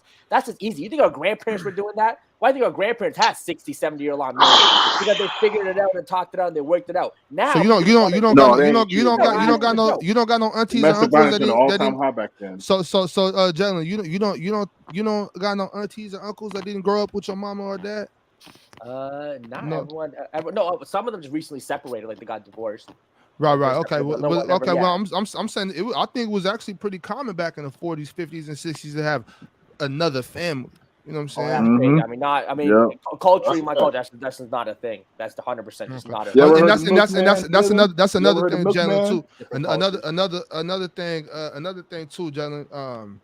easy. You think our grandparents were doing that? Why do you think our grandparents had 60, 70-year long marriage? Because they figured it out and talked it out and they worked it out. Now, so you don't got no aunties and uncles that back then. So Jalen, you don't got no aunties and uncles that didn't grow up with your mama or dad? Everyone. No, some of them just recently separated, like they got divorced. Right. Okay. Well, I'm saying I think it was actually pretty common back in the 40s, 50s, and 60s to have another family. You know what I'm saying? Culturally, my culture, that's not a thing. That's 100% just not a thing. And that's another thing, Jalen, too. Another thing too, Jalen.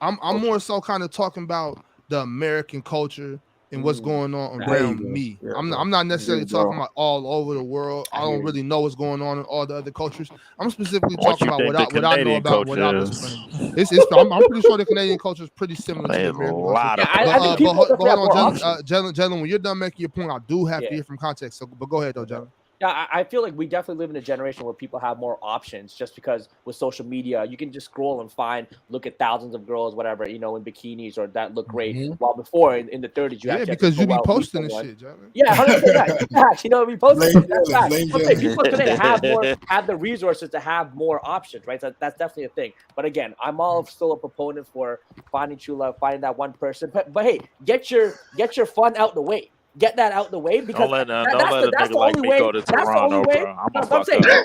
I'm more so kind of talking about the American culture and what's going on around me. Yeah, I'm not necessarily talking about all over the world. I don't really know what's going on in all the other cultures. I'm specifically talking about what I know about what I was playing. I'm pretty sure the Canadian culture is pretty similar to the American culture. But hold on, Jalen, when you're done making your point, I do have to hear from context. So, but go ahead though, Jalen. Yeah, I feel like we definitely live in a generation where people have more options, just because with social media, you can just scroll and look at thousands of girls, whatever, in bikinis or that look great. While before in the 30s, you because you be posting this shit, Jalen. Yeah, 100%. We posting. Okay, people today have the resources to have more options, right? So that's definitely a thing. But again, I'm still a proponent for finding true love, finding that one person. But hey, get your fun out the way. Get that out the way, because don't let a nigga like me go to Toronto, bro. I'm saying, getting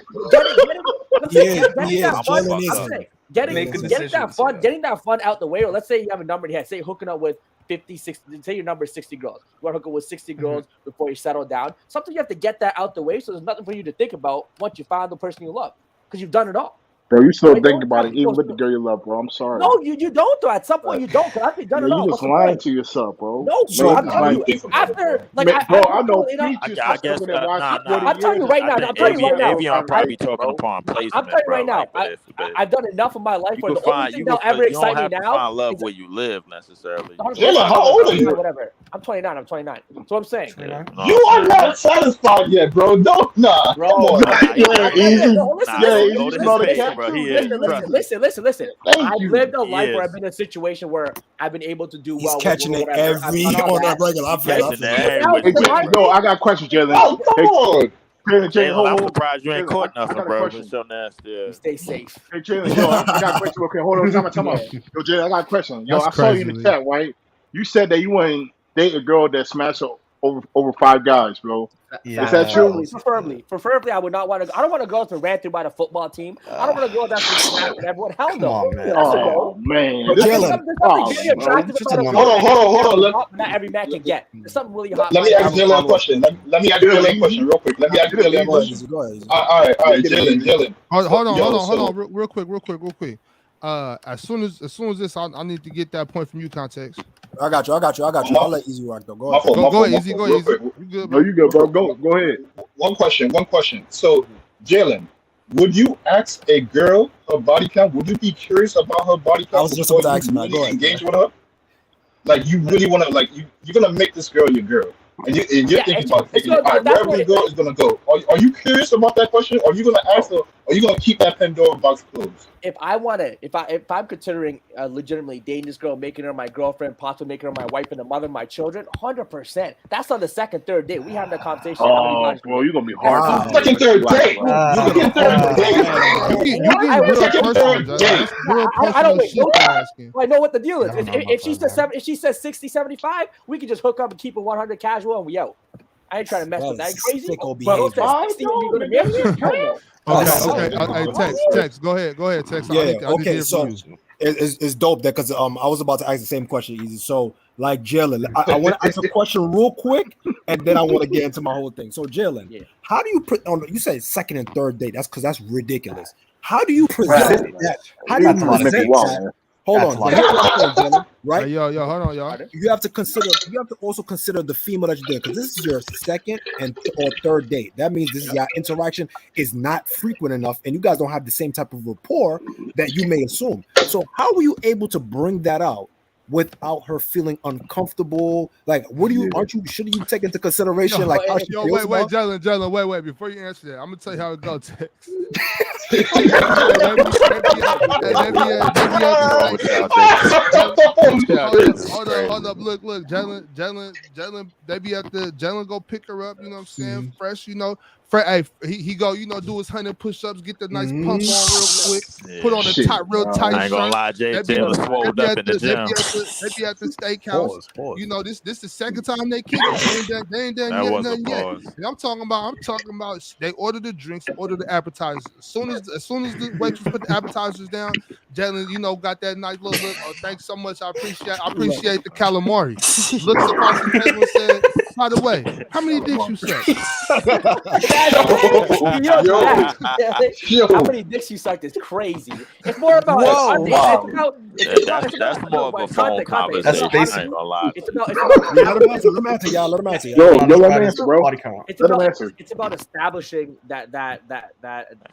that fun out the way. Or let's say you have a number in your head, say hooking up with 50, 60, say your number is 60 girls. You want to hook up with 60 girls before you settle down. Sometimes you have to get that out the way, so there's nothing for you to think about once you find the person you love, because you've done it all. Bro, you still think about it, even with the girl you love, bro. I'm sorry. No, you don't, though. At some point, you don't. I've done it all. You just lying to yourself, bro. No, bro. I'm telling you. After, like, I know. I guess. I'm telling you right now. Avion probably talking upon placement. I'm telling you right now. I've done enough of my life where the only thing that'll ever excite me now. You don't have to find love where you live necessarily. How old are you? Whatever. I'm 29. That's what I'm saying. You are not satisfied yet, bro. Bro. Listen. I've lived a life where I've been in a situation where I've been able to do well. He's catching it every on a regular. No, I got a question, Jalen. Oh, come on. Jalen, I'm surprised you ain't caught nothing, bro. It's so nasty. You stay safe. Hey, Jalen, I got a question. Okay, hold on. Time out. Yo, Jalen, I got a question. I saw you in the chat, right? You said that you wouldn't date a girl that smashed over 5 guys, bro. Yeah. Is that true? Preferably, I would not want to. I don't want to go to ran through by the football team. I don't want to go that's snapping everyone. Hell no. Oh man. Hold on. Not every man can get. There's something really hot. Let me ask Jalen a question. Let me ask Jalen a question real quick. All right, Jalen. Hold on, real quick. As soon as this, I need to get that point from you, context. I got you. I'll let Easy rock though. Go ahead. Go ahead, Easy. You good, bro? No, you good, bro. Go ahead. One question. So, Jalen, would you ask a girl her body count? Would you be curious about her body I count was just before about to you ask you that. Go really ahead. engage with her? Like you really want to, like you're gonna make this girl your girl, and you're Yeah, thinking it's, about it's taking it. gonna All be, right, that's wherever what you go is gonna go. Are you curious about that question? Or are you gonna ask her? Or are you gonna keep that Pandora box closed? if I'm considering legitimately dating this girl, making her my girlfriend, possibly making her my wife and the mother of my children, 100%. That's on the second, third date. We have that conversation. How many Oh, bodies bro, we you're gonna be That's hard to Wow. date Second, with this third black, date. bro. You're gonna Second, hold third the date. line. You getting real Second, personal, third Jalen. date. That's real I personal don't wait. shit No, you're asking. I know what the deal is. I don't know about If she that, says man. if she says 60, 75, we can just hook up and keep it 100 casual and we out. I ain't trying to mess That with that. is Crazy. sicko But girl behavior. says I 60 and we know, go to marry you? nigga. Hell no. That's Okay, Hell okay. no. sicko. Text. Go ahead. Text. I Yeah. need to Okay. hear from So you. it's dope that because I was about to ask the same question, Easy. So like Jalen, I want to ask a question real quick, and then I want to get into my whole thing. So Jalen, Yeah. how do you put on? You said second and third date. That's because that's ridiculous. How do you present that? How do you That's a nigga present wild, that? man. Hold That's on. a But lot. here's what I'm saying, Jalen. Hey, Right? yo, hold on, y'all. You have to consider. You have to also consider the female that you're doing because this is your second or third date. That means this is your interaction is not frequent enough, and you guys don't have the same type of rapport that you may assume. So how were you able to bring that out without her feeling uncomfortable? Like, what do you? Yeah. Aren't you? Shouldn't you take into consideration like how she Yo, feels wait, about? Jalen, wait. Before you answer that, I'm gonna tell you how it goes. Text. Hey, they be at the What's wrong with y'all niggas? Hold up. Look, Jalen. They be at the Jalen go pick her up. You know what I'm saying? Fresh. Hey, he go. Do his 100 push-ups, get the nice pump on real quick. Put on a Shit. real tight I ain't gonna shirt. lie, They be Jalen swolled up in the they gym. be at the steakhouse. Pause. This the second time they kick it. They ain't done That was a nothing yet. pause. And I'm talking about they order the drinks, order the appetizers. As soon as the waitress put the appetizers down, Jalen, got that nice little look. Oh, thanks so much. I appreciate the calamari. Looks across the table and said, by the way, how many dicks you suck? How many dicks you sucked is crazy. It's more about That's more of a phone conversation. That's I basic. ain't gonna lie. It's about Let him answer. Let him answer, y'all. Let him answer, Yo, y'all. let him answer, bro. Body count. Let him answer. It's about establishing that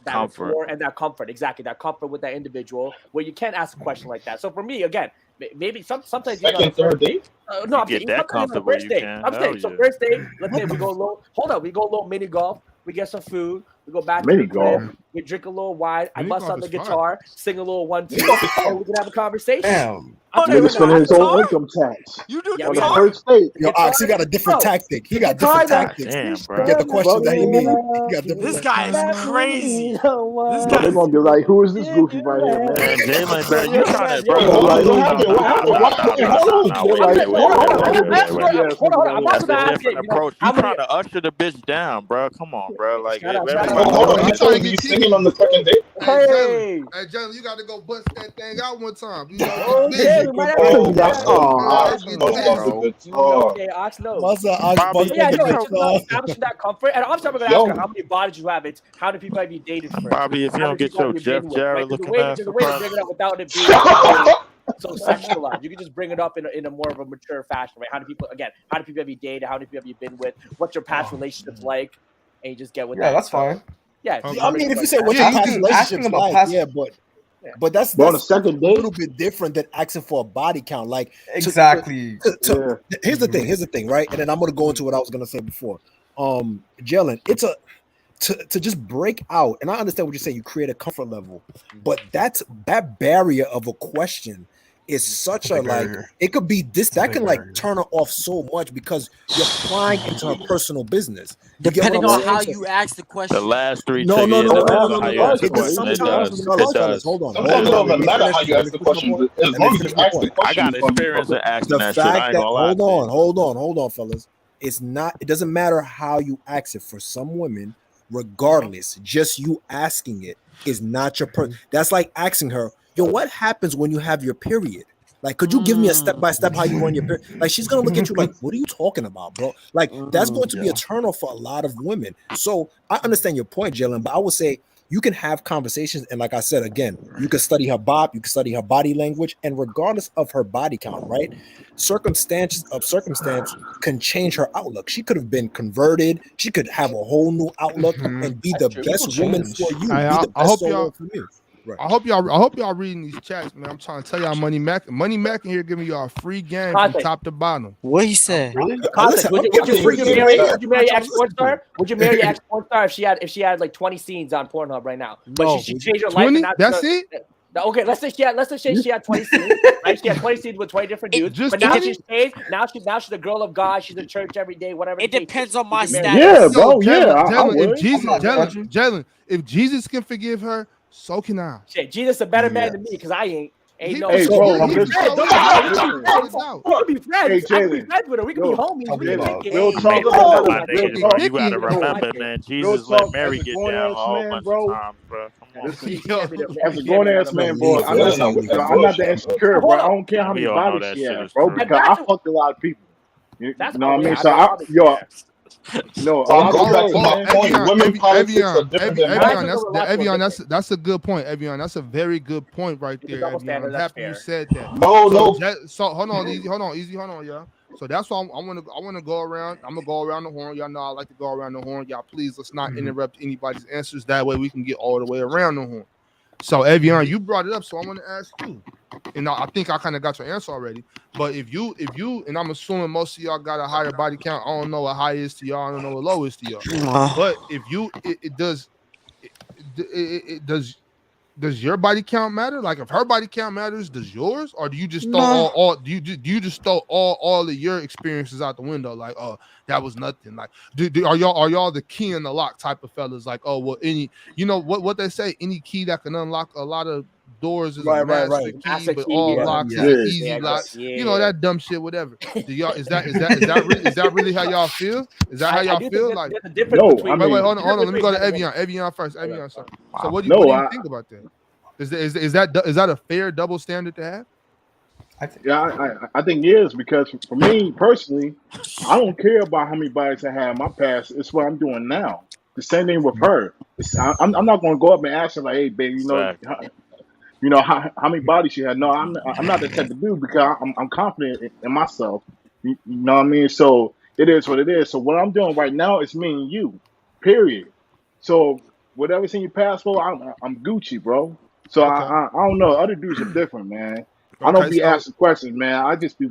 Comfort. rapport and that comfort. Exactly, that comfort with that individual where you can't ask a question like that. So for me, again, maybe sometimes Second, third date. no, I'm Get saying that sometimes on the comfortable, first you date. can. I'm Hell saying so yeah. first date. Let's say we go a little. Hold up, we go a little mini golf. We get some food. We go back to Mini the crib. golf. We drink a little wine. I Mini bust golf out the is fine. guitar, sing a little 1 2, and we can have a conversation. Damn. I'm telling you Nigga right now, spending his own Guitar? income tax You do Yeah, on we the had guitar? first date. Yo, Ox, he got a different tactic. He got different tactics Damn, to bro. get the questions that he needs. He got This different. guy is crazy. This Bro, guy they're is gonna be like, who is this goofy right here, man? Man, Jalen, bro, you trying to, bro? Wait, Hold what on. happened? What happened? Nah. They're Wait. like, hold on. yes, I'm nigga, That's also a gonna ask different it. approach. How You many? trying to usher the bitch down, bro? Come on, bro. Like Shout out, everybody. Hold Hold on. on, You I'm trying to supposed to be get singing Kiki. on the second date? Hey. Jalen, you got to go bust that thing out one time. Okay, we might have Oh, to. Ox Come bust on, out the bro. guitar. Okay, Ox knows. Must Ox Probably. bust Yeah, the no, it's just about guitar. establishing that comfort. And obviously, I'm going to ask her how many bodies you have. It's how many people have you dated first? Probably if you How don't many get people have your you Jeff been with? Right? Jarrett There's a looking way. ass There's a up way to front. bring it up without it being so sexualized. You can just bring it up in a more of a mature fashion, right? How do people have you dated? How many people have you been with? What's your past relationships like? And you just get with that. Yeah, that's fine. Yeah. Okay. I mean, if you say like what that. your past asking relationships about like, past. yeah, but that's Bro, on the a second date, little bit different than asking for a body count. Like Exactly. here's the thing, right? And then I'm gonna go into what I was gonna say before. Jalen, it's to just break out, and I understand what you're saying. You create a comfort level, but that barrier of a question is such a like barrier. it could be this that big can like barrier. turn her off so much because you're prying into her personal business. You get what Depending I'm on saying? how So- you ask the The question. last three no, take no, it no, no, no, depends no, on no, how you no. ask the It does question. It sometimes, does. fellas, It does. hold on. Sometimes it Let don't me matter finish. how you Let ask me the finish my question. point. As Let me long as finish you my ask the point. I question, got it's gonna be experience in perfect. asking The that shit. I fact ain't that gonna lie to you. hold on, it doesn't matter how you ask it. For some women, regardless, just you asking it is not your that's like asking her, yo, what happens when you have your period? Like, could you give me a step by step how you run your period? Like, she's gonna look at you like, what are you talking about, bro? Like, that's going to be a turnoff for a lot of women. So I understand your point, Jalen, but I would say you can have conversations, and like I said again, you can study her bop, you can study her body language, and regardless of her body count, right? Circumstance can change her outlook. She could have been converted. She could have a whole new outlook and be the best woman for you. Hey, Be the I best hope solo y'all. for me. Right. I hope y'all reading these chats, man. I'm trying to tell y'all, Money Mac in here giving y'all a free game from Context. top to bottom. What he said? Context. Would you marry your ex porn star? Would you marry your ex porn star if she had like 20 scenes on Pornhub right now? But No. she changed her life. 20? And now That's it? Okay, let's say she had 20 scenes, right? She had 20 scenes with 20 different dudes. Just But now 20? she's changed. Now she's a girl of God. She's in church every day, whatever. It the case depends is. on my Would you marry status. her? Yeah, bro. Jalen, I would. if Jesus, I'm not judging. Jalen, if Jesus can forgive her, so can I. Shit, Jesus a better man than me because I ain't. Ain't no. Hey, So bro, we can be listen, friends. Don't get me wrong. We can be friends. Hey, I can be Jalen. friends with her. We can be Yo, homies. We can kick it. real But talk, you My know, nigga, real bro, talk. you gotta Kick it. remember, man. Real Jesus let talk, Mary as a get grown down a ass whole man, bunch bro. of times, bro. Come on. Listen, She can't be the- as a she grown can't be ass the- man, bro, I'm That's not, not what that I'm not that bullshit, bro. insecure, bro. Hold I on. don't care how We many all know bodies that she shit has, is bro, true. because I fucked a lot of people. You That's know what I mean? yeah, So I mean, yo, yeah. no, So a I'll lot of go back to girls, my man. point. Women politics are different than Evian, men. that's a good point, Evian. That's a very good point right It's a there, double Evian. I'm standard, that's happy you fair. said that. No. So hold on, easy, hold on, y'all. So that's why I want to go around. I'm gonna go around the horn. Y'all know I like to go around the horn. Y'all, please let's not interrupt anybody's answers. That way we can get all the way around the horn. So Evian, you brought it up, so I want to ask you, and I think I kind of got your answer already. But if you, and I'm assuming most of y'all got a higher body count. I don't know what high is to y'all. I don't know what low is to y'all. But if you, does your body count matter? Like if her body count matters, does yours, or do you just throw all do you just throw all of your experiences out the window? Like, oh, that was nothing. Like, are y'all the key in the lock type of fellas? Like, oh well, any what they say, any key that can unlock a lot of doors is a master key, Master but key, all yeah. locks is Yeah. an easy lock. You know that dumb shit, whatever. Do y'all is that really how y'all feel? Is that how I y'all do feel? think like, there's a difference No, between. I wait, mean, hold on. Let me go to between men and Evian first. Evian, so what do no, you think about that? Is that a fair double standard to have? I think it is because for me personally, I don't care about how many bodies I had in my past. It's what I'm doing now. The same thing with her. I'm not going to go up and ask her like, hey, baby, Exactly. how many bodies she had. No, I'm not that type of dude because I'm confident in myself. You know what I mean? So it is what it is. So what I'm doing right now is me and you. Period. So whatever's in your passport, I'm Gucci, bro. So Okay. I don't know. Other dudes are different, man. I don't Okay. be asking questions, man. I just be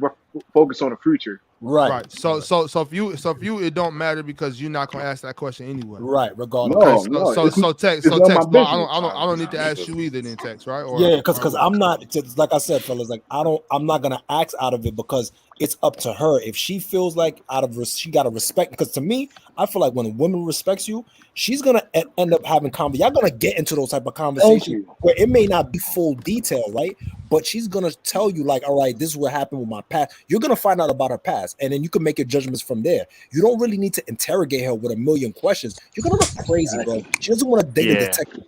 focused on the future. Right. So if you it don't matter because you're not gonna ask that question anyway. Right, regardless. Okay. No, So text. it's So none of text. my No, business. I don't need to ask you either. Then text, right? Or Yeah, because I'm not just like I said, fellas. Like I'm not gonna ask out of it because it's up to her. If she feels like she gotta respect. Because to me, I feel like when a woman respects you, she's gonna end up having Y'all gonna get into those type of conversations where it may not be full detail, right? But she's gonna tell you like, all right, this is what happened with my past. You're gonna find out about her past, and then you can make your judgments from there. You don't really need to interrogate her with a million questions. You're gonna look crazy, bro. She doesn't want to date a detective.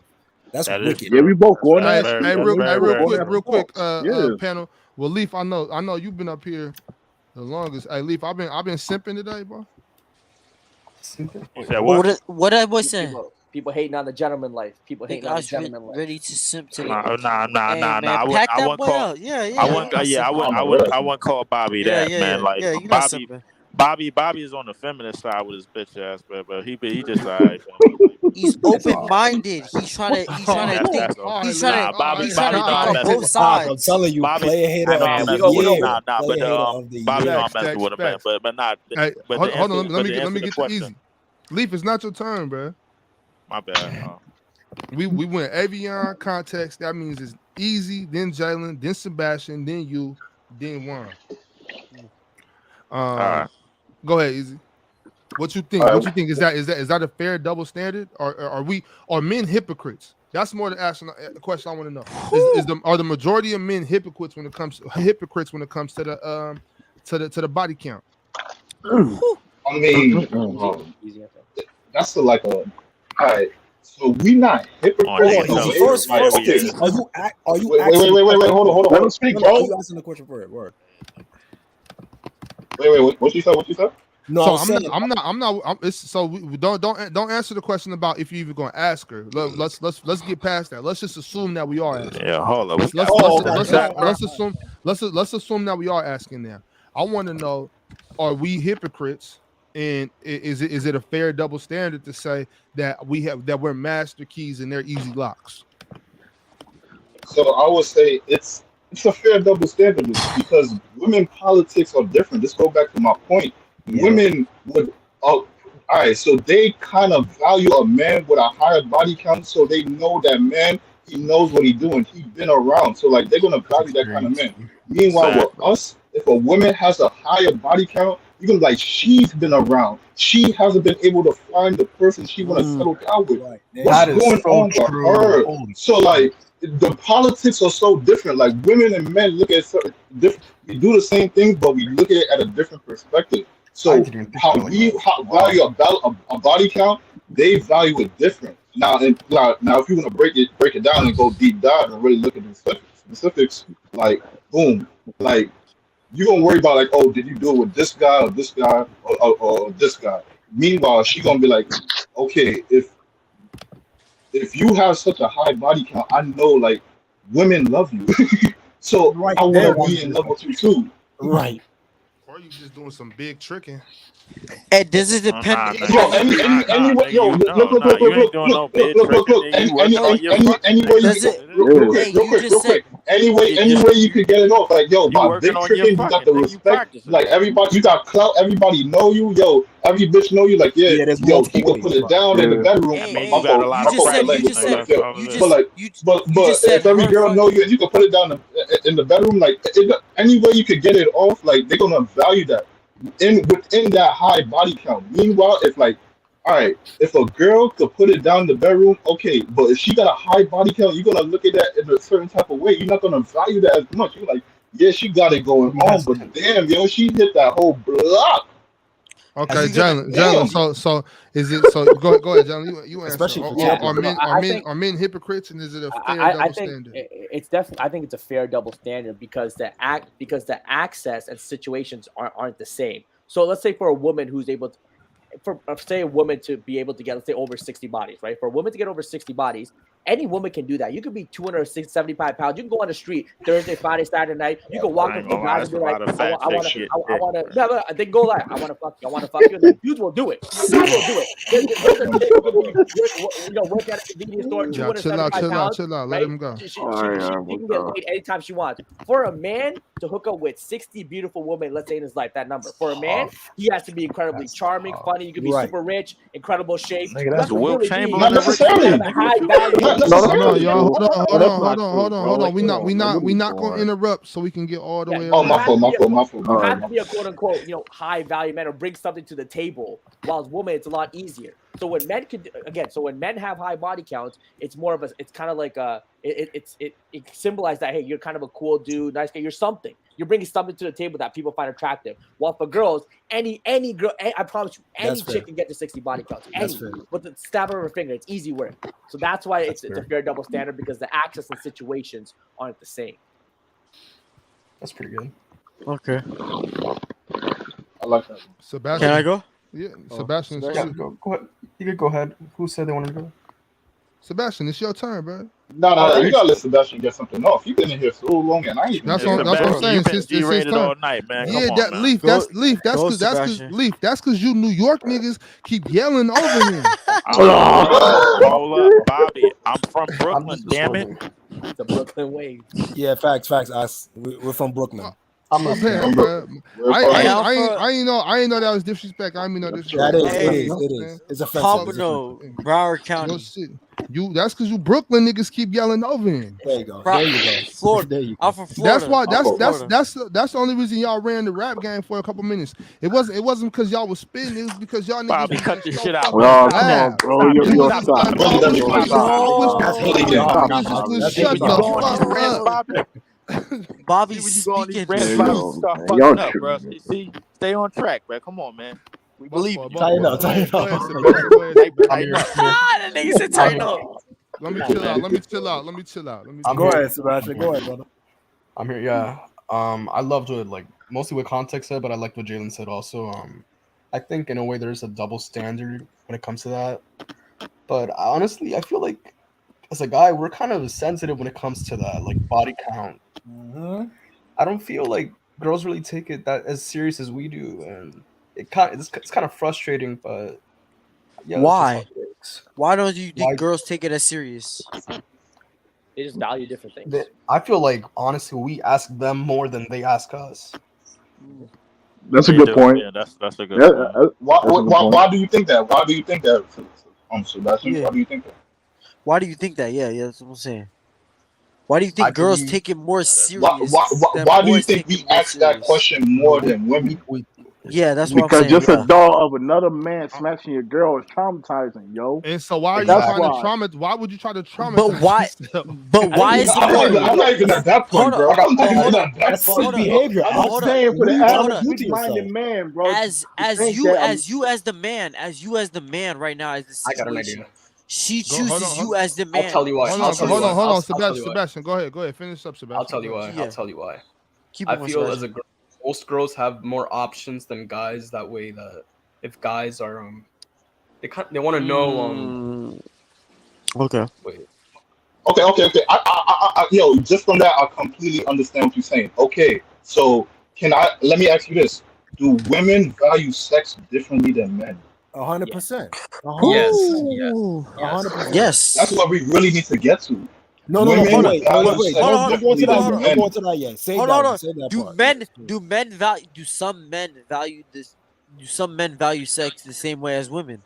That's wicked. Yeah, we both going Hey, that street. real quick, Yeah. panel. Well, Leaf, I know you've been up here the longest. Hey, Leaf, I've been simping today, bro. You said what? What that boy said? People hating on the gentleman life. People hating on the gentleman life. Ready to simp today. Nah. Hey, man, I pack that wouldn't boy call. out. Yeah. I wouldn't call Bobby that, man. Like Yeah, you're not simping. Bobby is on the feminist side with his bitch ass, but he just alright, man. He's open-minded. He's trying to think. He's trying to think on both sides. I'm telling you, Bobby, player hater I know I'm of the messing with year. him. Nah, but Player hater of the Bobby, year. know I'm messing with him, man. But not. Hey, but hold on. Let me to answer get the this easy. Leaf, it's not your turn, bro. My bad. We went Avion context. That means it's easy, then Jalen, then Sebastian, then you, then Juan. All right. Go ahead, easy. What you think? What you think is that a fair double standard, or are men hypocrites? That's more the question I want to know. Are the majority of men hypocrites when it comes to the body count? I mean, that's like a. All right. So we not hypocrites. First, are you wait, hold on. Let me speak, bro. Are you asking the question for it? Word. Wait, what you said? No, So I'm saying, we don't answer the question about if you're even going to ask her. Let's get past that. Let's just assume that we are asking. Yeah, hold up. Let's assume that we are asking now. I want to know, are we hypocrites? And is it a fair double standard to say that we're master keys and they're easy locks? So I would say it's a fair double standard because women politics are different. Let's go back to my point. Women would all right, so they kind of value a man with a higher body count, so they know that man, he knows what he's doing. He's been around, so like they're gonna value that kind of man. Meanwhile, with us, if a woman has a higher body count, you're gonna be like, she's been around. She hasn't been able to find the person she wanna settle down with. What's going on with her? So like the politics are so different. Like women and men look at certain different. We do the same things, but we look at it at a different perspective. So how we value a body count, they value it different. Now, now, if you want to break it down and go deep dive and really look at the specifics, like boom, like you're gonna worry about like, oh, did you do it with this guy or this guy or this guy? Meanwhile, she's gonna be like, okay, if you have such a high body count, I know like women love you, so I want to be in love with you too. Right. Or you just doing some big tricking. And does it depend? Yo, anyway, yo, look, real quick. Anyway, you could get it off. Like, yo, by big tricking, you got the respect. Like, everybody, you got clout. Everybody know you. Yo, every bitch know you. Like, yo, he will put it down in the bedroom. But if every girl know you and you can put it down in the bedroom, like, any way you could get it off, like, they're gonna value that. Within that high body count. Meanwhile, if like, all right, if a girl could put it down in the bedroom, okay, but if she got a high body count, you're gonna look at that in a certain type of way. You're not gonna value that as much. You're like, yeah, she got it going on, but damn, yo, she hit that whole block. Okay, Jalen. So is it? So go ahead, Jalen. You answer. Especially are men hypocrites, and is it a fair double standard? It's definitely. I think it's a fair double standard because the access and situations aren't the same. So let's say for a woman who's able to, say a woman to be able to get, let's say, over 60 bodies, right? For a woman to get over 60 bodies, any woman can do that. You could be 275 pounds. You can go on the street Thursday, Friday, Saturday night. You can walk up to guys and be like, I want to. No, they go like, I want to fuck you. I want to fuck you. And the dudes will do it. Work at a convenience store. Chill out. Let him go. She can get laid anytime she wants. For a man to hook up with 60 beautiful women, let's say in his life, that number. For a man, he has to be incredibly charming, funny. You can be super rich, incredible shape. That's Will Chamberlain. Not necessarily. No, y'all, hold on. We not gonna interrupt so we can get all the way. Oh, my fault. You have to be a quote unquote, high value man or bring something to the table. While as women, it's a lot easier. So when men have high body counts, it's more of it's kind of like it symbolizes that, hey, you're kind of a cool dude, nice guy, you're something. You're bringing something to the table that people find attractive. While for girls, any girl, I promise you, any chick can get to 60 body counts. With the stab of her finger, it's easy work. So that's why it's a fair double standard because the access and situations aren't the same. That's pretty good. Okay. I like that. Sebastian, can I go? Yeah, Sebastian. Yeah, go ahead. You could go ahead. Who said they wanted to go? Sebastian, it's your turn, bro. No, you gotta let Sebastian get something off. You've been in here so long, and I ain't even. That's what I'm saying. It's his turn. All night, man. Yeah, that Leaf. That's Leaf. That's because you New York niggas keep yelling over him. Hold up, Bobby. I'm from Brooklyn. Damn it. The Brooklyn way. Yeah, facts. We're from Brooklyn. I'm not saying, bro. I ain't know that was disrespect. I mean, no disrespect. It is. It's offensive. Pompano, Broward County. That's because you Brooklyn niggas keep yelling over him. There you go. Florida. I'm from Florida. That's the only reason y'all ran the rap game for a couple minutes. It wasn't because y'all was spitting. It was because y'all niggas Bobby, cut this shit out. Oh, come on, bro. You're stop. Shut the fuck up. Bobby's speaking. Y'all up, bro. See, stay on track, bro. Come on, man. We believe you. Tighten up. That nigga said tighten up. Let me chill out. Go ahead, Sebastian. Go ahead, brother. I'm here. Yeah. I loved what mostly what context said, but I liked what Jalen said also. I think in a way there's a double standard when it comes to that. But honestly, I feel like as a guy, we're kind of sensitive when it comes to that, like body count. I don't feel like girls really take it that as serious as we do, and it's kind of frustrating. But yeah, that's just how Why? it is. Why don't you Why? think girls take it as serious? They just value different things. I feel like honestly, we ask them more than they ask us. That's a They good do. point. Yeah, that's a good Yeah, point. Why, that's a good point. why do you think that? Why do you think that, Sebastian? Yeah. Why do you think that? Why do you think that? Yeah, that's what I'm saying. Why do you I think girls believe take it more Why, serious than why do you boys think take we it more ask that serious? question more than women? Yeah, that's what I'm Because saying. just a Yeah. thought of another man smashing your girl is traumatizing, yo. And so why are you That's trying to Exactly. why. Why would you try to But traumatize why? yourself? But why is it I'm not more? even. I'm not even at that point, Hold bro. up. I'm not But even hold at up. that That's But sick point, hold up. bro. behavior. I'm But just hold up. saying for What the are you trying Hold to average up. do to yourself? weak-minded man, bro, As to think that you as the man right now as the I got an situation, idea. she Hold chooses on. you as the I'll man. tell you why. Hold She I'll on, tell you hold why. on, chooses. hold on, I'll tell you Sebastian. why. Sebastian, go ahead. Go ahead. Finish up, I'll Sebastian. tell Go you ahead. why. Yeah. I'll tell you why. Keep I it on, feel as Sebastian. a girl, most girls have more options than guys. That way, that if guys are they want to know Okay. wait. Okay. Yo, just from that, I completely understand what you're saying. Okay, so let me ask you this: do women value sex differently than men? 100%. Yes, 100%. yes, Ooh. yes. 100%. That's Yes. what we really need to get to. No. Hold Women on. value Wait. sex Don't go into differently that Hold than yet. on. Don't go men. into that yet. Save Hold on. that Hold one. on. Save that Do part. men do men value do some men value this do some men value sex the same way as women?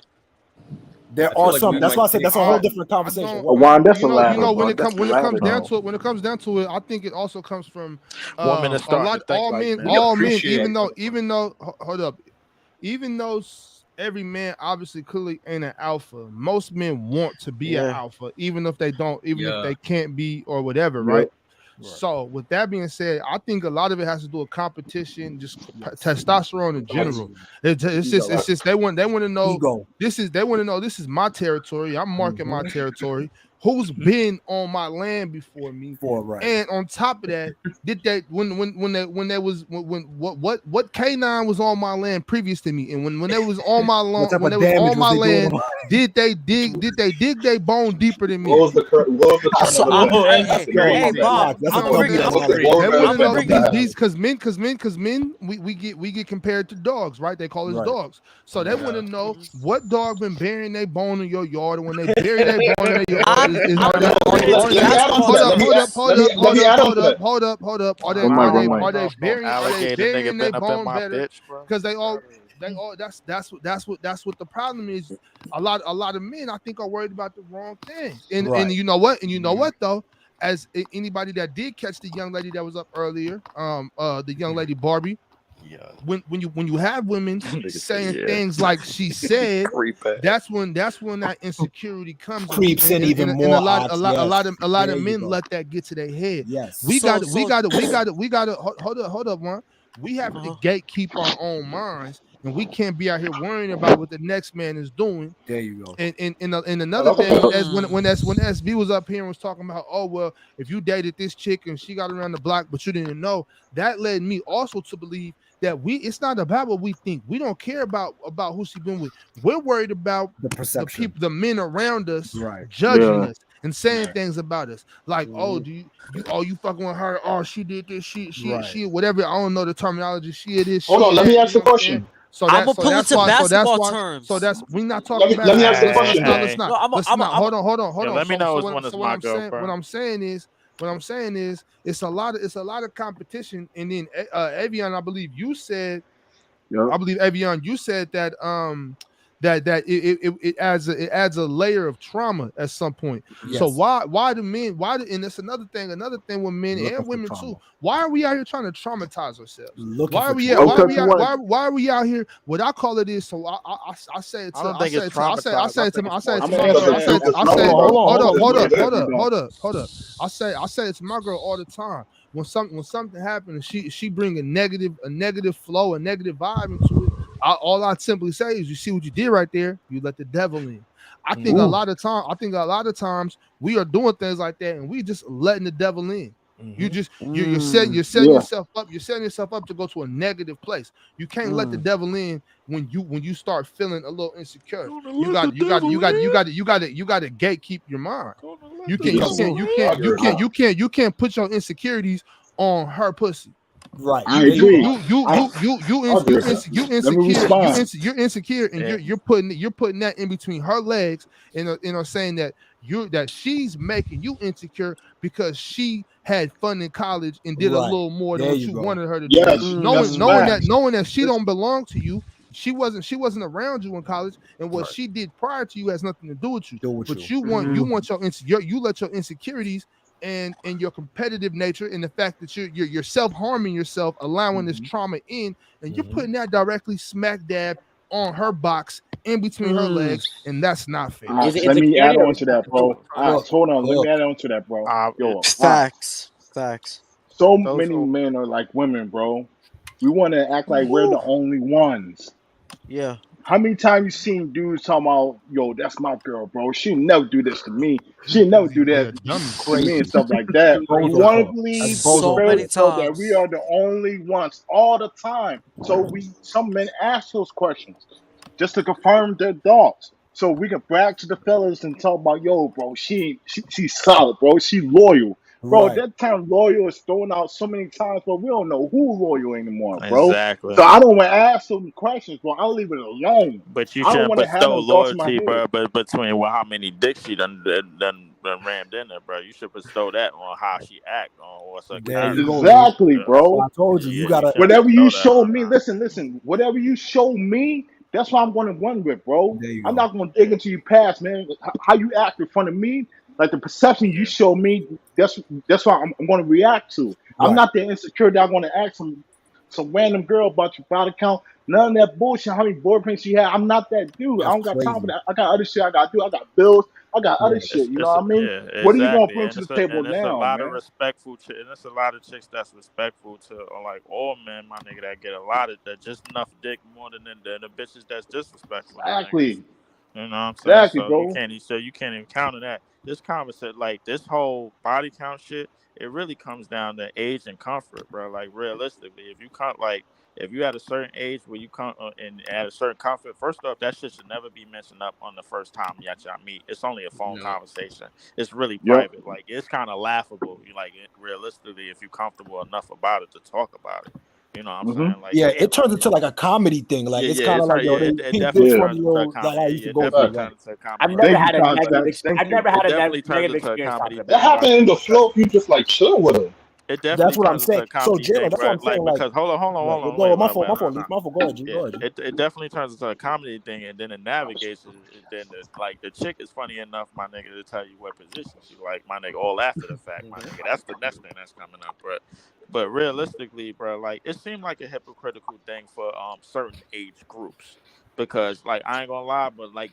There I feel are like some. we That's might why I said take that's a whole I different I conversation. don't a I wine. That's the you know ladder, when bro. it That's comes the ladder, down though. to it, when it comes down to it, I think it also comes from Women are a starting lot to think like men. We all men, appreciate even though hold up, even though every man obviously clearly ain't an alpha, most men want to be an Yeah. alpha, even if they don't, even if yeah. they can't be or whatever, Yep. right? So with that being said, I think a lot of it has to do with competition, just Yes. testosterone in general. Absolutely. It's just they want to know Ego. they want to know this is my territory. I'm marking my Mhm. territory. Who's been on my land before me? For right. And on top of that, did they when there was when what canine was on my land previous to me, and when they was on my What lawn type when of they was damage on was my they doing? land, did they dig their bone deeper than what me? was the what was the current So of I, events? hey, That's hey, a Yo, great hey, set. Bob, that's You a know what I'm thuggy saying? ass That's a right there. They warfare want to I'm event know right bringing. there. because men we get compared to dogs, right? They call us Right. dogs, so they want Yeah. to know what dog been burying their bone in your yard, and when they bury their bone in your yard, is I'm are comparing it to Let me add on to hold that. up, basketball hold up, teams. hold up, Let hold me up, add on hold to up, that. hold up. Good mic, good mic. Are they Alligator burying nigga their been up in bone my better? bitch, bro. Because they all that's what the problem is. A lot of men I think are worried about the wrong thing. And Right. you know what? And you know what though? As anybody that did catch the young lady that was up earlier, the young lady Barbie, Yeah. when you have women Nigga say saying yeah. things like she said, Creep ass. that's when that insecurity comes, Creeps in even and more ox. Yes. a lot There of you men go. let that get to their head. Yes. Hold up one. We have to Uh-huh. gatekeep our own minds, and we can't be out here worrying about what the next man is doing. There you go. And Oh, another that's a thing, fact. when SB was up here and was talking about, oh well, if you dated this chick and she got around the block but you didn't know, that led me also to believe that it's not about what we think. We don't care about who she been with. We're worried about The the perception. people, the men around us Right. judging Yeah. us and saying things about us. Like, oh, Mhm. do you fucking with her? Oh, she did this, Right. she whatever. I don't know the terminology. She it is, Hold she on. it Let that, me you ask know a what I'm saying? question. I'm gonna put it to basketball So terms. that's we not talking Let me ask a basketball. question though. Let's No, not. Let's not. I'm Hold Yeah, on. let me know So when it's what my I'm girl, saying, bro. what I'm saying is, it's a lot of competition. And then Evian, Yep. I believe Evian, you said that that it adds a layer of trauma at some point. So Yes. why do men and that's another thing with men Looking and for women too. trauma. Why are we out here trying to traumatize ourselves? Looking Why are for we trauma. why are Because we you out want. why are we out here? What I call it is, so I say it I to don't think it's traumatized. I think it's more I I'm say it to gonna my answer girl. That's that. a I trauma, say bro. Hold on. hold That's up what it hold is. up hold up hold up. I say it to my girl all the time. When something happens and she bring a negative flow, a negative vibe into it, all I simply say is, you see what you did right there? You let the devil in. I think a Ooh. lot of times we are doing things like that and we just letting the devil in. You just you're setting Yeah. yourself up. You're setting yourself up to go to a negative place. You can't let the devil in when you start feeling a little insecure. You got to gatekeep your mind. You can't put your insecurities on her pussy. Right. I There you agree. go. Let me respond. You're insecure, and you're putting that in between her legs, and saying that she's making you insecure because she had fun in college and did a Right. little more than There what you you go. wanted her to do. Yes, that's facts. Knowing that she don't belong to you. She wasn't around you in college, and what she did prior to you has nothing to do with you. But you want you let your insecurities and your competitive nature and the fact that you're self-harming yourself, allowing this trauma in, and you're putting that directly smack dab on her box in between her legs, and that's not fair. Is it Let me add insecurity or on is to it that, bro. Look, Hold on. Let me look. add on to that, bro. Yo, Facts. so Those many who men are like women, bro. We want to act like we're the only ones. Yeah. How many times you seen dudes talking about, yo, that's my girl, bro. She never do this to me. She never do that to me and Crazy. stuff like that. We Bozo want to talk. That's believe the bozo So fairy many talk. tale that we times. are the only ones all the time. So some men ask those questions just to confirm their thoughts. So we can brag to the fellas and talk about, yo, bro, she's solid, bro. She loyal. Bro, Right. that term loyal is thrown out so many times, but we don't know who loyal anymore, bro. exactly. So I don't want to ask some questions, bro. I'll leave it alone. But you I don't shouldn't want to have bestow them thoughts in my loyalty, head. bro. But between how many dicks she done rammed in there, bro. You should bestow that on how she act, on what's her There you character. go, G. Exactly, So bro. I told you, Yeah, you you gotta. shouldn't Whatever you bestow that show on me, her. listen. Whatever you show me, that's what I'm going to run with, bro. There you I'm go. not going to dig into your past, man. How you act in front of me, like the perception you Yeah, show me, that's what I'm going to react to. I'm Right. not the insecure that I'm going to ask some random girl about your body count. None of that bullshit. How many boyfriends she had? I'm not that dude. I That's don't got time for crazy. that. I got other shit I got to do. I got bills. I got other Right. shit. You know it's what I mean? yeah, What are you going to exactly, bring to the table it's a now, lot of man? respectful, and it's a lot of chicks that's respectful to like all men, my nigga, that get a lot of that just enough dick more than the bitches that's disrespectful to niggas. Exactly. You know what I'm saying? Exactly, So bro. you can't even count on that. This conversation, like this whole body count shit, it really comes down to age and comfort, bro. Like realistically, if you can't like if you at a certain age where you come and at a certain comfort, first off, that shit should never be mentioned up on the first time y'all meet. It's only a phone No. conversation. It's really Yep. private. Like it's kind of laughable. You like realistically, if you're comfortable enough about it to talk about it. You know what I'm Mm-hmm. saying? Like Yeah, yeah, it turns into like a comedy thing. Like yeah, it's yeah. kind of like, yo, It he's definitely this Yeah. one, turns into a yo, that comedy. I Yeah, used yeah, to it go definitely through. Facts. Right. turns into a I've comedy never thing. Thank you, had a But negative. context. Thank I've you. never had it a definitely turns negative into a experience comedy talking thing, That about it. bro. happened in the Because flow if you just like chill with her. it definitely That's what I'm turns into saying. a So comedy Jalen, thing, that's what bro. I'm saying. Like Like, because hold right, on, go, wait, my wait, fault, wait, my no, fault, no. my fault. Go ahead, G. Yeah, Go ahead, G. it definitely turns into a comedy thing, and then it navigates it. Then like the chick is funny enough, my nigga, to tell you what position she like, my nigga, all after the fact, my nigga. That's the next thing that's coming up, but realistically, bro, like it seemed like a hypocritical thing for certain age groups. Because like I ain't gonna lie, but like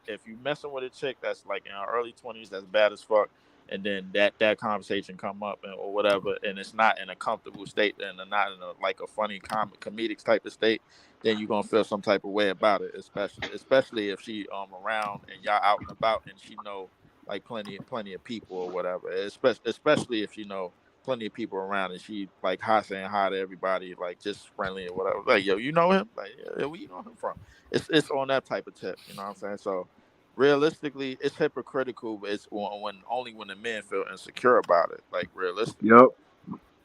if you messing with a chick that's like in her early 20s, that's bad as fuck, and then that conversation come up or whatever, and it's not in a comfortable state and not in a like a funny comedic type of state, then you're gonna feel some type of way about it, especially if she around and y'all out and about and she know like plenty of people or whatever, especially if you know plenty of people around and she like hi saying hi to everybody like just friendly or whatever, like yo, you know him, like yeah, where you know him from. It's on that type of tip, you know what I'm saying? So realistically, it's hypocritical, but it's when only when the men feel insecure about it. Like realistically, Yep.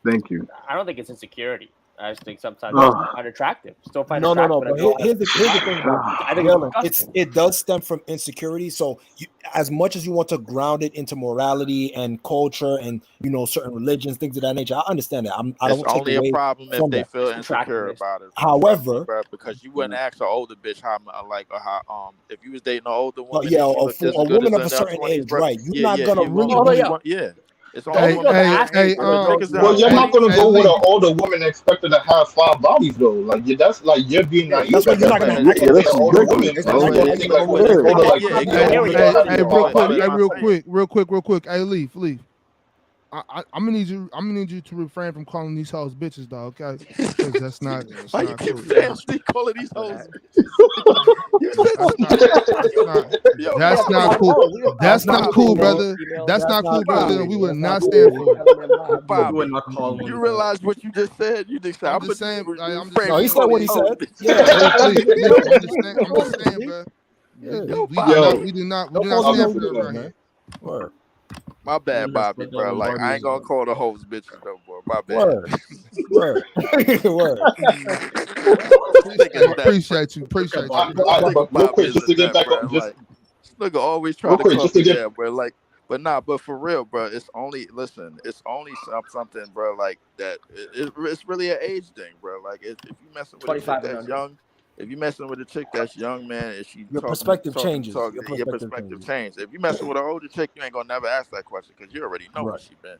Thank you. I don't think it's insecurity. I just think sometimes No, people Oh, find attractive. Still find no, no, attractive no. when a But girl has. here's the thing, though. I think it's Jalen, disgusting. it does stem from insecurity. So you, as much as you want to ground it into morality and culture and certain religions, things of that nature, I understand that. I it's don't take only a away problem if from they that. feel It's insecure attractiveness. about it. Trust me, However, bro. Because you wouldn't ask an older bitch how like or how if you was dating an older woman yeah, and she looked for as a good woman as of in a her certain 20s, age, bro. right? You're Yeah, not yeah, gonna you really only Although, you be yeah, want yeah. It's the only only Hey, girl women that hey, that asked me hey, are the the girls niggas who that Well, are was you're hey, not like gonna hey, go with Lee. an older woman expecting to have 5 bodies though. Like you're being yeah. naive that's why at you're that not point. gonna If you're look yeah, at dating it an that's like older that. ridiculous, woman, That's you're bro. why gonna you're think not like, gonna oh, look this at it I like older think that. like it's yeah, not 50 year exactly. olds insecurity. is But It's Hey, having but hey, but five but hey, what real I'm bodies. quick, saying, real quick. Hey, Leaf. but Hey, Leaf. I'm gonna need you to refrain from calling these hoes bitches, though. Okay, because that's not Why you not keep cool. saying she calling these hoes bitches? You That's not yo, that's Bob, not cool. That's not cool, brother. That's not cool, brother. And we would not stand for it. Bob, You would not call you one. realize what you just said? You just said I'm I'm just gonna saying. I'm just refrain No, from he saying. said calling what he these hoes said. bitches. Yeah, I'm just saying, bro. Yo, We do Bob, not Yo, don't call stand for females that bitches, around man. here. Word, my bad, That's Bobby, what bro. Like Lombardi I is ain't gonna about. call the hoes bitches no more. My bad. word, word, word. This nigga is that. Appreciate you. Appreciate you, bro. This nigga but real Bobby quick, is just a to get nut, back bro. up, just Like this nigga always try real to quick, call just to me get that, bro. Like, but for real, bro. It's only listen. It's only something, bro. Like that. It's really an age thing, bro. Like if you messing with a chick 25 and that's under. young, if you messing with a chick that's young, man, and she Your talking, perspective talking, changes. talking, Your your perspective perspective changes. changes. If you messing with an older chick, you ain't gonna never ask that question because you already know where Right. she been.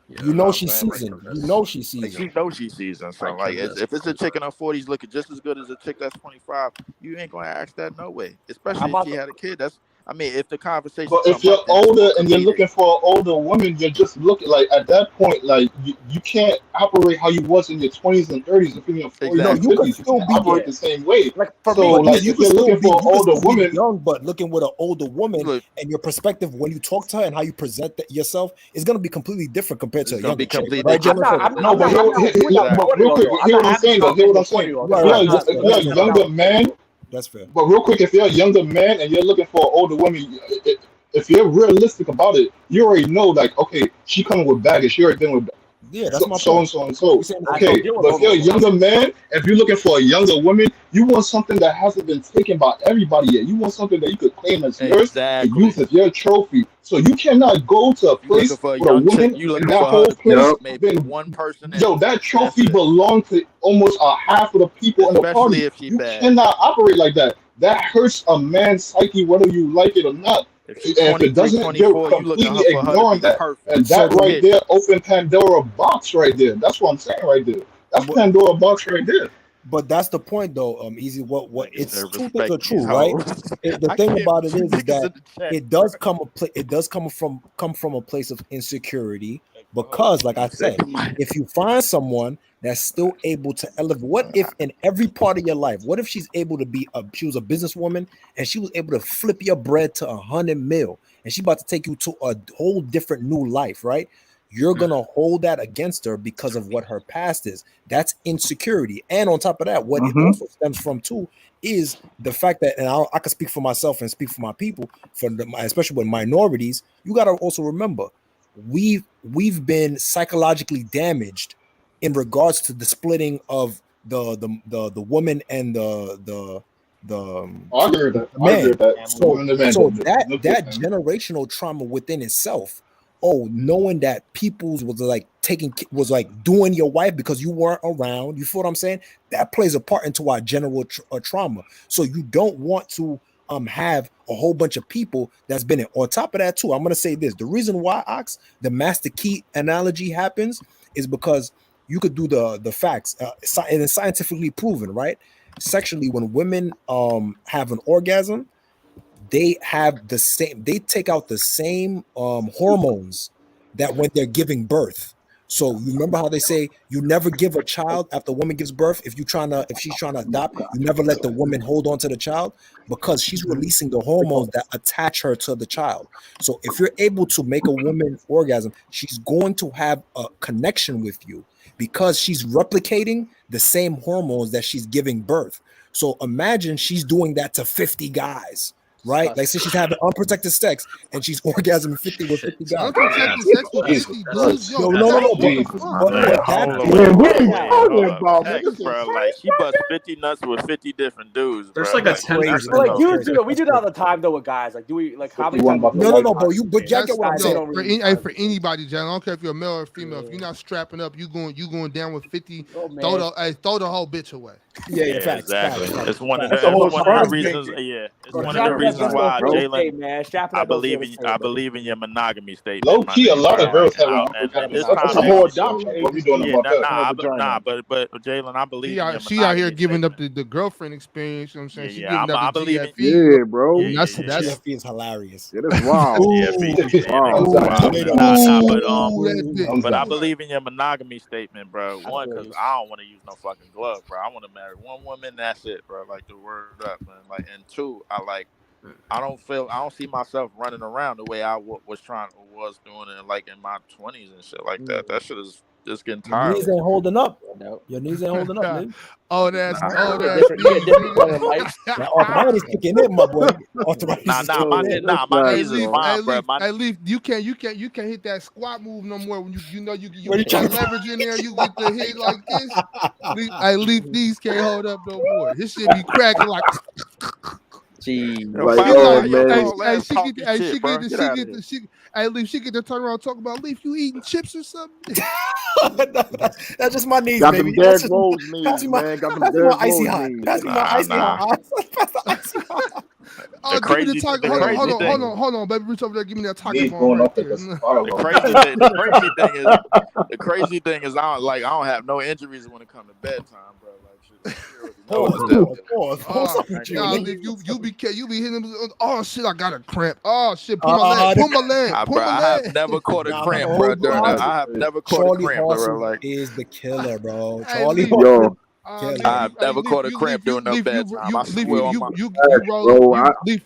You You know know what I'm she's saying? Like, seasoned. You know she's like seasoned. you know she's seasoned. So like, if it's a chick in her 40s looking just as good as a chick that's 25, you ain't gonna ask that no way. I'm Especially if about she to, had a kid. That's I mean, if the conversation But if come you're up, then it's older more and you're comedic. looking for an older woman, you're just looking like at that point, like you can't operate how you was in your 20s and 30s. If you're in your 40s No, and you Exactly. could 50s, you still can't be operate there. the same way. like for So, me, But like, you if could you're still looking be for an older woman, young, but looking with an older woman Look, and your perspective when you talk to her and how you present yourself is gonna be completely different compared to it's a gonna be younger chick, completely right, I'm different. not, Jennifer? I'm, no, I'm but not, I'm not doing that with but 40 Exactly. real year olds quick, though. I'm hear not what I'm having saying though. Hear what I'm conversations with saying. 40 year olds. If So you're Right, that's a, not, that's if fair. you're That's a that's fair. not younger valid. man, That's fair. but real quick, if you're a younger man and you're looking for an older woman, if you're realistic about it, you already know, like, okay, she coming with baggage. She already dealing with Yeah, that's so, my so point. and so and so. We saying the I same don't Okay, thing. deal with but if older you're a women. younger man, if you're looking for a younger woman, you want something that hasn't been taken by everybody yet. You want something that you could claim as yours and use Exactly. as your trophy. So you cannot go to a You looking place for a with a young chick? woman You and looking that for her whole to be place with maybe been one person yo, that and that's trophy it. belonged to almost a half of the people in the Especially party. if she You bad. cannot operate like that. That hurts a man's psyche, whether you like it or not. If she If it 23, doesn't, you're 24, you looking completely for her to ignoring be that. perfect. And So that the right Period. there open Pandora box right there. That's what I'm saying right there. That's but, Pandora box right there. but that's the point though. Easy. What Nigga it's said two things are respect these true, right? hoes. The I thing can't about it with you is niggas that in the chat, it bro. does come from a place of insecurity Oh, because, like he I said, said, if you find someone that's still able to elevate, what if in every part of your life, what if she's able to she was a businesswoman and she was able to flip your bread to 100 mil and she about to take you to a whole different new life, right? You're gonna hold that against her because of what her past is. That's insecurity, and on top of that, what it Mm-hmm. also stems from too is the fact that, and I can speak for myself and speak for my people, especially with minorities. You got to also remember, we've been psychologically damaged in regards to the splitting of the woman and I agree with that. the I agree man. with that. The So woman and the man, so the nuclear that family. generational trauma within itself. Oh, knowing that people's was like was like doing your wife because you weren't around. You feel what I'm saying? That plays a part into our general trauma. So you don't want to have a whole bunch of people that's been in. On top of that too, I'm gonna say this: the reason why the master key analogy happens is because you could do the facts, and it's scientifically proven, right? Sexually, when women have an orgasm, they have the same, they take out the same hormones that when they're giving birth. So you remember how they say you never give a child after a woman gives birth. If she's trying to adopt, you never let the woman hold on to the child because she's releasing the hormones that attach her to the child. So if you're able to make a woman orgasm, she's going to have a connection with you because she's replicating the same hormones that she's giving birth. So imagine she's doing that to 50 guys, right? Like, say she's having unprotected sex and she's orgasming 50 with 50 guys. Unprotected sex with Jesus 50 dudes? Christ. Yo, No, no, bro, no, no, what the Jesus fuck? Man, but Christ. that hold on, Man, what are you hold talking up. about, man? Text, This is bro. crazy. Like, she bust 50 nuts with 50 different dudes, There's bro. like a Like, ten crazy. But percent like That's off. dudes crazy. do it. We That's do that all crazy. the time though with guys. Like, do we like how many 51 times we about do to it No, all no, the no, light. bro. time? But Jack It's get what I'm guys, they Yo, saying. don't for really for anybody, John, I don't care if you're a male or female. If you're not strapping up, you going down with 50. Oh man, Throw the whole bitch away. Yeah, yeah, facts, exactly. facts, facts, It's one of facts. That's a the whole it's one of the strategy. reasons. Yeah, it's bro, one of the Jack does that nice, pistol why, on bro. stay, Jalen. man. Strap it I up, don't feel believe in afraid, bro. your monogamy Low statement, my key, a nigga, lot bro. of girls have And this unprotected That's time a vagina. whole next year. So adoption what we agency doing Yeah, for about that? nah, vagina. but Jalen, I believe in your She out here monogamy giving up statement. the girlfriend experience. You know what I'm saying? Yeah, She yeah. giving up I the believe in. GFE. Yeah, bro. Yeah, yeah, yeah, yeah. GFE is hilarious. Yeah, that's wild. GFE. Ooh, Yeah, Wow. niggas Thumbs up. wild, man. Nah, ooh, that bit. Thumbs but I up. believe in your monogamy statement, bro. I don't One, feel because you. I don't want to use no fucking glove, bro. I want to marry one woman. That's it, bro. Like the word up, man. Like, and two, I don't see myself running around the way I was doing it like in my 20s and shit like that. That shit is just getting Your knees tiring. ain't holding up. No. Your knees ain't holding up, Liv. Oh, that's Nah, oh, You that's get a these, different point in nigga. life. That arthritis kicking in, my boy. Arthritis is nah, kicking in. my Hey, knees is Leaf, fine, bro. hey, Leaf, you can't hit that squat move no more. When you When you get that try- leverage in there, you get the hit like this. Leaf, these can't hold up no more. His shit be cracking like. Gee. Yo, Like, She oh like, man, she get, Get out of here. hey, Leaf, she get to turn around and talk about Leaf. You eating chips or something? That's just my knees, got baby. them That's Derrick just Rose pass knees, me my, man. Got them pass me my Derrick icy Rose hot. knees. Pass me my icy hot. Pass the icy hot. Oh, give me the target. Hold on, baby. Reach over there. Give me that target Knees ball going right up like there. a spiral. The crazy thing is I don't have no injuries when it comes to bedtime, bro. Like shit, you already know what that. What's up with you? Nah, nigga? Leaf, you be hitting them. Oh shit, I got a cramp. Oh shit, pull my leg. Bro, I have never caught a Nah, cramp, hold bro. During on. that, I have never caught a Charlie cramp, bro. Horses Like is the killer, bro. Hey, Charlie Leaf. Horses. Leaf, I have never caught a cramp during no bedtime. I swear on my.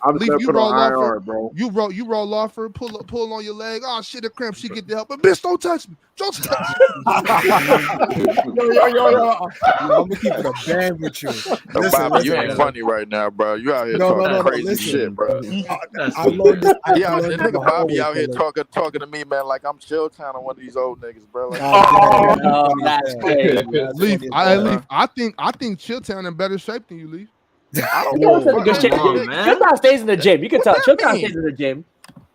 I'm set for the roll off her. IR, bro. You roll off her. Pull on your leg. Oh shit, a cramp. She get the help, but bitch, don't touch me. Don't touch me. Yo. I'm gonna keep it a band with you. No, Listen, Bobby, you listen, ain't bro. funny right now, bro. You out here No, talking crazy listen. shit, bro. I learned this. I Yeah, learned this nigga the hard Bobby way, out here fellas. talking to me, man, like I'm chill town on one of these old niggas, bro. Like, Oh, that's crazy. Leaf, Leaf, I think Chilltown in better shape than you, Leaf. I don't You give know a what's in fuck. good shape? Chilltown stays in the gym. You can tell. Chilltown stays in the gym.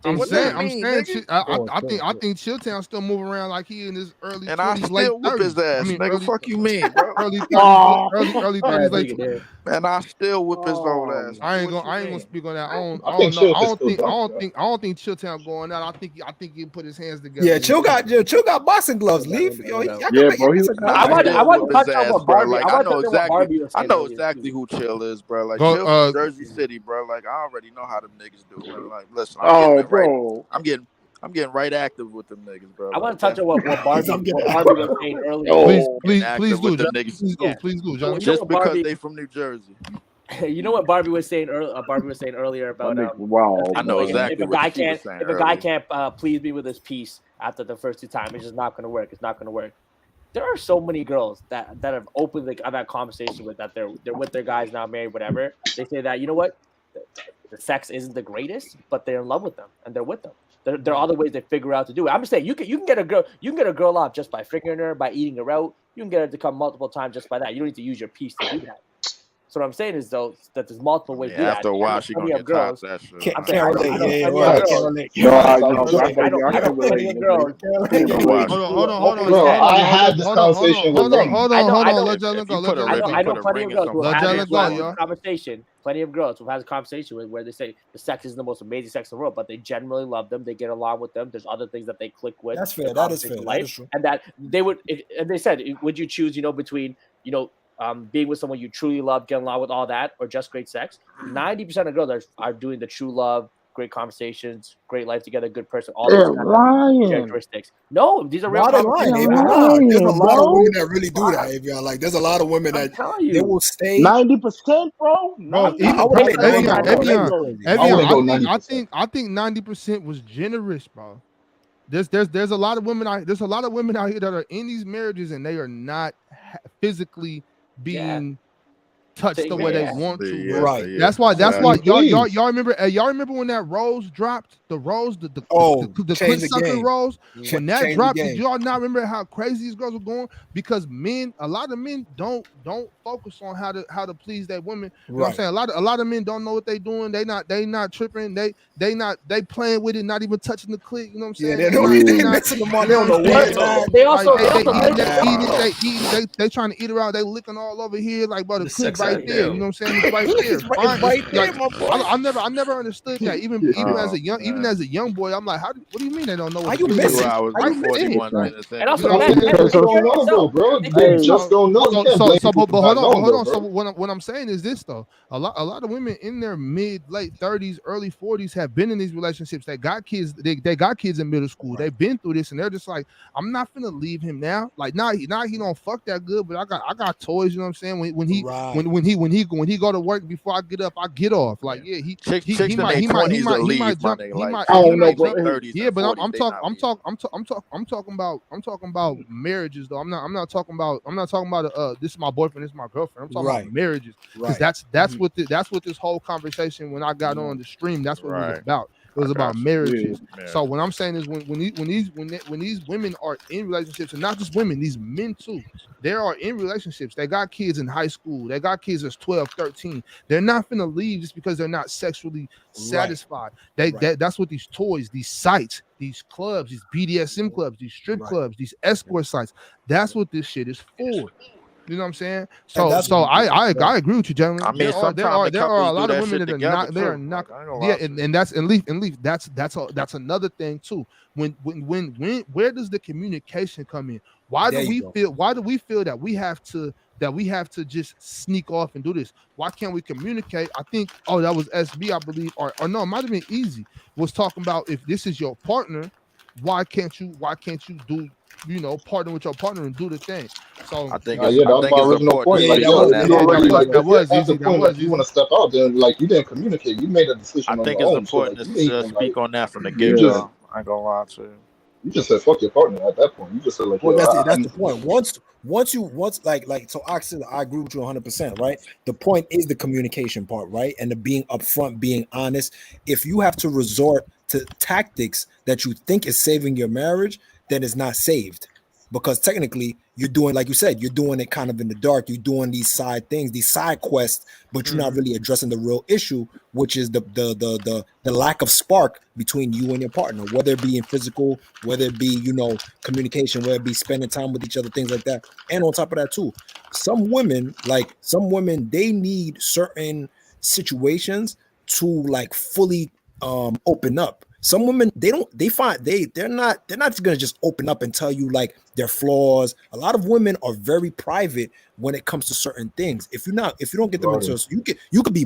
I'm What saying, that mean, I nigga? think Chilltown still moving around like he in his early And I 20s, late still whoop 30s. his ass, I mean, nigga. Fuck you mean, bro? early 30s, early 30s, late Nigga 20s. there. And I still whip his old ass. I ain't What you gonna mean? speak on that. I I don't think know. Chill can still dunk, I don't think Chilltown going out. I think he can put his hands together. Yeah, Chill got boxing gloves. Leaf, yo, Yeah, bro. He Nah, I want still to whip touch his on ass, what bro. Barbie. Like I want to touch on what Barbie was I saying know earlier, exactly too. who Chill is, bro. Like Go, Chill from Jersey City, bro. Like I already know how them niggas do, bro. Like listen, bro. I'm getting right active with them niggas, bro. I want Like, to touch on what Barbie was saying earlier. please do, with them niggas. please do, John. Just because they from New Jersey. You know what Barbie was saying earlier? Barbie was saying earlier about wow. I know exactly if a what guy she was can't saying if a guy earlier. can't please me with his piece after the first two times, it's just not going to work. It's not going to work. There are so many girls that have openly had that conversation with that they're with their guys now, married, whatever. They say that, you know what, the sex isn't the greatest, but they're in love with them and they're with them. There are other ways they figure out to do it. I'm just saying you can get a girl off just by fingering her, by eating her out. You can get her to come multiple times just by that. You don't need to use your piece to do that. So what I'm saying is though that there's multiple ways to do that. After a while, she gonna get tired of that shit. Can't relate. I don't plenty of girls. Hold on. Bro, I had this conversation with them. Hold on. Let Jalen go. I know plenty of girls who Let have Jalen had go, this y'all. conversation. Plenty of girls who have a conversation with where they say the sex is the most amazing sex in the world, but they generally love them. They get along with them. There's other things that they click with. That's fair. That is fair. That is true. And that they would, and they said, would you choose, between, being with someone you truly love, getting along with all that, or just great sex? 90% of girls are doing the true love, great conversations, great life together, good person, all those characteristics. No, these are real conversations. There's a lot of women that really do that. If you're like, there's a lot of women that they will stay 90%, bro. I think 90% was generous, bro. There's a lot of women out here that are in these marriages and they are not physically being touched the way they want to. Right. That's why y'all remember when that rose dropped? The rose, the clit sucking rose. When that dropped, did y'all not remember how crazy these girls were going? Because a lot of men don't focus on how to please their women. You know what I'm saying? A lot of men don't know what they doing. They not tripping. They playing with it, not even touching the clit. You know what I'm saying? They also they trying to eat it out. They licking all over here. Like, bro, the clit right that there. You hell. know what I'm saying? It's right there. It's right- Fine. it's right there, Like, my boy. I never understood that. Even as a young boy, I'm like, what do you mean they don't know what Are the you community 2 missing? is? hours Are and you missing? 41 minutes in. And also, You know what I'm Matt, saying? Because they speak for don't know, though, yourself. bro. Speak for They yourself. just don't know. You can't blame people for But not knowing, hold though, on. So bro. what I'm saying is this though. A lot of women in their late 30s, early 40s have been in these relationships. They got kids. They got kids in middle school. They've been through this, and they're just like, I'm not finna leave him now. Like, he don't fuck that good, but I got toys. You know what I'm saying? When he go to work, before I get up, I get off. Like, yeah, Chicks in their 20s will leave, my jump. nigga. He Like, might I chicks don't in know, their bro. late 30s Yeah, and but 40s, they not leaving. I'm talking about marriages though. I'm not talking about this is my boyfriend, this is my girlfriend. I'm talking about marriages, because that's what that's what this whole conversation when I got on the stream, that's what it was Right. about. It was I about got you. marriages. Yeah. So what I'm saying is when these women are in relationships, and not just women, these men too, they are in relationships. They got kids in high school. They got kids that's 12, 13. They're not gonna leave just because they're not sexually satisfied. That's what these toys, these sites, these clubs, these BDSM clubs, these strip clubs, these escort sites. That's what this shit is for. You know what I'm saying? So I agree with you, gentlemen. I mean, sometimes the There are couples a do lot of that women shit that are together not, they are too. not, Like, I ain't gonna yeah, lie to you. and that's another thing too. When where does the communication come in? Why do we feel that we have to just sneak off and do this? Why can't we communicate? I think, that was SB, I believe, or no, it might have been Easy, was talking about, if this is your partner, why can't you do, partner with your partner and do the thing? So I think Yeah, that was my it's original important to point. Like, speak yo, on if that you from the already, like, get that if you're was at the easy. That point that was you easy. want to step out, then, like, you didn't communicate. You made a decision I on think your it's own. So, like, important you to didn't even, like, speak on that from the you get just, go. I ain't gonna lie to you. you just said, fuck your partner at that point. You just said, like, Well, yo, I that's need the to point. know. Once so Oxen, I agree with you 100%, right? The point is the communication part, right? And the being upfront, being honest. If you have to resort to tactics that you think is saving your marriage, then it's not saved. Because technically you're doing, like you said, you're doing it kind of in the dark. You're doing these side things, these side quests, but you're not really addressing the real issue, which is the lack of spark between you and your partner, whether it be in physical, whether it be, communication, whether it be spending time with each other, things like that. And on top of that too, some women, they need certain situations to like fully open up. Some women, they're not gonna just open up and tell you like their flaws. A lot of women are very private when it comes to certain things. If you don't get them into, you could be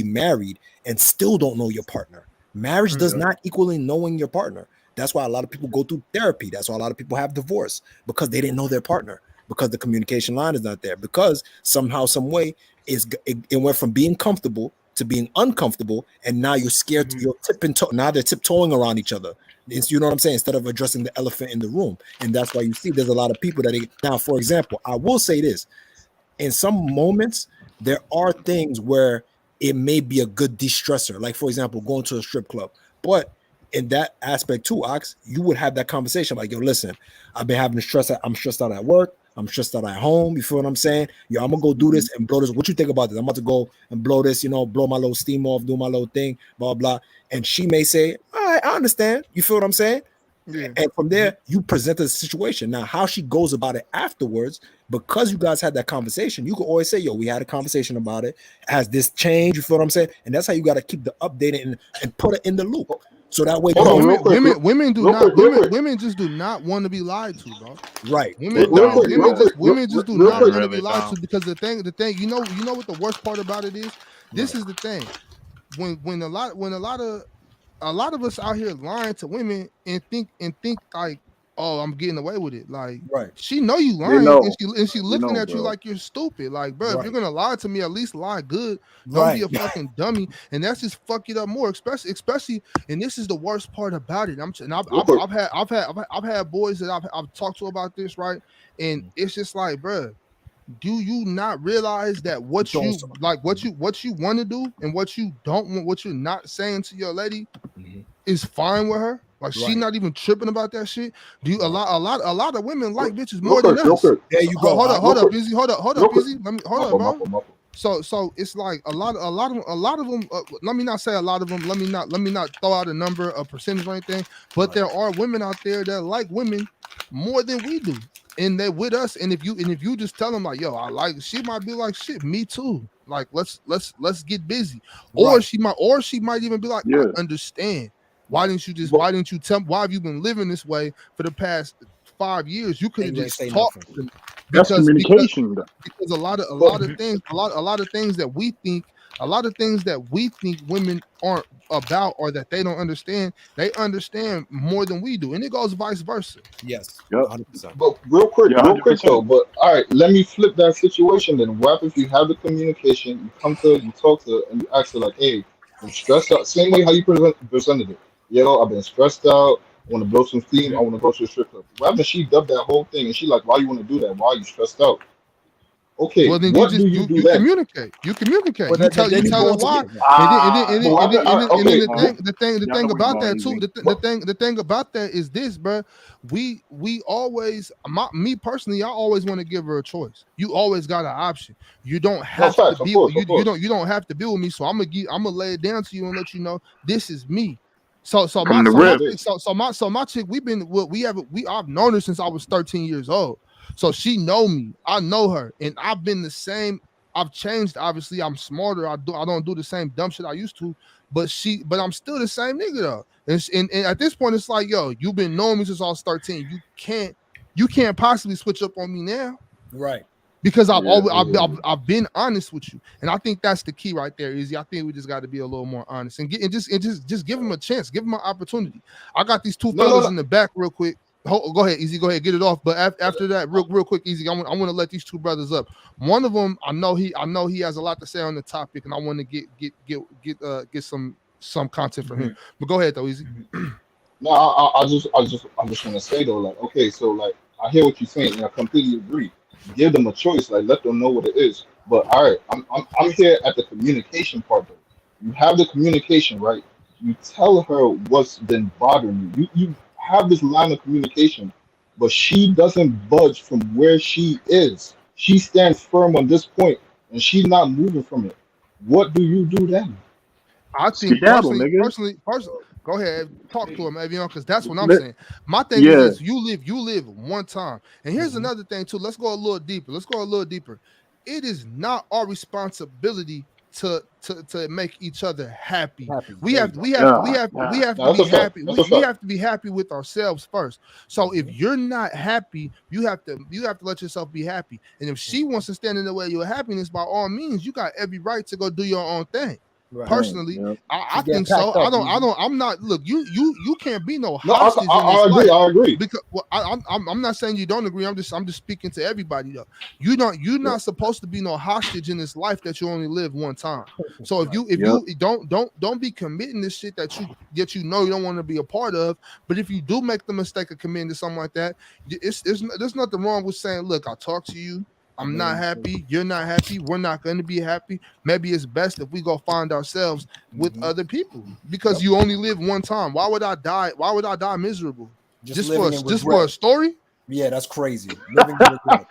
married and still don't know your partner. Marriage does not equal knowing your partner. That's why a lot of people go through therapy. That's why a lot of people have divorce, because they didn't know their partner, because the communication line is not there, because somehow, some way, it went from being comfortable to being uncomfortable, and now you're scared. You're now they're tiptoeing around each other. You know what I'm saying? Instead of addressing the elephant in the room, and that's why you see there's a lot of people now. For example, I will say this: in some moments, there are things where it may be a good de-stressor. Like, for example, going to a strip club. But in that aspect too, Ox, you would have that conversation like, yo, listen, I've been having stress. I'm stressed out at work. I'm stressed out at home. You feel what I'm saying? Yo, I'm gonna go do this and blow this. What you think about this? I'm about to go and blow this, blow my little steam off, do my little thing, blah, blah. And she may say, all right, I understand. You feel what I'm saying? Yeah. And from there, you present the situation. Now, how she goes about it afterwards, because you guys had that conversation, you can always say, yo, we had a conversation about it. Has this changed? You feel what I'm saying? And that's how you got to keep the updated and put it in the loop. So that way, Hold on, real quick. Women just do not want to be lied to, bro. Right. Women just do not want to be lied to, because the thing, you know what the worst part about it is? This is the thing. When a lot of us out here lying to women and think like, oh, I'm getting away with it. Like, she know you They lying, know. and she They looking know, at you bro. like you're stupid. Like, bro, if you're gonna lie to me, at least lie good. Don't Right. be a fucking dummy. And that's just fuck it up more, especially. And this is the worst part about it. I've had boys that I've talked to about this, right? And it's just like, bro, do you not realize that what you want to do and what you don't want, what you're not saying to your lady, is fine with her? Like, she not even tripping about that shit. Do you a lot of women like bitches more than us? There you go. Hold up, Busy. Hold up, Busy. Let me hold up, bro. Muffle. So it's like a lot of them. Let me not say a lot of them. Let me not throw out a number, a percentage or anything. But there are women out there that like women more than we do. and they're with us, and if you just tell them like, yo, I like, she might be like, shit, me too. Like, let's get busy. Or Right. she might even be like, I Yeah. understand. Why didn't you tell me, why have you been living this way for the past 5 years? You could have And you ain't just say talked nothing. to me. That's because communication. because a lot But of things, a lot of things that we think, women aren't about, or that they don't understand, they understand more than we do, and it goes vice versa. Yes, yep. 100%. But Yeah, real quick though. 100%. But all right, let me flip that situation then. What if you have the communication, you talk to her, and you ask her like, "Hey, I'm stressed out." Same way how you presented it. Yo, I've been stressed out. I want to blow some steam. I want to go to a strip club. What if she dubbed that whole thing and she like, "Why you want to do that? Why are you stressed out?" Okay, Well, then what do you do you then? communicate. Well, You tell then you go her into why, it. But what happened? and then Okay, the Yeah, I thing know where you're about going, that too. Easy. The thing about that is this, bro. We always, me personally, I always want to give her a choice. You always got an option. You don't no have to facts, of be course, you of course. you don't have to be with me. So I'm gonna lay it down to you and let you know this is me. From the That's rip. it. My chick, I've known her since I was 13 years old. So she know me. I know her, and I've been the same. I've changed. Obviously, I'm smarter. I don't do the same dumb shit I used to. But I'm still the same nigga though. And at this point, it's like, yo, you've been knowing me since I was 13. You can't possibly switch up on me now, Right. because Yeah. I've been honest with you, and I think that's the key right there, Izzy. I think we just got to be a little more honest and just give them a chance, give them an opportunity. I got these two No, no, fellas no. in the back real quick. Go ahead, Easy. Go ahead, get it off. But after that, real quick, Easy. I want to let these two brothers up. One of them, I know he has a lot to say on the topic, and I want to get some content from him. But go ahead though, Easy. No, I just want to say though, like, okay, so like, I hear what you're saying, and I completely agree. Give them a choice, like, let them know what it is. But all right, I'm here at the communication part though. You have the communication, right? You tell her what's been bothering you. You have this line of communication, but she doesn't budge from where she is. She stands firm on this point, and she's not moving from it. What do you do then? I think Skedaddle, nigga. personally, go ahead, talk to him, Avion, because that's what I'm Let- saying. My thing is Yeah. this: you live one time, and here's another thing too. Let's go a little deeper. It is not our responsibility to make each other happy. Happy. We There have you go. we have No, to that's be a fact. happy. That's a We fact. have to be happy with ourselves first. So if you're not happy, you have to let yourself be happy. And if she wants to stand in the way of your happiness, by all means, you got every right to go do your own thing. Right. Personally, Yeah. I She's getting think so. packed up. Easy. I'm not. Look, you can't be no No, hostage in this I agree. life, I agree. because well, I'm not saying you don't agree. I'm just speaking to everybody though. You're Yep. not supposed to be no hostage in this life that you only live one time. So if Right. you Yep. don't be committing this shit that you know you don't want to be a part of. But if you do make the mistake of committing to something like that, there's nothing wrong with saying, look, I talked to you. I'm not happy. You're not happy. We're not going to be happy. Maybe it's best if we go find ourselves with other people, because Yep. you only live one time. Why would I die? Why would I die miserable? Just living in Just for a regret. story? Yeah, that's crazy. Living in regret.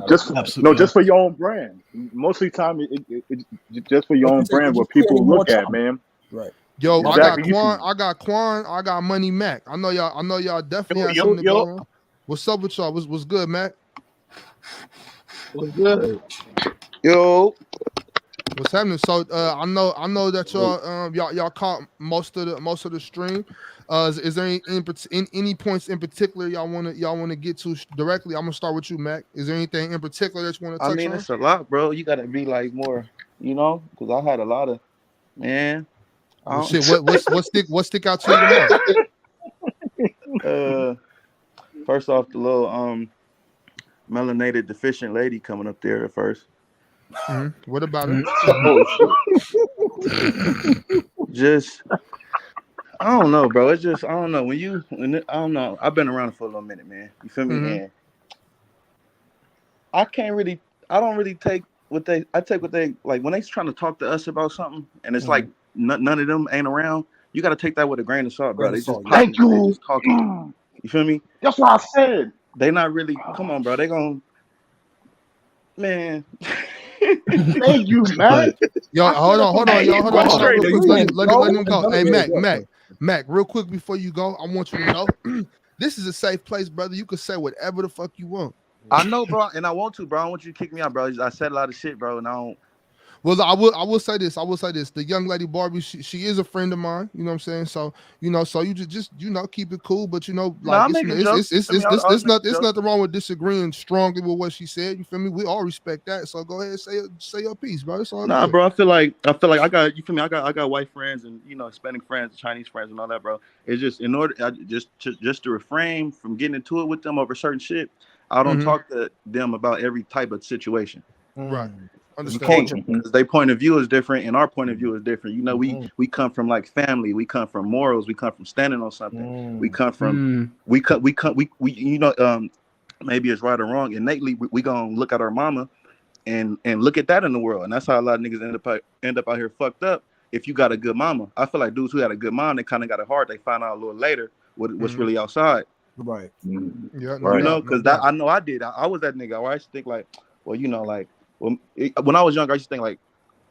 just Absolutely. just for your own brand. Most of the time, it just for your Like you own said, you're brand, what just creating people more look at, trouble. man. Right. Yo, Exactly. I got Money Mac. I know y'all definitely Yo, have yo, something to go yo. around. What's up with y'all? What's good, Mac? What's good? Yo, What's happening? So I know that y'all caught most of the stream. Is there any points in particular y'all wanna get to directly? I'm gonna start with you, Mac. Is there anything in particular that you want to I touch mean on? it's a lot, bro. You gotta be like more, because I had a lot of man. I Well, don't, shit. What stick out to you the most? uh, first off, the little melanated deficient lady coming up there at first. What about her? Oh shit. Just I don't know, bro. It's just I don't know I don't know. I've been around for a little minute, man. You feel me? And I don't really take what they. I take what they like when they trying to talk to us about something, and it's like none of them ain't around. You got to take that with a grain of salt, bro. They just Thank popping. They you. just talking. You feel me? That's what I said. They not really. Come on, bro. They gonna man. Thank you, man. Yo, hold on, y'all. Hold on, real quick. Please, Let bro. him go. Hey, Mac, real quick before you go, I want you to know this is a safe place, brother. You can say whatever the fuck you want. I know, bro, and I want to, bro. I don't want you to kick me out, bro. I said a lot of shit, bro, and I don't. Well, I will say this. I will say this. The young lady Barbie, she is a friend of mine. You know what I'm saying? So so you just keep it cool. But No, like I'm making jokes. it's nothing wrong with disagreeing strongly with what she said. You feel me? We all respect that. So go ahead and say your piece, bro. It's all Nah, good. bro. I feel like I got, you feel me. I got white friends and Hispanic friends, Chinese friends, and all that, bro. It's just in order just to refrain from getting into it with them over certain shit. I don't talk to them about every type of situation. Right. You Understand? can't, because their point of view is different and our point of view is different. We come from like family. We come from morals. We come from standing on something. We come from we maybe it's right or wrong. Innately, we gonna look at our mama and look at that in the world, and that's how a lot of niggas end up out here fucked up. If you got a good mama, I feel like dudes who had a good mom, they kind of got it hard. They find out a little later what's really outside. Right. Yeah. No doubt, because that I know I did. I was that nigga. I used to think like, well, when I was younger, I used to think like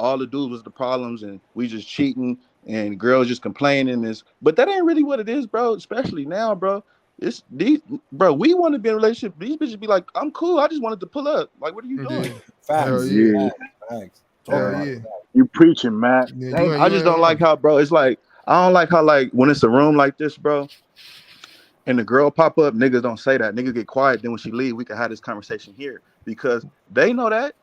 all the dudes was the problems, and we just cheating, and girls just complaining. But that ain't really what it is, bro. Especially now, bro. It's these, bro. We want to be in a relationship. These bitches be like, I'm cool. I just wanted to pull up. Like, what are you doing? Facts. Yeah. Facts. Hell yeah. You preaching, Matt. Yeah, I just don't like how, bro. It's like I don't like how, like, when it's a room like this, bro, and the girl pop up, niggas don't say that. Niggas get quiet. Then when she leave, we can have this conversation here because they know that.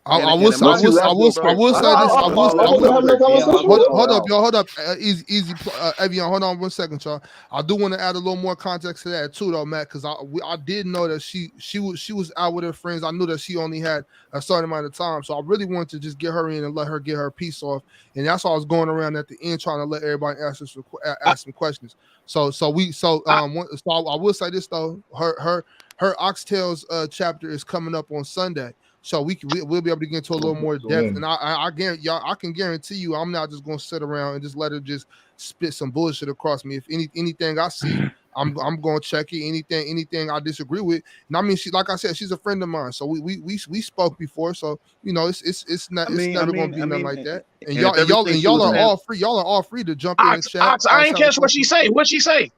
I will say this. I will have no conversation. Hold up, y'all. Hold up. Easy. Evian, hold on 1 second, y'all. I do want to add a little more context to that too, though, Matt, because I did know that she was out with her friends. I knew that she only had a certain amount of time, so I really wanted to just get her in and let her get her piece off. And that's why I was going around at the end trying to let everybody ask some questions. So I will say this though. Her Oxtails chapter is coming up on Sunday. So we'll be able to get into a little more depth, and I guarantee y'all, I can guarantee you, I'm not just gonna sit around and just let her just spit some bullshit across me. If anything I see, I'm gonna check it. Anything I disagree with, and I mean, she, like I said, she's a friend of mine, so we spoke before, so it's never gonna be nothing like that. And y'all are all free. Y'all are all free to jump in and chat. I ain't catch what she say. What she say?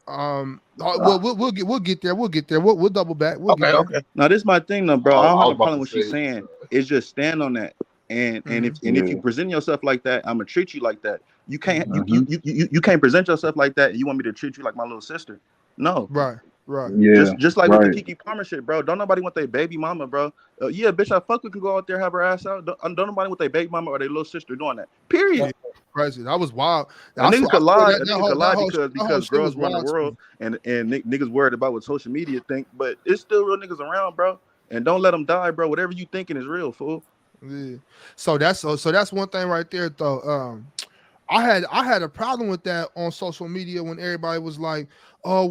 Well, we'll get there. We'll double back. Okay. Now this is my thing though, bro. I don't have a problem with what she's saying. It's just stand on that. And if you present yourself like that, I'm gonna treat you like that. You can't you can't present yourself like that and you want me to treat you like my little sister. No. Right. Yeah. Just like with the Keke Palmer shit, bro. Don't nobody want their baby mama, bro. Yeah, bitch, I fuck with can go out there have her ass out. Don't nobody want their baby mama or their little sister doing that. Period. Crazy. That was wild. Niggas could lie. Because girls run the world and niggas worried about what social media think, but it's still real niggas around, bro. And don't let them die, bro. Whatever you thinking is real, fool. Yeah. So that's one thing right there, though. I had a problem with that on social media when everybody was like, "Oh,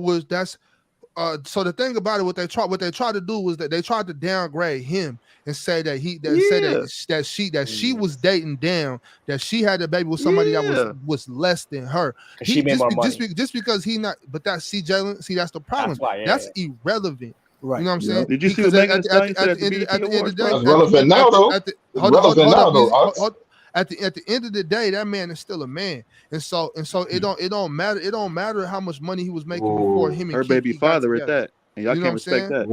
so the thing about it, what they tried to do was that they tried to downgrade him and say that she was dating down, that she had a baby with somebody that was less than her. She made more money. Just because he not, but that's Jalen. See, that's the problem. That's irrelevant. Right. You know what I'm saying? Did you see what Megan Thee Stallion said at the end of the day? That's relevant now, though. At the end of the day, that man is still a man, and so it don't matter. It don't matter how much money he was making before him and her baby father at that, and y'all can't respect that.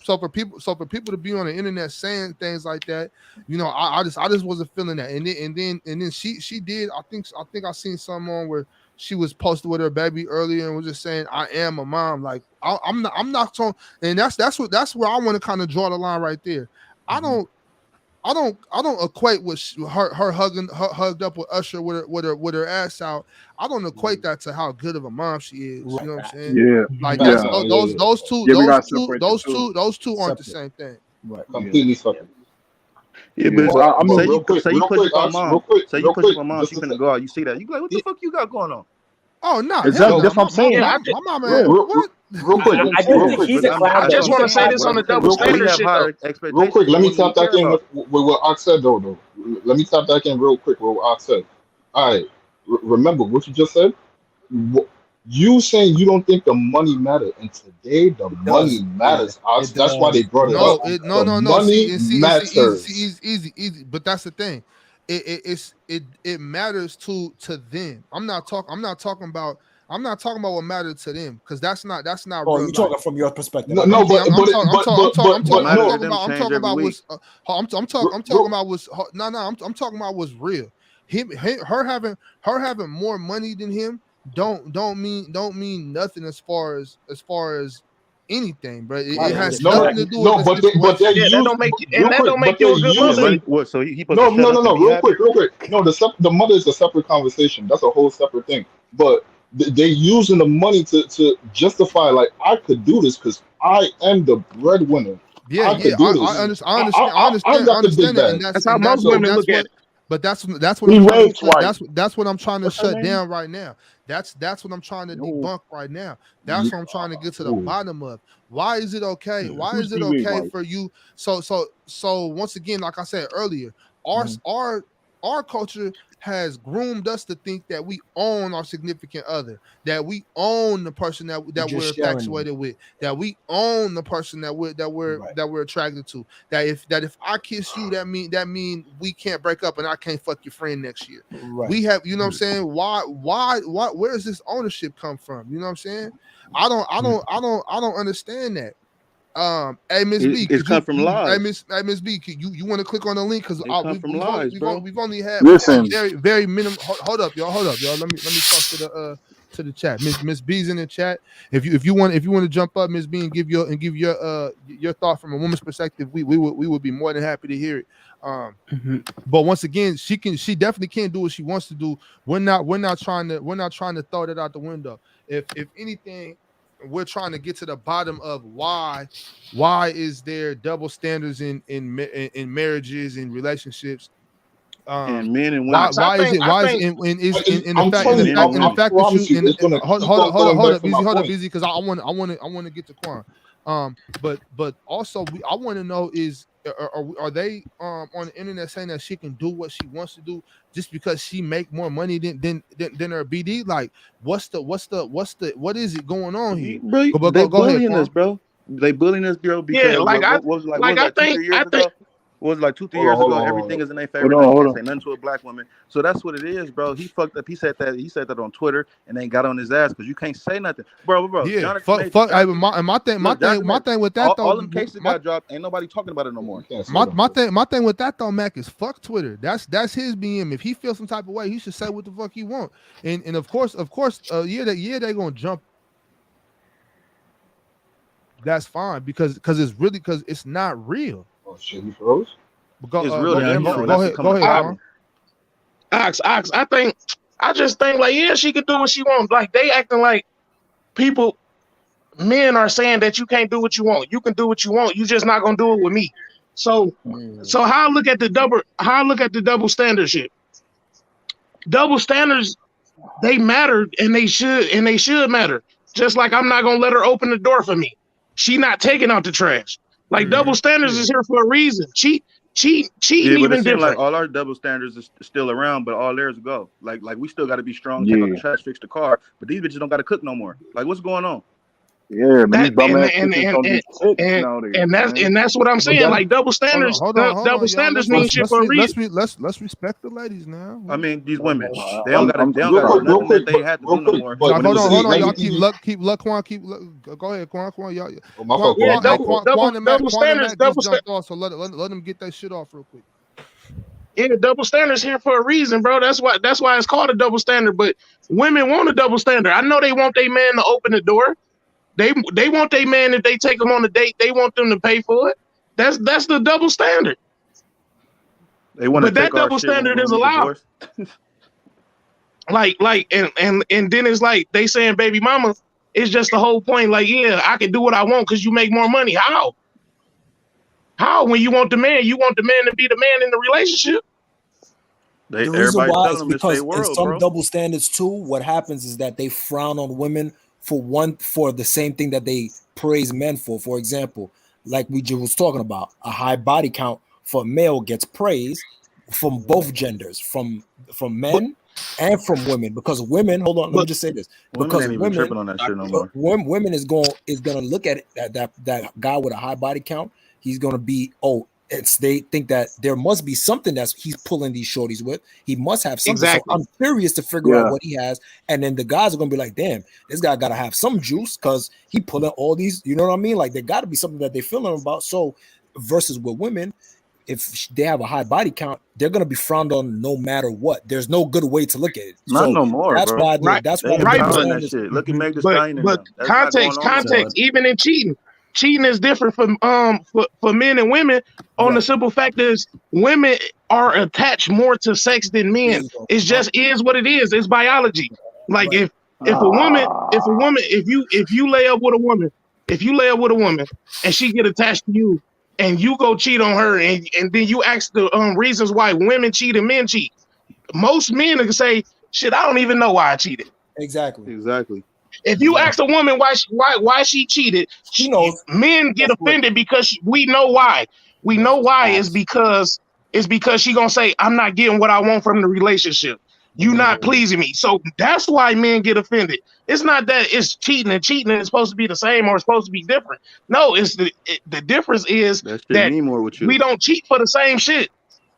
So for people to be on the internet saying things like that, I just wasn't feeling that. And then she did. I think I seen something on where she was posted with her baby earlier and was just saying, "I am a mom." Like I'm not talking, and that's where I want to kind of draw the line right there. I don't equate with her hugged up with Usher with her ass out. I don't equate that to how good of a mom she is. You know what I'm saying? Yeah. Like those two aren't the same thing. Right. Completely separate. Yeah, but say you push my mom. Say you push my mom, she finna go out. You see that? You be like, what the fuck you got going on? Oh no, exactly. That's what I'm saying. My mama, what? Real quick, I just want to say this on the double standard shit though. Real quick, let me tap that in with what Ox said though. Let me tap that in real quick with what Ox said. All right, remember what you just said. You saying you don't think the money matters, and today the money matters. Ox, that's why they brought it up. No. Money matters. Easy. But that's the thing. It matters to them. I'm not talking about I'm not talking about what mattered to them because that's not Oh, real you're life. talking from your perspective. No, Okay. no, but What matters to talking them about I'm change talking every about week. what's I'm talking about what's I'm talking about what's real. Her having more money than him don't mean nothing as far as anything, bro. It has nothing to do with the but they situation. Yeah, that use don't make you, and real that quick, don't but make they you a good Yeah, mother. using money. What? So he supposed to no, shut no, no, up and no, be happy? real quick. No, the mother is a separate conversation. That's a whole separate thing. But they using the money to justify like I could do this because I am the breadwinner. Yeah, I yeah, could do this. I I got the big understand it, bag. and That's how most women look at it. but that's what He I'm trying to raped white. that's what I'm trying to What's her shut name? down right now. That's what I'm trying to No. debunk right now. That's what I'm trying to get to the Ooh. bottom of. Why is it okay? Why Who's is it he raped okay white? for you? So once again, like I said earlier, our culture has groomed us to think that we own our significant other, that we own the person that You're we're just sharing them. infatuated with, that we own the person that we're attracted to. That if I kiss you, that mean we can't break up and I can't fuck your friend next year. Right. We have, you know what I'm saying? Why where does this ownership come from? You know what I'm saying? I don't understand that. Hey Miss B, It's could come from lies. Hey Miss B, could you want to click on the link because It come from lies, bro. we've only had Listen, very minimum. Hold up, y'all. Let me talk to the chat. Miss B's in the chat. If you want to jump up, Miss B, and give your thought from a woman's perspective, we would be more than happy to hear it. But once again, she definitely can't do what she wants to do. We're not trying to throw that out the window. If anything, we're trying to get to the bottom of why is there double standards in marriages and relationships. And men and women. Why is it in the I'm fact telling you, I that promise you, it's gonna keep on going hold back up to my point. easy because I want to get to Quan. But also I want to know is are they on the internet saying that she can do what she wants to do just because she make more money than her BD? Like what is it going on here? Bro, Go they ahead, bullying Quan. us, bro. They bullying us, bro, Yeah, because what was it like I like 2, think 3 years ago? What was it like 2, 3 Hold on, years hold ago? on, Everything is in their hold favor. on, Now you hold can't on. say nothing to a black woman. So that's what it is, bro. He fucked up. He said that on Twitter and then got on his ass because you can't say nothing, bro. Yeah, Jonathan Major, fuck. Hey, Jonathan, my look, Jonathan Major, thing with that though. all them cases got dropped. Ain't nobody talking about it no more. You can't say that. My thing with that though, Mac, is fuck Twitter. That's his BM. If he feels some type of way, he should say what the fuck he want. And of course, they gonna jump. That's fine because it's not real. Oh shit, he froze. But go It's real to go them go, though. go That's ahead becoming a Quan. problem. I just think like yeah, she could do what she wants. Like they acting like people, men are saying that you can't do what you want. You can do what you want. You just not gonna do it with me. So how I look at the double standard shit. Double standards, they matter and they should matter. Just like I'm not gonna let her open the door for me. She not taking out the trash. Like double standards is here for a reason. Cheating Yeah, but it even seems like different. all our double standards is still around, but all theirs go. Like we still got to be strong, take out the Yeah, trash, fix the car. But these bitches don't got to cook no more. Like what's going on? yeah, man. These That bum ass bitches don't do shit and nowadays, and man. that's what I'm But saying. that Like double standards, hold double on, y'all. standards mean shit for a reason. Let's respect the ladies now. I mean, these women, they don't I'm, got to I'm they don't real got to do quick, real nothing that quick, they had to do no more. but Like, When it was hold on, easy. y'all keep luck, Quan, go ahead, Quan, y'all. Oh, my fault, Yeah, Quan and Mac just double jumped off, so let them get that shit off real quick. yeah, double standards here for a reason, bro. That's why it's called a double standard. But women want a double standard. I know they want their man to open the door. They want their man if they take them on a date, they want them to pay for it. That's the double standard. They want to But take that our double shit standard when is we allowed. divorce. And then it's like they saying baby mama is just the whole point. Like, yeah, I can do what I want because you make more money. How? How when you want the man to be the man in the relationship? The reason Everybody's why telling is them it's their because in world, some bro. double standards too, what happens is that they frown on women for the same thing that they praise men for. For example, like we just was talking about, a high body count for a male gets praise from both genders, from men and from women. Because women, hold on, let me just say this. Women Because ain't even tripping on that shit no more. women is gonna look at it that guy with a high body count. He's gonna be, oh, they think that there must be something that's he's pulling these shorties with. He must have something. Exactly. So I'm curious to figure out what he has. And then the guys are gonna be like, damn, this guy gotta have some juice because he pulling all these, you know what I mean? Like there gotta be something that they feeling about. So versus with women, if they have a high body count, they're gonna be frowned on no matter what. There's no good way to look at it. Not So no more, that's bro. why Right. that's They why the Right, empowering BDSM that is shit. Look at Meg Thee but Stallion and them. That's not going context, on no more. even in cheating. Cheating is different from for men and women on the simple fact is women are attached more to sex than There men. you go. It's just is what it is. It's biology. Like Right. if a woman if you lay up with a woman, and she get attached to you and you go cheat on her and then you ask the reasons why women cheat and men cheat. Most men can say, shit, I don't even know why I cheated. Exactly. If you ask a woman why she cheated, men get offended because we know why. We know why is because she gonna say, I'm not getting what I want from the relationship. You not pleasing me. So that's why men get offended. It's not that it's cheating and cheating is supposed to be the same or supposed to be different. No, it's the difference is that mean more with you. we don't cheat for the same shit.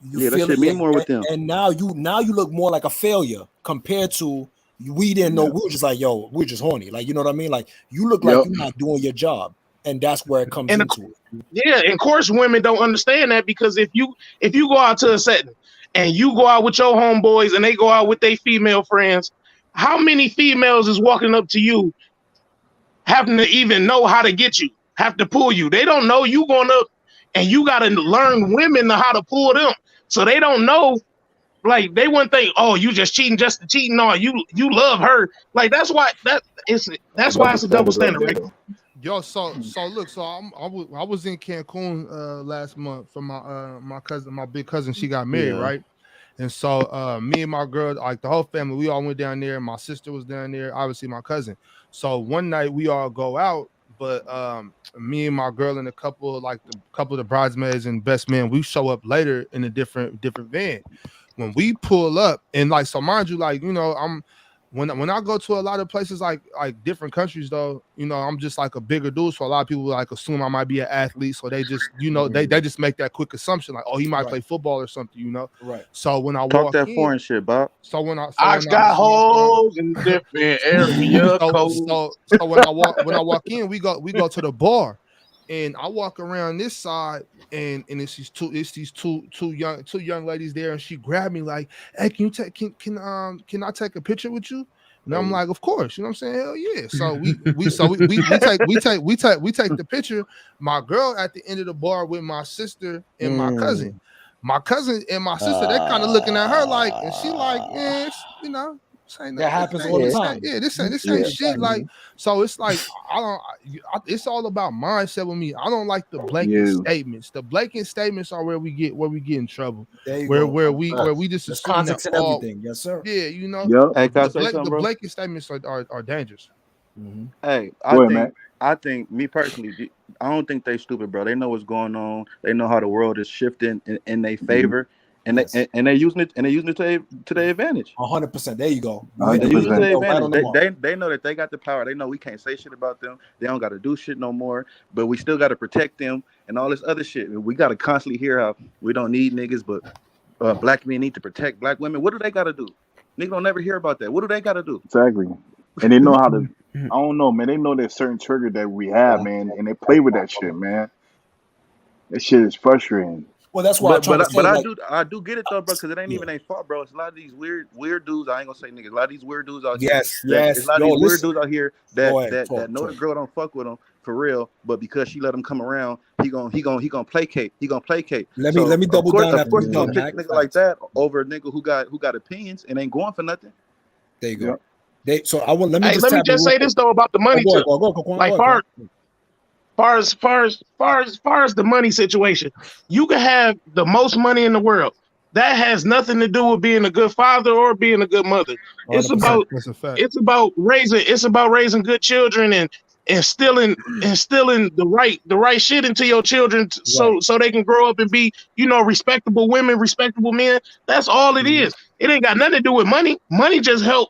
You feel that shit mean more with them. And now you look more like a failure compared to we didn't know. We were just like, yo, we're just horny. Like, you know what I mean? Like you look like you're not doing your job. And that's where it comes into it. Yeah, and of course women don't understand that because if you go out to a setting and you go out with your homeboys and they go out with their female friends, how many females is walking up to you having to even know how to get you, have to pull you? They don't know you going up and you got to learn women how to pull them. So they don't know, like they wouldn't think, oh, you just cheating just to cheat. No, you love her. Like that's why it's a double standard, right? Yo, so look, so I was in Cancun last month for my big cousin. She got married, right? And so me and my girl, like the whole family, we all went down there. My sister was down there, obviously my cousin. So one night we all go out, but me and my girl and a couple of the bridesmaids and best men, we show up later in a different van. When we pull up, and like, so mind you, like, you know, when I go to a lot of places like different countries though, you know, I'm just like a bigger dude, so a lot of people like assume I might be an athlete, so they just, you know, they just make that quick assumption like, oh, he might play football or something, you know. Right. So when I Talk walk that in, foreign shit, Bob. So when I got holes in different areas. So when I walk in, we go to the bar, and I walk around this side, and it's these two young ladies there, and she grabbed me like, hey, can I take a picture with you? And I'm like, of course, you know what I'm saying? Hell yeah. So we take the picture. My girl at the end of the bar with my sister and my cousin. My cousin and my sister, they're kind of looking at her like, and she like, you know, that happens all the time. Yeah, this ain't shit. Like, so it's like it's all about mindset with me. I don't like the blanket statements. The blanket statements are where we get in trouble. Where we just assume context and all, everything. Yes, sir. Yeah, you know. Hey, can I say something, the bro? blanket statements are dangerous. Hey, I think me personally, I don't think they stupid, bro. They know what's going on. They know how the world is shifting in their favor. And they using it to their advantage. 100%. There you go. They use it to their advantage. They know that they got the power. They know we can't say shit about them. They don't got to do shit no more. But we still got to protect them and all this other shit. We got to constantly hear how we don't need niggas, but black men need to protect black women. What do they got to do? Niggas don't never hear about that. What do they got to do? Exactly. And they know how to. I don't know, man. They know that certain trigger that we have, man, and they play with that shit, man. That shit is frustrating. Well, that's why. I do get it though, bro, because it ain't even their fault, bro. It's a lot of these weird dudes. I ain't gonna say niggas. A lot of these weird dudes out here. Yes. There's a lot of these weird dudes out here that know the girl don't fuck with them for real, but because she let him come around, he gonna placate. He gonna placate. Let me double down. Of course, you gonna pick a nigga like that over a nigga who got opinions and ain't going for nothing. There you go. Let me just say this though about the money too. Like far as the money situation, you can have the most money in the world. That has nothing to do with being a good father or being a good mother. It's about raising good children and instilling the right shit into your children so they can grow up and be, you know, respectable women, respectable men. That's all it is. It ain't got nothing to do with money. Money just help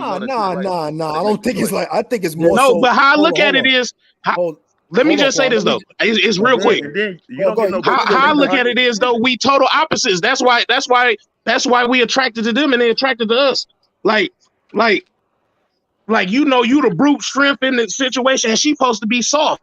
party Nah, on a trip. Like, I like don't think choice. it's like. I think it's more No, so. but how I Hold look on, at hold it on. is, Hold, let me hold on, just say Quan. this Let me. though. It's No, real go quick. ahead. And then you No, don't go get ahead. no You good? You good? How I You pushback good? look behind at your it is though, decision. we total opposites. That's why we attracted to them and they attracted to us. Like, like, you the brute strength in the situation, and she supposed to be soft.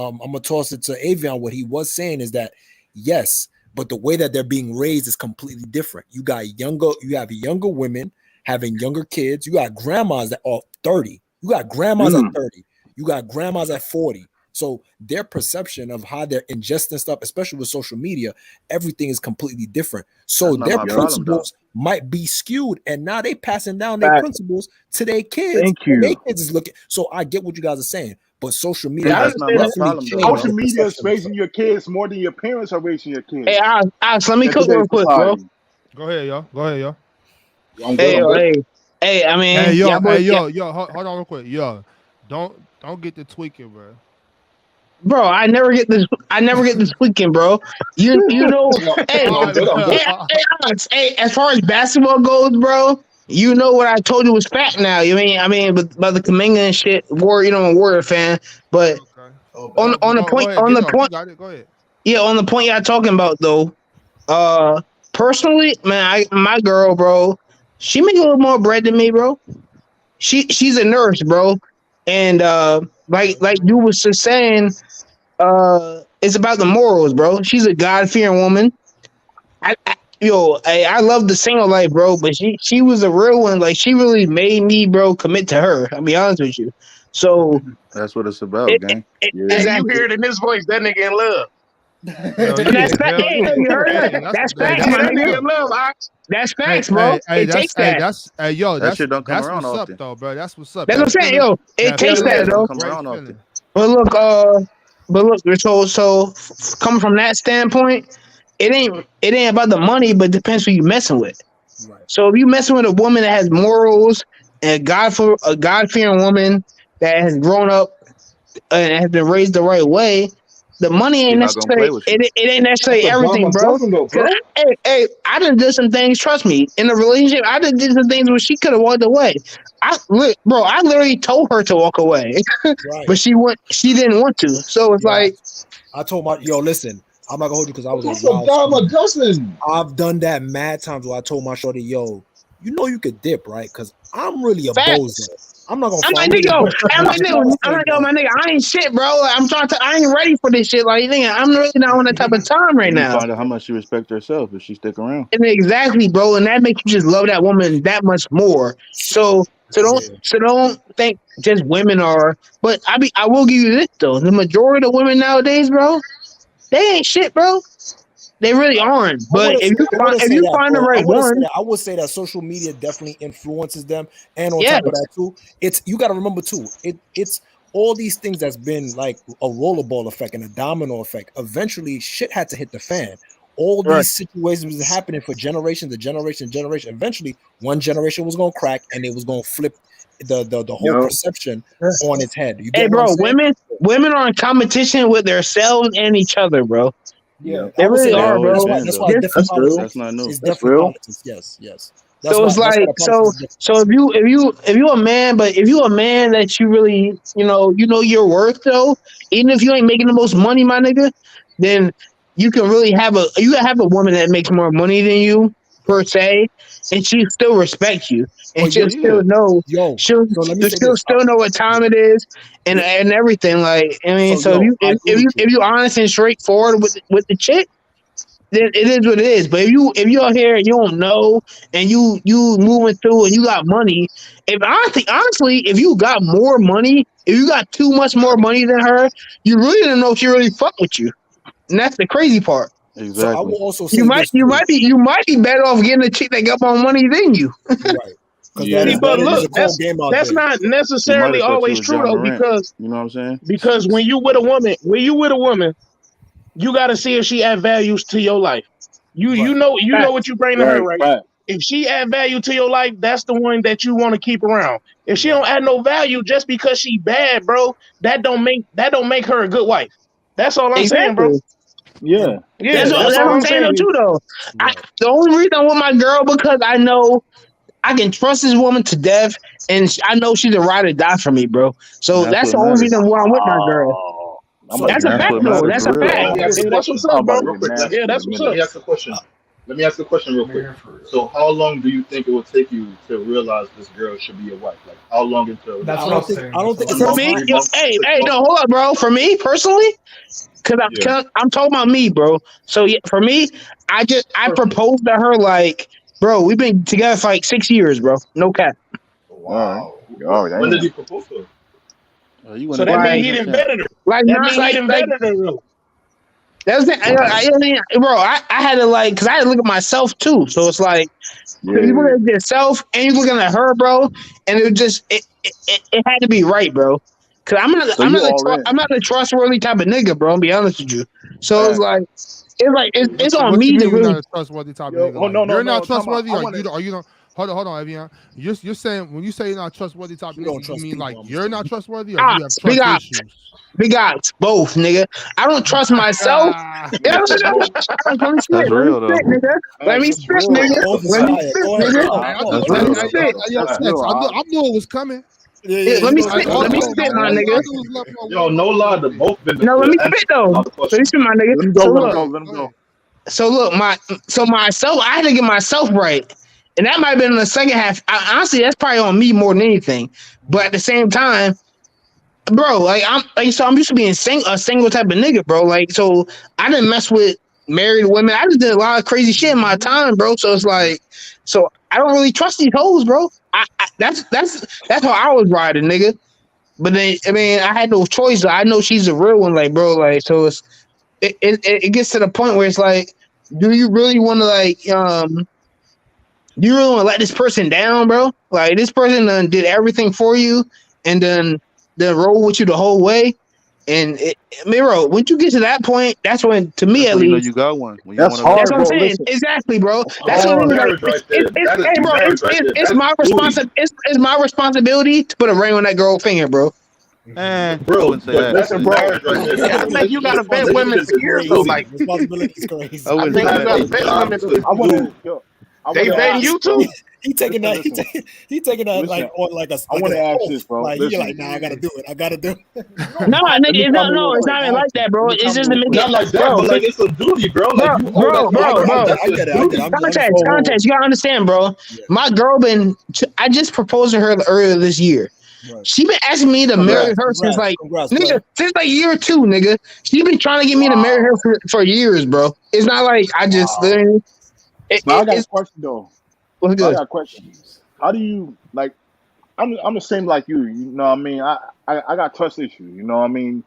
I'm gonna toss it to Avion. What he was saying is that yes, but the way that they're being raised is completely different. You have younger women having younger kids. You got grandmas that are 30. You got grandmas at 30. You got grandmas at 40. So their perception of how they're ingesting stuff, especially with social media, everything is completely different. So their principles might be skewed, and now they passing down their principles to their kids. Thank you. Their kids is looking. So I get what you guys are saying, but social media That's not my problem. Social media is raising your kids more than your parents are raising your kids. Hey, Alex, let me cook real quick, bro. Go ahead, y'all. Hey, I mean, hey, yo, hold on real quick, yo, don't get the tweaking, bro. Bro, I never get this weekend, bro. You know, hey, Alex, hey, as far as basketball goes, bro, you know what I told you was fact now. I mean, about the Kaminga and shit, Warrior fan. But on the point y'all talking about though, personally, man, my girl, bro, she make a little more bread than me, bro. She's a nurse, bro, and like you was just saying. It's about the morals, bro. She's a God-fearing woman. I love the single life, bro, but she was a real one. Like, she really made me, bro, commit to her. I'll be honest with you. So that's what it's about, gang. Exactly. You hear it in his voice, that nigga in love. That's facts. You heard that? That's facts, my nigga. That's facts, bro. It takes that. That shit don't come around often, though, bro. That's what's up. That's what I'm saying, yo. It takes that, though. But look, so coming from that standpoint, it ain't about the money, but it depends who you messing with. Right. So if you messing with a woman that has morals and a God-fearing woman that has grown up and has been raised the right way, the money ain't necessarily. It ain't necessarily everything, bro. Hey, I done did some things. Trust me, in a relationship, I done did some things where she could have walked away. I literally told her to walk away, right. But she didn't want to. So it's like, I told listen, I'm not gonna hold you because I was I've done that mad times where I told my shorty, yo, you know you could dip, right? Because I'm really a bozo. I'm not gonna. I'm like, my nigga, I ain't shit, bro. I ain't ready for this shit. Like, nigga, I'm really not on that type of time right now. You find out how much she respects herself if she stick around. And exactly, bro, and that makes you just love that woman that much more. So don't think just women are. But I will give you this though: the majority of women nowadays, bro, they ain't shit, bro. They really aren't. But if you find the right one, I would say that social media definitely influences them. And on top of that too, you got to remember too, it's all these things that's been like a rollerball effect and a domino effect. Eventually, shit had to hit the fan. All these situations was happening for generation to generation. Eventually, one generation was going to crack, and it was going to flip the whole perception on its head. You get bro, women are in competition with themselves and each other, bro. Yeah, they really are, bro. That's why different politics. That's not new. It's different politics. Yes. So it's like so if you a man, but if you a man that you really you know your worth though, even if you ain't making the most money, my nigga, then you can really have a woman that makes more money than you per se, and she still respect you, and she'll still know. She'll still know what time it is and everything. Like I mean, if you honest and straightforward with the chick, then it is what it is. But if you out here and you don't know and you moving through and you got money, honestly, if you got more money, if you got too much more money than her, you really don't know if she really fuck with you. And that's the crazy part. Exactly. So I will also say you might be better off getting a chick that got more money than you. Right. But look, that's not necessarily always true though, because you know what I'm saying? Because when you with a woman, you got to see if she add values to your life. You know what you bring to her, right? If she add value to your life, that's the one that you want to keep around. If she don't add no value just because she bad, bro, that don't make her a good wife. That's all I'm saying, bro. Yeah. That's what I'm saying too, though. The only reason I want my girl because I know I can trust this woman to death, and I know she's a ride or die for me, bro. So that's the only reason why I'm with my girl. So that's a fact, though. That's a fact. That's what's up, bro. Yeah, that's what's up. Let me ask the question. Real quick. So, how long do you think it will take you to realize this girl should be your wife? Like, how long until? That's what I'm saying. I don't think it's for me. Hey, no, hold up, bro. For me personally, Yeah. I'm talking about me, bro. So yeah, for me, I proposed to her like, bro, we've been together for like 6 years, bro. No cap. All right. Wow. Oh, When did damn. he propose to You went So to that go mean Like, he visit didn't them. better her. like That not mean he like didn't like better her though. that's it. I mean, bro, I had to like, cause I had to look at myself too. So it's like, cause you Yeah. looking at yourself and you looking at her, bro, and it was just it had to be right, bro. Cause So you all I'm in. not a trustworthy type of nigga, bro. I'll be honest with you. So Facts. it's on What you me to mean you're not really. a trustworthy type of Yo, nigga? oh Like no, no, you're not no. Time out. trustworthy, I or want to. you don't. Hold on, Evian. You're saying when you say you're not a trustworthy type of You don't nigga, you trust mean like people. I'm you're not trustworthy, or you have Ops, big trust ops, issues? big ops, both, nigga. I don't trust myself. Ah, Yeah, Yeah, both. let me That's spit, real though. nigga. Let Hey, me that's spit, real. nigga. her? Both That's a is Let me fact. fire. spit, Go ahead, nigga. go. I Come on, That's go Let ahead. me real Go. though. spit. yo, That's Flex. real. I knew it was coming. Yeah, Let you me know it's spit. coming. All Let You me know I, it's spit, all, coming. my all you nigga. gotta do is let my Yo, words no out a lie, little the bit. both been No, let the me answer, spit though. not the question. Listen, my nigga. Let him go. So Let him look, go. Let him go. myself, I had to get myself right, and that might have been in the second half. Honestly, that's probably on me more than anything. But at the same time, bro, I'm used to being a single type of nigga, bro. Like, so I didn't mess with married women. I just did a lot of crazy shit in my time, bro. So it's like, so I don't really trust these hoes, bro. That's how I was riding, nigga. But then, I mean, I had no choice. I know she's a real one, like, bro. Like, so it gets to the point where it's like, do you really want to do you really want to let this person down, bro? Like, this person done did everything for you, and then roll with you the whole way. And I mean, bro, once you get to that point, that's when, to me That's at when you know you least, got one. When you don't That's want to let that's it hard, what I'm bro. go. saying. Listen, Exactly, bro. that's That's That's what it hard. is. Like, marriage right there. That is hey, bro, marriage right there. it's That's my duty. it's my responsibility to put a ring on that girl finger, bro. I Bro, wouldn't say but that. that's Listen, bro. marriage right there. Listen, I That's think listen. you listen, gotta listen. vet This women shit for is years though. Crazy. Like duty. Responsibility is I crazy. I wouldn't You think say you have that. a gotta vet job women to I want to. do. Yo, I they want to vetting ask you this, too. bro. He taking Listen, that. listen. He taking that Listen. like on I like want an to ask this, oath. bro. Like he Listen. like, nah, I gotta do it. I gotta do it. No, Let me nigga, comment real it's quick. not even like that, bro. Let me It's comment just to real make quick. it, Not like that, bro, but like it's a duty, bro. bro, Like you owe bro, that No, to I bro, her. get, I Like bro. get, that's I your get it. I get it. duty. Context. You gotta understand, bro. Yeah. My girl I just proposed to her earlier this year. Right. She been asking me to marry Congrats. her since like, Congrats, nigga, player. since like year two, nigga. She been trying to get me to marry her Wow. for years, bro. It's not like I just, Wow. But I got a it's question though. what's But I good. got a question. How do you like? I'm the same like you. You know what I mean? I got trust issues. You know what I mean?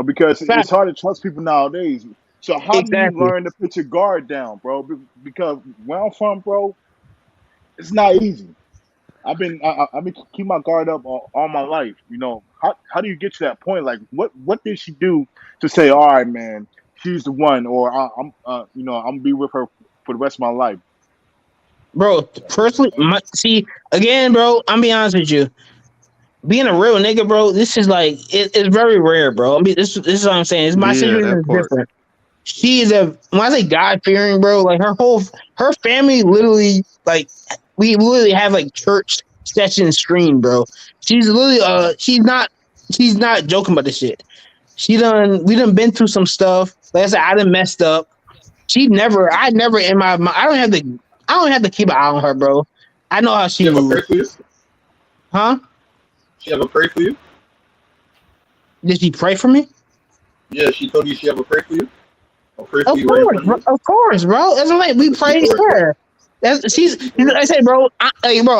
Because it's Fact, hard to trust people nowadays. So how do you exactly. learn to put your guard down, bro? Because where I'm from, bro, it's not easy. I've been keep my guard up all my life. You know how do you get to that point? Like what did she do to say, all right, man, she's the one, or I'm I'm gonna be with her for the rest of my life. Bro, personally, see, again, bro, I'm being honest with you. Being a real nigga, bro, this is like, it's very rare, bro. I mean, this is what I'm saying. My Yeah, situation that is part. different. She is when I say God fearing, bro, like her family literally, like, we literally have like church session stream, bro. She's literally she's not joking about this shit. We done been through some stuff. Like I said, I done messed up. I never in my mind, I don't have to keep an eye on her, bro. I know how she She ever pray moves. for you? Huh? She ever pray for you? Did she pray for me? Yeah, she told you she ever pray for you? Or pray for Of you right in course, front of bro. you? Of course, bro. That's what we What's she pray. for? Yeah. I say, bro. Bro.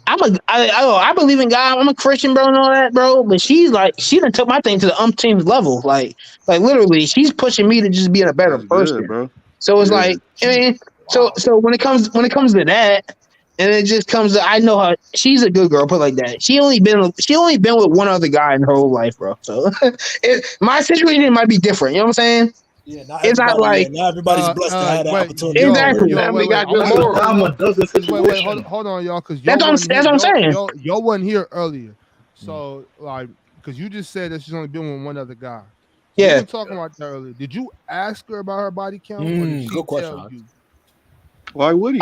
I believe in God. I'm a Christian, bro, and all that, bro. But she done took my thing to the umpteenth level. Like literally, she's pushing me to just be a better That's good, person. bro. So it's Yeah. like, I mean, Wow. so when it comes to that, and it just comes to, I know her. She's a good girl, put it like that. She only been with one other guy in her whole life, bro. So my situation might be different. You know what I'm saying? Yeah, not It's not everybody. Yeah, like not everybody's blessed to have that Wait, opportunity to yo, marry exactly. you. yo, Family wait. got I'm good gonna That's ask a y'all. morals. dime a dozen Wait, hold, situation. hold on, y'all, because yo wasn't here. That's what I'm saying. Yo wasn't here earlier. So like, because you just said that she's only been with one other guy. So we Yeah. were talking about that earlier. Did you ask her about her body count, or did she Good tell question. you? Why would he?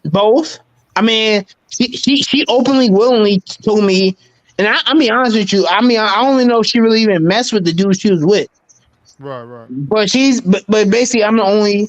Both. I mean, she openly, willingly told me, and I'm be honest with you. I mean, I only know she really even messed with the dude she was with. Right, right. But basically, I'm the only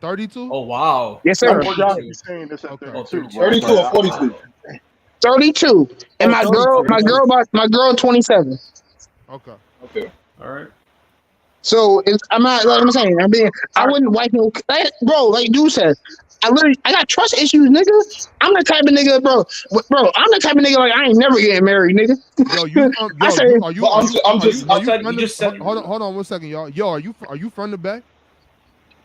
32? Oh wow. Yes, I sir. just got 32. you saying this at Okay. 32, bro. 32 or 42? 32. And Oh, my 32. my girl 27. Okay. Okay. All right. So I'm not like I'm saying. I mean, I All right. wouldn't wife no bro. Like dude said, I got trust issues, nigga. I'm the type of nigga, bro. I'm the type of nigga like I ain't never getting married, nigga. Yo, you from I yo, say, you are But you are you I'm are you just are I'll you tell you. from You the just said. hold on 1 second, y'all. Yo, are you from the back?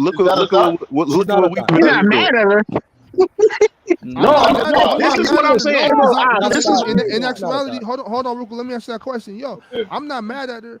look Is that a fact? She's not a what we thought. do. You're How not you do mad it. at her. No, I'm not mad at this is what I'm saying. because Ah, Not a this is thought. in It's not a actuality, thought. hold on, Ruka. Let me answer that question. Yo, okay. I'm not mad at her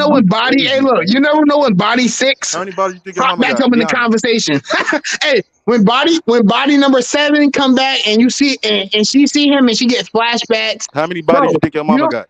know when body. Hey, look, you never know when body 6 How many bodies you think your pop mama back got? up in Be the honest. conversation. Hey, when body number 7 come back and you see and she see him and she gets flashbacks, How many bro. bodies you think your You mama don't got?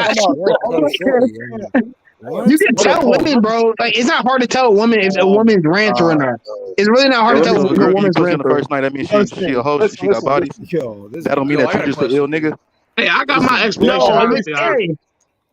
Yes. You can tell women, bro. Like it's not hard to tell a woman if a woman's ranter or not. It's really not hard to tell So if a a girl getting woman's pussy on the ranter. first night, that means she a hoe, she got bodies. That don't mean Yo, that I you got a just an ill question. nigga. Hey, I got my No, explanation. if it's hey,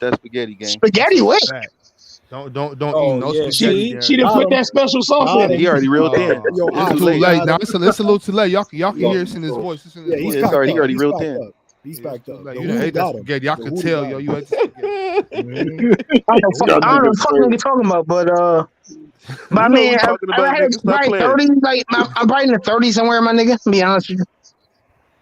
that spaghetti game. Spaghetti wet. Don't Oh, eat no yeah. spaghetti, She Darren. didn't put Got him. that special sauce Got in him. it. He already reeled in. Yo, It's Ox, too Too late. late. got Now him. it's a little too late. Y'all can hear it in his voice. It's in his Yeah, he's voice. Yeah, it's packed already, up. he already He's reeled packed in. up. He's Yeah, it's packed too up. late. The You done Hootie ate that got him. spaghetti. I The could Hootie tell, got yo. him. You ate the spaghetti. I don't know what the fuck nigga talking about, but You I know what mean, we talking I about, had nigga. Stop probably playing. 30, like I'm probably in the 30s somewhere, my nigga. To be honest with you.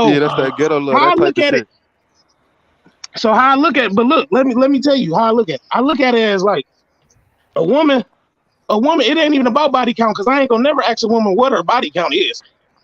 So Yeah, that's that ghetto love, how I that type look of at it, shit. so how I look at, but look, let me tell you how I look at it. I look at it as like a woman, it ain't even about body count because I ain't gonna never ask a woman what her body count is.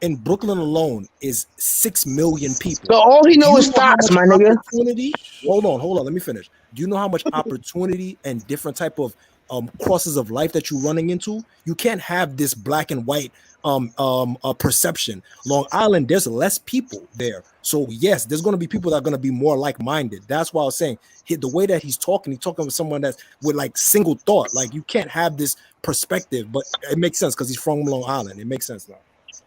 in Brooklyn alone is 6 million people. So all he Do knows you is know how thoughts, much my nigga. opportunity? Hold on. Let me finish. Do you know how much opportunity and different type of crosses of life that you're running into? You can't have this black and white perception. Long Island, there's less people there, so yes, there's going to be people that are going to be more like-minded. That's why I was saying the way that he's talking with someone that's with like single thought. Like you can't have this perspective, but it makes sense because he's from Long Island. It makes sense now.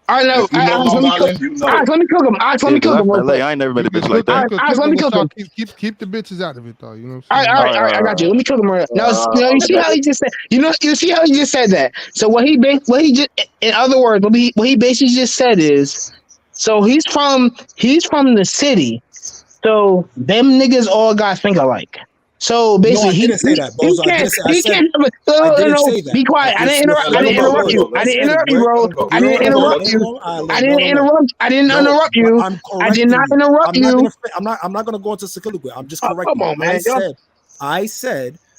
All right, now, If you know Ox, let Long me cook. Island, you know. Ox, let me cook him. Ox, let Yeah, me because cook I'm him real from LA. quick. I ain't never met You a bitch could like cook, you that. could Ox, cook let them me with cook him. salt. Keep the bitches out of it though. You know what All I'm right, saying? all right, all right. I got you. Let me cook him right now. You see how he just said. You see how he just said that. So what he just, in other words, what he basically just said is, so he's from the city. So them niggas all got think alike. So No, I basically, didn't say that, he Bozo. I can't didn't say. I he said can't. I didn't No, say that. be quiet. I didn't interrupt. I Let him didn't go. Let interrupt him you. go. I Let him didn't go. interrupt you, bro. Let him go. I didn't You're Let him go. interrupt Let him from you. go. Long I Island. didn't interrupt. I didn't No, interrupt but you. I'm I did correcting not you. interrupt you. I'm not gonna go into soliloquy. I'm just Oh, correcting come you. on, man. I said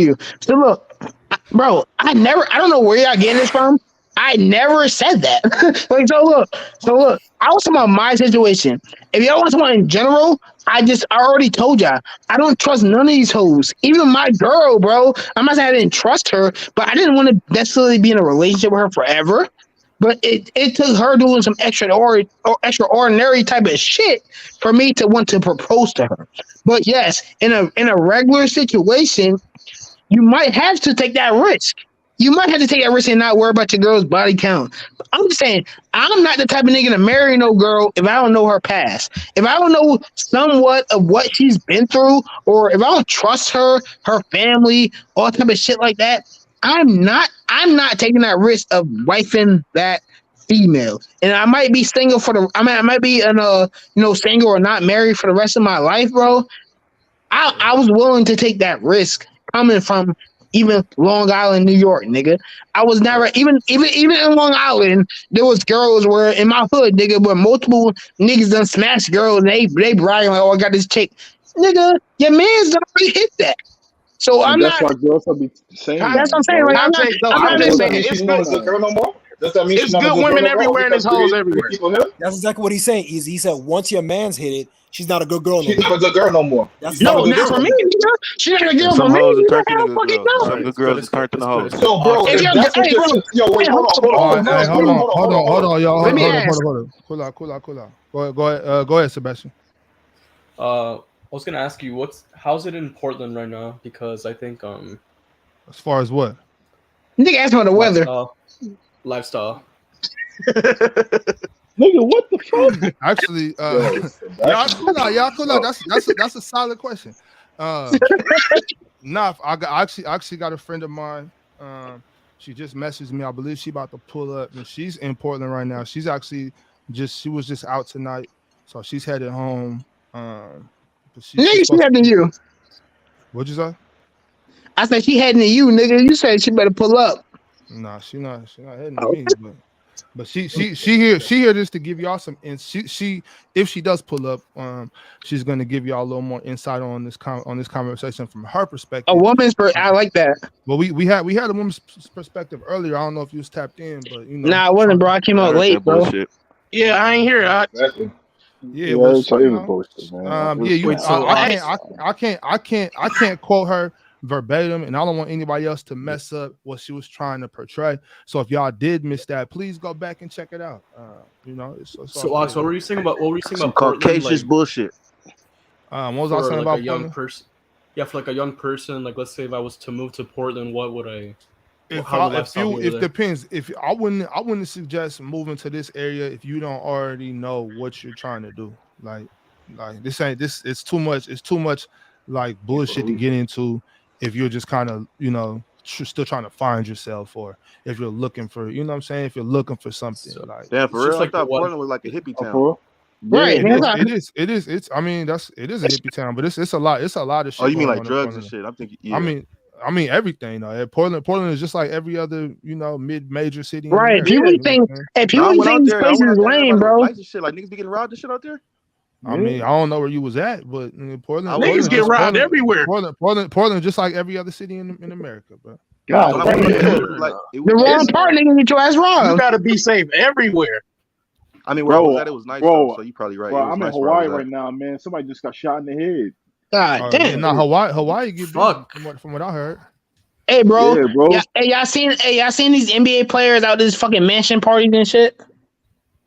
you. So look, bro, I don't know where y'all getting this from, I never said that. Like, so look, I was talking about my situation. If y'all want someone in general, I already told y'all, I don't trust none of these hoes. Even my girl, bro. I'm not saying I didn't trust her, but I didn't want to necessarily be in a relationship with her forever. But it took her doing some extraordinary type of shit for me to want to propose to her. But yes, in a regular situation, you might have to take that risk. You might have to take that risk and not worry about your girl's body count. I'm just saying, I'm not the type of nigga to marry no girl if I don't know her past. If I don't know somewhat of what she's been through, or if I don't trust her, her family, all type of shit like that, I'm not taking that risk of wifing that female. And I might be single I might be single or not married for the rest of my life, bro. I was willing to take that risk coming from even Long Island, New York, nigga. I was never even in Long Island. There was girls where in my hood, nigga, where multiple niggas done smashed girls. And they bragging like, "Oh, I got this chick." Nigga, your man's done already hit that. So And I'm that's not. why girls will be saying That's that, what I'm saying. bro. Like I'm just Girls saying, be it's saying good. Not a good girl no more? Does that mean It's she's not a good good girl women no more? everywhere and Because there's hoes three everywhere. people hit her? That's exactly what he's saying. He said once your man's hit it, she's not a good girl no She's more. not a good girl no more. That's She's not a No, exactly good what not he's girl for no me, saying. more. nigga. She's not a And girl some for me, hoes are nigga. turned into Hell good fucking girls. no. Some good girls is turned into hoes. So, bro, If if you're, that's what hey, you're bro, saying, yo, wait, hey, hold on, hold on, All hold right, on, hey, pause, hold hold on, on, hold on, hold hold on, on, hold hold on. on, y'all. let me Hold on, ask. hold on. Cool out. Go ahead, Sebastian. I was gonna ask you, how's it in Portland right now? Because I think As far as what? Nigga, ask for the weather. lifestyle. Nigga, what the fuck? Actually, Yo, y'all Sebastian cool out. is Y'all cool out. tough. That's a solid question. Nah, I actually got a friend of mine. She just messaged me. I believe she about to pull up, and she's in Portland right now. She was just out tonight, so she's headed home. But she's Nigga, she supposed heading to to. you. What'd you say? I said she heading to you, nigga. You said she better pull up. Nah, she not heading to me, but she here just to give y'all some. And she if she does pull up, she's gonna give y'all a little more insight on this conversation from her A perspective. woman's I like that. Well, we had a woman's perspective earlier. I don't know if you was tapped in, but Nah, I wasn't, bro. I came I out heard late, that bro. bullshit. Yeah, I ain't here. Exactly. yeah, Yeah, well, so it was bullshit, man. yeah, you. Wait, so I can't quote her verbatim, and I don't want anybody else to mess up what she was trying to portray. So if y'all did miss that, please go back and check it out. It's all so Ox, good. what were you saying about Some Portland? Caucasian Like bullshit. What was I for saying like about a young Portland? person. Yeah, for like a young person, like let's say if I was to move to Portland, what would I? If How would lifestyle be over if there? depends. If I wouldn't suggest moving to this area if you don't already know what you're trying to do. Like this. It's too much. It's too much like bullshit to get into if you're just kind of still trying to find yourself, or if you're looking for what I'm saying. If you're looking for something like Damn, It's for real? just I like the thought one. Portland was like a hippie town. For Right, yeah, nigga. it is. It's I mean it is a hippie town, but it's a lot. It's a lot of shit. Oh, you mean going like on in drugs and Portland. shit? I'm thinking, yeah. I mean everything though. Portland is just like every other mid-major city in Right. America. People You know think, what I'm saying? hey, No, people think this I place went is out there and lame, everybody was bro. nice and shit. Like niggas be getting robbed and shit out there. I mean, I don't know where you was at, but Portland, Niggas get robbed everywhere. Portland, just like every other city in America, bro. God When I went damn. out there, it was like The wrong part, nigga, get your ass You robbed. gotta be safe everywhere. I mean, where I was Bro, at, it was nice though. So you probably right. It was I'm in nice where I was Hawaii at. right now, man. Somebody just got shot in the head. God Yeah, damn. nah, Hawaii get busy Fuck. from what I heard. Hey, bro. Yeah, bro. Yeah, hey, y'all seen these NBA players out this fucking mansion parties and shit?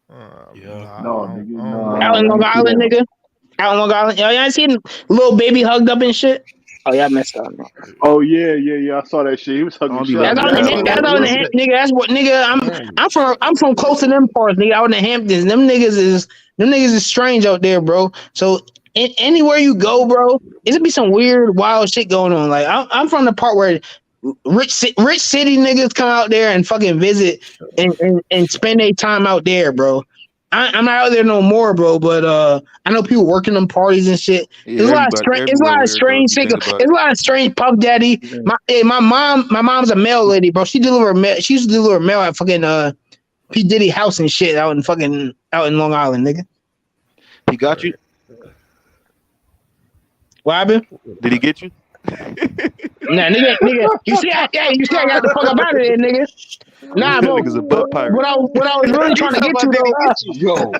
Nah, No, I nigga, don't no. Out in I Long ain't see Island, that. nigga. Out in Long Island. Y'all seen little baby hugged up and shit? Oh, y'all messed up, man. Oh yeah. I saw that shit. He was I hugging don't be shit out That's looking of at out in that the that, boy. that's bro. out in the nigga. That's what nigga. I'm from close to them parts, nigga. Out in the Hamptons, them niggas is strange out there, bro. So anywhere you go, bro, it'll be some weird, wild shit going on. Like I'm from the part where rich city niggas come out there and fucking visit and spend their time out there, bro. I'm not out there no more, bro. But I know people working them parties and shit. Yeah, There's a lot of it's a everywhere lot of weird though. If strange you single. think about There's it. a lot of strange puff daddy. My mom's a mail lady, bro. She delivered mail. She used to deliver mail at fucking P Diddy house and shit out in Long Island, nigga. He got you? What happened? Did he get you? Nah, nigga. You see, I got the fuck up out of there, nigga. Nah, That bro. nigga's a butt pirate. What I was really trying to get to though. Yo,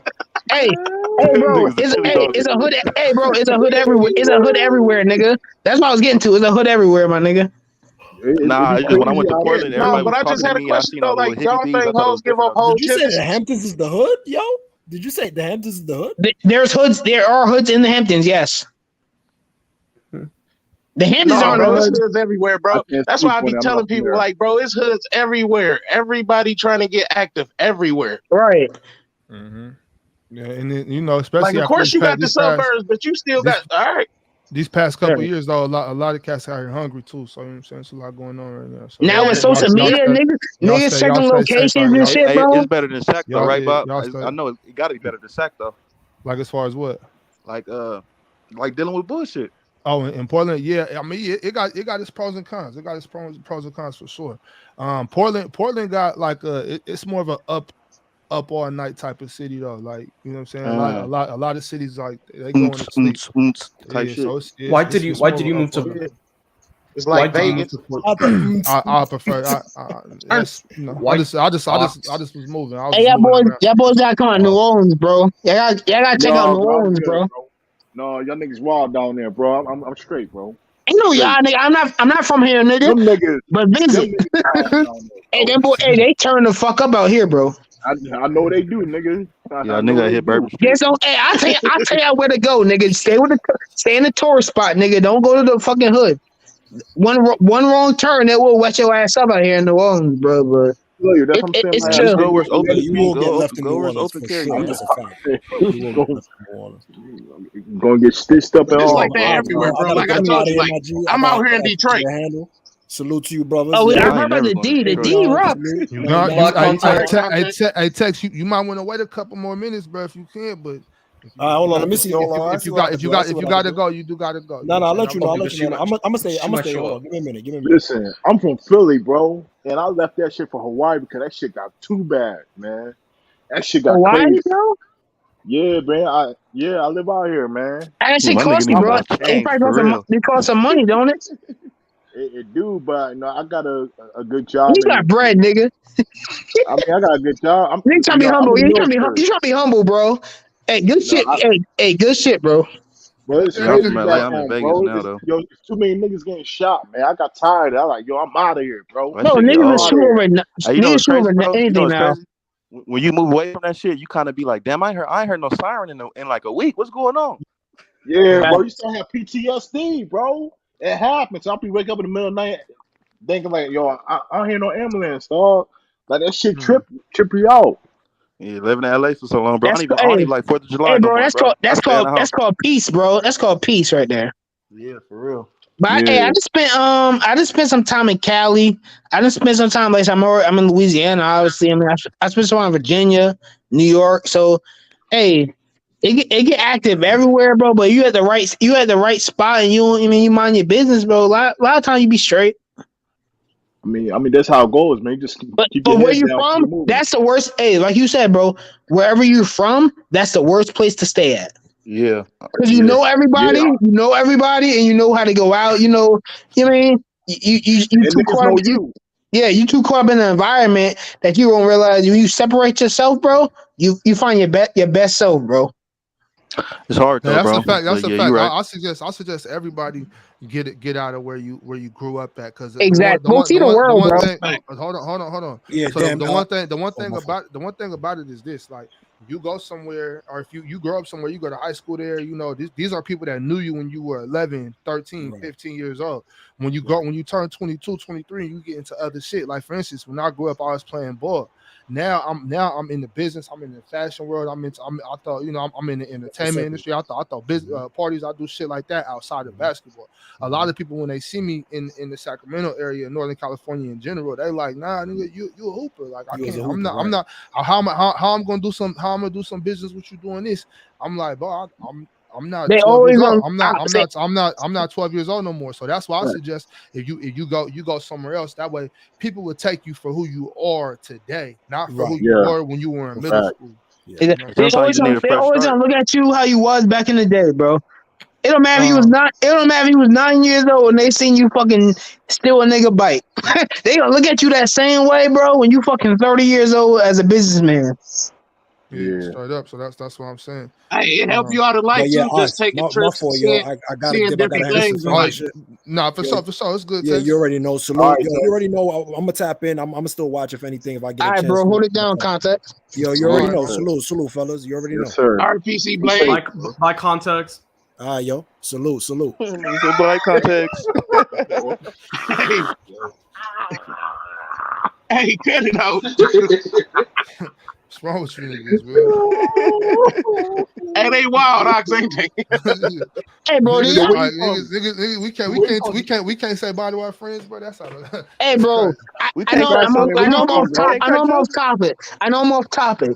Hey, bro, Nigga's a chili dog. it's a hood. Hey, bro, it's a hood everywhere. It's a hood everywhere, nigga. That's what I was getting to. It's a hood everywhere, my nigga. it Nah, be it's just when I crazy went to out here. Portland, No, everybody but was I talking just to had a me. I question seen though. all the little Like, hippie don't bees. I think thought it hoes was give different up out there. whole Did you say titties? the Hamptons is the hood, yo? Did you say the Hamptons is the hood? There's hoods. There are hoods in the Hamptons. Yes, the Hamptons No, aren't a bro, it's hood. hoods everywhere, I bro. can't That's why speak I on be it. I'm not telling from people, there. like, bro, it's hoods everywhere. Everybody trying to get active everywhere. Right. Mm-hmm. Yeah, and then, you know, Like, especially of after course you got the these past suburbs, but you still these got all right. these past Yeah. couple of years though, a lot of cats out here hungry too. So you know what I'm saying, it's a lot going on right now. So Now with Yeah, social media, niggas y'all checking stay safe locations out and y'all. shit, Hey, it's bro. better than Sac though, Y'all right, Bob? y'all stay I know it got to be better than Sac though. like as far as what? Like dealing with bullshit. Oh, in Portland, yeah. I mean, it got its pros and cons. It got its pros and cons for sure. Portland got like it's more of a up all night type of city though. Like, you know what I'm saying? A lot of cities like they going to sleep. Type Yeah, shit. so Why did you move to? Yeah. It's Why like did you Vegas. move to? I prefer. That's you know. Why? I just was moving. I was Hey, just moving around. y'all boys gotta come out New Orleans, bro. Y'all gotta check out No, New bro, I'm Orleans, good, bro. bro. No, y'all niggas wild down there, bro. I'm straight, bro. I know Straight. y'all, nigga. I'm not from here, nigga. Them niggas, But them visit. niggas wild down there, Hey, bro. them boy, hey, they turn the fuck up out here, bro. I know they do, nigga. Yeah, I know nigga they hit Bourbon do. Street. Yes, hey, I tell y'all where to go, nigga. Stay in the tourist spot, nigga. Don't go to the fucking hood. One wrong turn, that will wet your ass up out here in New Orleans, bro. But Look, that's what I'm saying. it's Like, Man, I just chill. go think where it's Yeah, open. you will get Go left in New where it's Orleans open for carry, sure. I'm man. That's a fact. You will get left in New Orleans. gonna get stitched up and It's all. like that everywhere, I bro. gotta Like I get you out told of you, here, like my G. I'm out here I in gotta put Detroit. your handle. Salute to you, brothers. Oh, Yeah. I I ain't remember never the going to D. The Detroit. D John, rock. salute. You Man, got Black you. contact. Hey, Tex, you might want to wait a couple more minutes, bro, if you can. But All right, hold on. Let me see. Hold on. I if see you what I got can if you do. I got see if what you I can got to do. go, you do got to go. You No, know no, what I'll I'm saying? let you know. I'll let you know. I'm gonna stay. She I'm gonna might stay. show Hold up. on. Give me a minute. Give me a minute. Listen, I'm from Philly, bro, and I left that shit for Hawaii because that shit got too bad, man. That shit got Hawaii, crazy. bro. Yeah, man. I live out here, man. That Yeah, shit my nigga need costly, to bro. buy It change probably for real. cost some money, don't it? It do, but you know, I got a good You job, got and bread, nigga. I mean, I got a good job. You trying to be I'm humble. in the You trying to be military. humble, bro. Hey, good No, shit. Hey, good shit, bro. but it's Yeah, I'm from crazy LA. back I'm in home, Vegas bro. now though. It's too many niggas getting shot, man. I got tired. I'm like, yo, I'm out of here, bro. That No, shit get niggas will I'm out old. of shoot here. over. Hey, you know what's Niggas shoot over crazy, bro? You know anything what's now. crazy? When you move away from that shit, you kind of be like, damn, I ain't heard no siren in like a week. What's going on? Yeah, Yeah. bro. You still have PTSD, bro. It happens. I'll be wake up in the middle of the night thinking like, yo, I don't hear no ambulance, dog. Like that shit trip you out. Yeah, living in LA for so long, bro. I don't Hey, even like 4th of hey, July no bro. more, bro. I stay in the That's house. called peace, bro. That's called peace right there. Yeah, for real. But hey, Yeah. I just spent some time in Cali. I just spent some time like I'm in Louisiana, obviously. I mean, I spent some time in Virginia, New York. So, hey, it get active everywhere, bro. But you at the right spot, and you mind your business, bro. A lot of times you be straight. I mean that's how it goes, man. You just keep But your where head you down, keep from? moving. That's the worst. Hey, like you said, bro. Wherever you're from, that's the worst place to stay at. Yeah, Because yeah. Yeah, you know everybody, and you know how to go out. You know what I mean? You and too niggas caught know up. you. Yeah, you too caught up in the environment that you don't realize when you separate yourself, bro. You find your best self, bro. It's hard Yeah, though, that's a bro. fact. That's But a yeah, you fact. right. I suggest everybody get out of where you grew up at, because Exactly. Go see the the world, one bro. thing. Like, Hold on. Yeah, So damn. the one Oh, thing my fault. about it is this: like, you go somewhere, or if you grow up somewhere, you go to high school there. You know, these are people that knew you when you were 11, 13, Right. 15 years old. When Right. when you turn 22, 23, you get into other shit. Like, for instance, when I grew up, I was playing ball. Now I'm in the business. I'm in the fashion world. I thought, I'm in the entertainment Exactly. industry. I thought business parties. I do shit like that outside of basketball. A lot of people, when they see me in the Sacramento area, Northern California in general, they like, nah, nigga, you a hooper. Like, I You as a can't. hooper, I'm right? not. How I'm gonna do some business with you doing this? I'm like, bro, I'm not They 12 always years old. gonna say I'm not 12 years old no more. So that's why I suggest if you go somewhere else. That way people will take you for who you are today, not for who Right. you Yeah, were when you were in middle fact. school. Yeah. You know what I'm they saying? Sometimes you just need a they fresh always start. gonna look at you how you was back in the day, bro. It don't matter if he was not. It don't matter if he was 9 years old and they seen you fucking steal a nigga bike. They gonna look at you that same way, bro. When you fucking 30 years old as a businessman. Yeah, straight up. So that's what I'm saying. Hey, it help you out in life But yeah, too. Just us, taking my trips and fault, yo. I gotta seeing dip. I gotta different head to things. some family And shit. Nah, for Yeah, sure. It's good. yeah, Tex. you already know. All Salute. right, Yo, you already know. I'm gonna tap in. I'm gonna still watch if anything. If I get All a right, chance. bro. Hold it down, context. Yo, you all already right, know. sir. Salute, fellas. You already Yes, know. sir. RPC Be safe, Blade. bro. By context. Ah, yo, salute. Nigga said black context. Hey, hey, cut it out. What's wrong with you niggas, man? Hey, they wild ox, ain't they? Hey, bro. Niggas, So where like, you from? we can't say bye to our friends, bro. That's how. Hey, That's bro. crazy. We I can't know. cut you, nigga. I Where know. you I'm off from, bro? top. Can't I know cut I'm you. off topic. I know I'm off topic.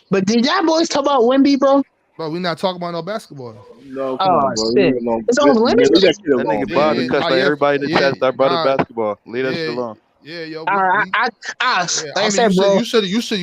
But did y'all boys talk about Wemby, bro? But we not talking about no basketball. No, come Oh on, bro. shit! Leave it alone. It's off Man, leave limits. that shit That alone, nigga bro. bothered Yeah, cussed nah, like yeah, everybody in the yeah, chat that brought up nah, basketball. Leave that shit yeah, alone. yeah, yo, All right, yeah. like I I mean, said, bro. you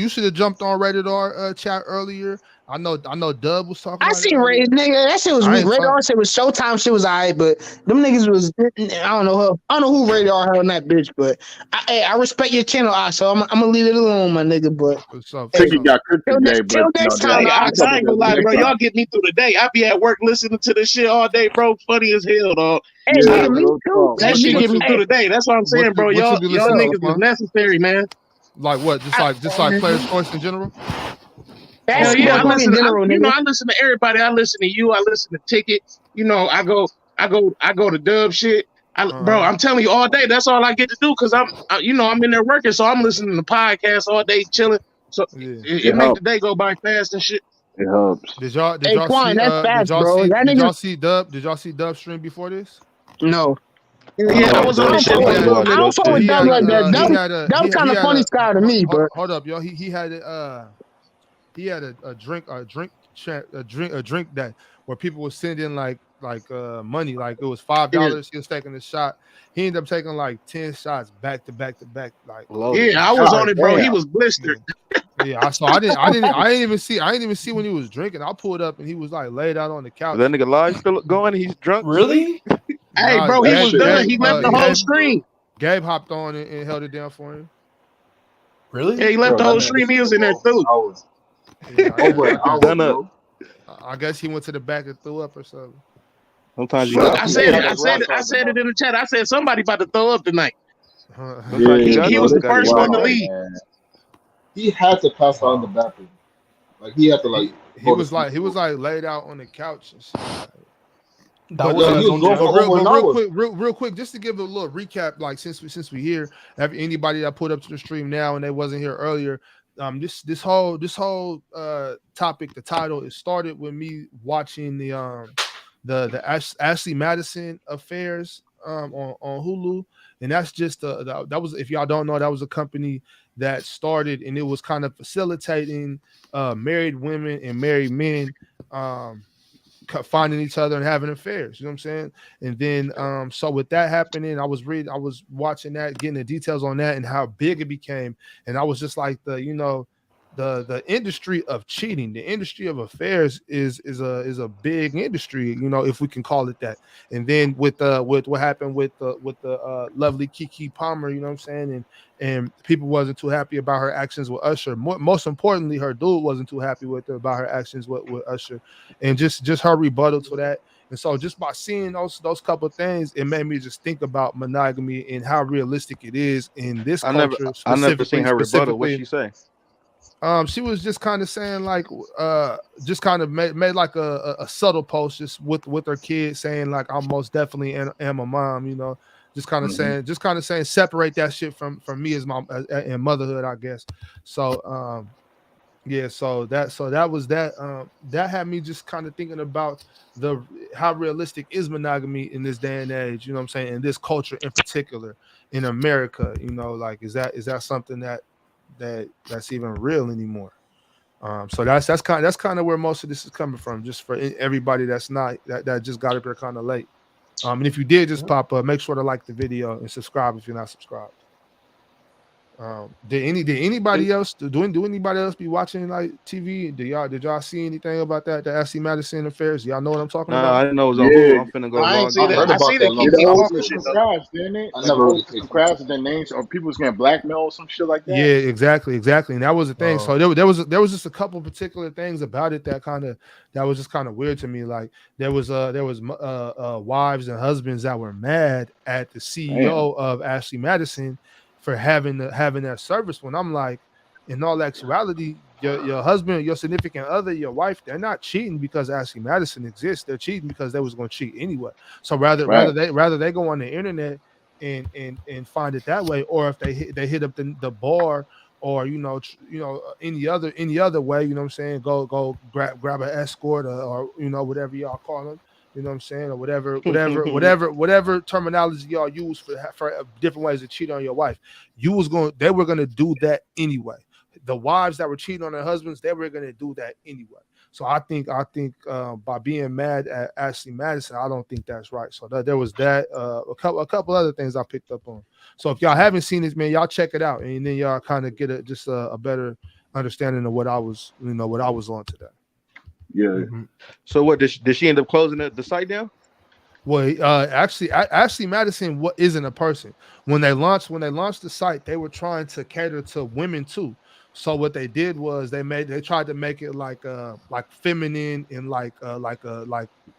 should have jumped on Rated R chat earlier. I know, Dub was talking I about it seen Ray, earlier. nigga. That shit was I weak. ain't talking. Radar shit was Showtime. Shit was alright, but them niggas was. I don't know who Radar had on that bitch, but I respect your channel, so I'm gonna leave it alone, my nigga. But For hey, Ticket sure. got cooked today, but till no, next time, Hey, I Ox, Ox. talk I about ain't that gonna lie, next bro. time. Y'all get me through the day. I be at work listening to this shit all day, bro. Funny as hell, dog. Hey, Yeah, nigga, me real too. talk. Hey, That What shit what get me you through hey, the day. That's what I'm saying, bro. what you Y'all be listening to, niggas is Quan? necessary, man. Like what? Just like players' choice in general. Hell Or yeah, basketball I talk like in listen. general, nigga. I listen to everybody. I listen to you. I listen to Ticket. You know, I go to Dub shit. Bro, I'm telling you, all day. That's all I get to do because I'm in there working, so I'm listening to podcasts all day, chilling. So yeah. it It make the helps. day go by fast and shit. It helps. Did Hey, y'all Quan, see that's fast, bro. That did nigga. y'all see Dub? Did y'all see Dub stream before this? No, Hell yeah, I No, was on I Dub. this don't shit fuck I with ain't late. Dub. watched I don't Dub fuck shit. with Dub like that. Dub kind of funny style to me, but he had a drink that where people were sending money, like it was Yeah, $5. He was taking a shot. He ended up taking like 10 shots back to back to back, like Loaded. yeah, I was God on it, bro. He damn. was yeah. blistered. Yeah, I didn't even see when he was drinking. I pulled up and he was like laid out on the Is that couch. nigga live still going? He's drunk, sleep. Really? Hey, Nah, bro, he That was shit is done. He left the whole crazy, bro. screen. Gabe hopped on and held it down for him. Yeah, Really? he left Bro, the that whole man was stream. He was still in there going for too. hours. Yeah, Over an He's hour, done up. bro. I guess he went to the back and threw up or something. Sometimes you Look, got Nah, I to. hey, said it. that's what I'm I talking said it about. in the chat. I said somebody about to throw up tonight. Sometimes you Yeah, got He to. bro, was You the this got to is first get one to wild, sometimes. leave. man. He had to pass out in the Wow. bathroom. Like he had to he like he go to was sleep like for a little bit. laid out on the couch and shit. That But wasn't Yo, he his was own going for channel? over an real hour. quick, real quick, just to give a little recap, like since we here, have anybody that put up to the stream now and they wasn't here earlier, this whole topic, the title, it started with me watching the Ashley Madison affairs on Hulu, and that's just that was, if y'all don't know, that was a company that started and it was kind of facilitating married women and married men finding each other and having affairs, you know what I'm saying? And then so with that happening, I was watching that, getting the details on that and how big it became, and I was just like, the industry of cheating, the industry of affairs is a big industry, you know, if we can call it that. And then with what happened with the lovely Keke Palmer, you know what I'm saying, and people wasn't too happy about her actions with Usher. Most importantly, her dude wasn't too happy with her about her actions with Usher, and just her rebuttal to that. And so just by seeing those couple of things, it made me just think about monogamy and how realistic it is in this culture, I never seen her rebuttal. What specifically. she say? She was just kind of saying like, just kind of made like a subtle post just with her kids saying like, I most definitely am a mom, you know, just kind of saying separate that shit from me as my and motherhood, I guess. So yeah, so that was that. That had me just kind of thinking about how realistic is monogamy in this day and age. You know what I'm saying? In this culture, in particular, in America. You know, like is that something that's even real anymore? So that's kind of where most of this is coming from. Just for everybody that's not that just got up here kind of late. And if you did just pop up, make sure to like the video and subscribe if you're not subscribed. Did anybody else do anybody else be watching like TV? Did y'all see anything about the Ashley Madison affairs? Y'all know what I'm talking Nah, I about? didn't know it was on Yeah, Hulu. I'm finna go I ain't log see I that. in. heard I about see that the a Keke long time Palmer ago, shit but crashed, didn't it? I Like the never whole really paid system too much crashed, and attention. then names or people was getting blackmailed or some shit like Yeah, that. exactly, and that was the thing. So Oh. there was just a couple particular things about it that was just kind of weird to me. Like there was wives and husbands that were mad at the Damn. CEO of Ashley Madison for having that service. When I'm like, in all actuality, your husband, your significant other, your wife, they're not cheating because Ashley Madison exists. They're cheating because they was going to cheat anyway. So Right. rather they go on the internet and find it that way, or if they hit up the bar, or any other way, you know what I'm saying, go grab an escort, or whatever y'all call them, you know what I'm saying, or whatever terminology y'all use for different ways to cheat on your wife. They were going to do that anyway. The wives that were cheating on their husbands, they were going to do that anyway. So I think by being mad at Ashley Madison, I don't think that's right. So there was that, a couple other things I picked up on. So if y'all haven't seen this, man, y'all check it out, and then y'all kind of get a better understanding of what I was on today. Yeah. Mm-hmm. So what did she end up closing the site down? Well, actually, Ashley Madison isn't a person. When they launched the site, they were trying to cater to women too. So what they did was they tried to make it like feminine and like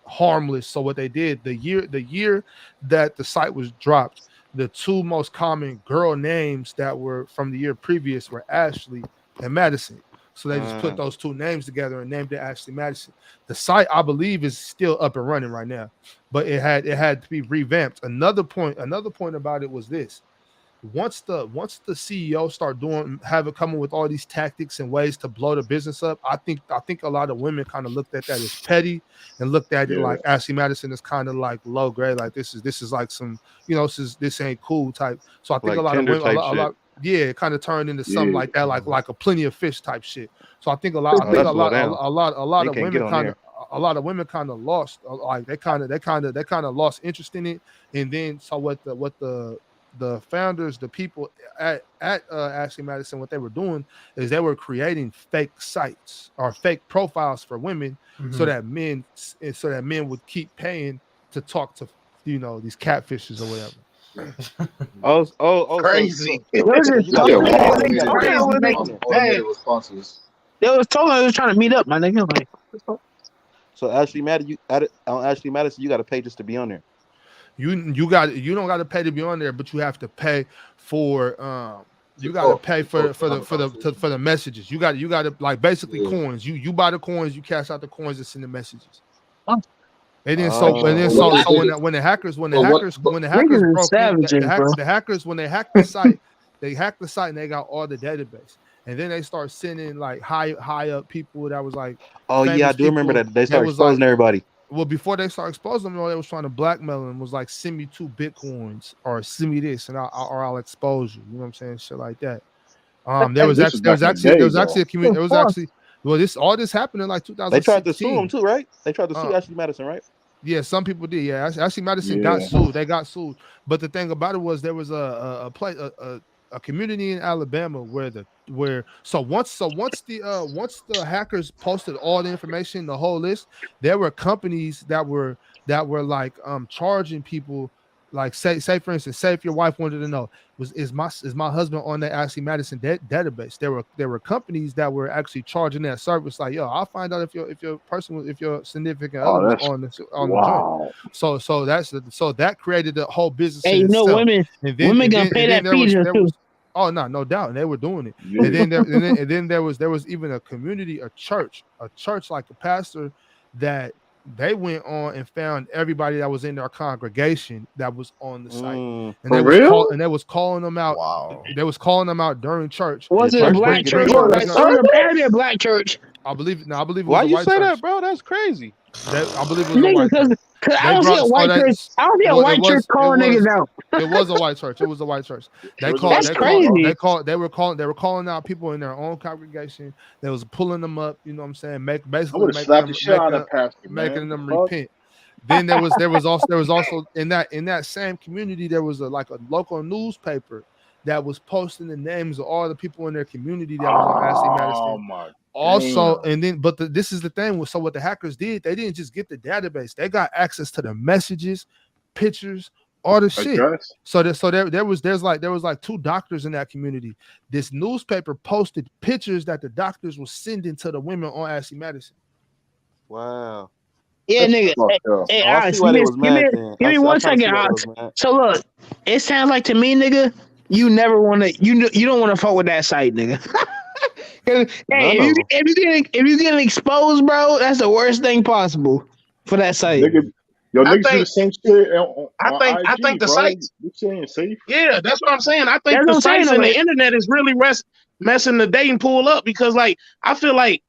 harmless. So what they did, the year that the site was dropped, the two most common girl names that were from the year previous were Ashley and Madison. So they just put those two names together and named it Ashley Madison. The site, I believe, is still up and running right now, but it had to be revamped. Another point about it was this: once the CEO start coming with all these tactics and ways to blow the business up, I think a lot of women kind of looked at that as petty and looked at it Yeah. like Ashley Madison is kind of like low grade, like this is like some, this ain't cool type. So I think a Like lot of Tinder women, type a shit. lot, yeah, it kind of turned into something Yeah. like that, like a plenty of fish type shit. So I think Oh, that's low down. a lot You of can't get women on there. lost, like they kind of lost interest in it. And then so what the founders, the people at Ashley Madison, what they were doing is they were creating fake sites or fake profiles for women, so that men would keep paying to talk to these catfishes or whatever. Crazy. They was So just you got Yeah, to talking. pay. They well, was You got to talking. pay. Or was they? automated responses. They was talking. They was trying to meet up, my nigga. Like, So on Ashley Madison, you got to pay just to be on there. You don't got to pay to be on there, but you have to pay for To you got to talk, pay to talk, to for have a conversation. the messages. You got to like basically Yeah. coins. You buy the coins, you cash out the coins and send the messages. oh, And then But what they did is, when the hackers but niggas is broke in, savages, bro. the hackers, when they hacked the site, and they got all the database. And then they start sending like high up people that was like Oh yeah, I famous do remember people. that they They start was like, exposing everybody. well, before they start exposing them, they was trying to blackmail them. Was like, send me 2 Bitcoins or send me this, and I'll expose you. You know what I'm saying? Shit like that. There was This was back in the there day, was actually though. a community. There was actually, well, all this happened in like They tried to sue him 2016. too, right? They tried to sue Uh, Ashley Madison, right? yeah, some people did. Yeah, actually, Madison got Yeah. sued. They got sued. But the thing about it was there was a community in Alabama once the hackers posted all the information, the whole list, there were companies that were like charging people, like say for instance, say if your wife wanted to know, is my husband on that Ashley Madison database, there were companies that were actually charging that service, like, yo, I'll find out if your significant other Oh, was that's on the joint. wow. So that created the whole business Hey, in you know, itself. women, And then women and gonna then pay and then that there fee was just there too. was oh, no doubt, and they were doing it. Yeah. And then there was even a community, a church like a pastor that they went on and found everybody that was in their congregation that was on the site, and For real? they was calling them out. Wow. They was calling them out during church. Was Yeah, it a church better black get their church? Bro, money. that's It was service? a be a black church. I believe it Why was a you white say church. that, bro? That's crazy. I believe it was a Niggas, white church. cause I They don't see a brought white church. I don't see a well, white church calling niggas out. it was a white church. It was a white church. It was a white church, bro. They were calling out people in their own congregation. They was pulling them up. You know what I'm saying? I would have slapped the shit out of that pastor, man. Making The them fuck? repent. Then there was also in that same community there was like a local newspaper that was posting the names of all the people in their community that was on Ashley Oh Madison. my Also, damn. and then, but this is the thing. So what the hackers did, they didn't just get the database; they got access to the messages, pictures, all the shit. Address? So there was like 2 doctors in that community. This newspaper posted pictures that the doctors were sending to the women on Ashley Madison. Wow. Yeah, That's nigga. fucked up. Hey, Oh, I Alex, see why they was give me, mad then. give me I one kind of see second, why they Alex. was mad. So look, it sounds like to me, nigga, you never want to, you don't want to fuck with that site, nigga. 'Cause, hey, None of them. if you getting exposed, bro, that's the worst thing possible for that site. Nigga, yo, I niggas do the think same shit on I think IG, the bro. sites. You saying safe? Yeah, that's what I'm saying. I think That's what the I'm saying. sites and Like, the internet is really messing the dating pool up because, like, I feel like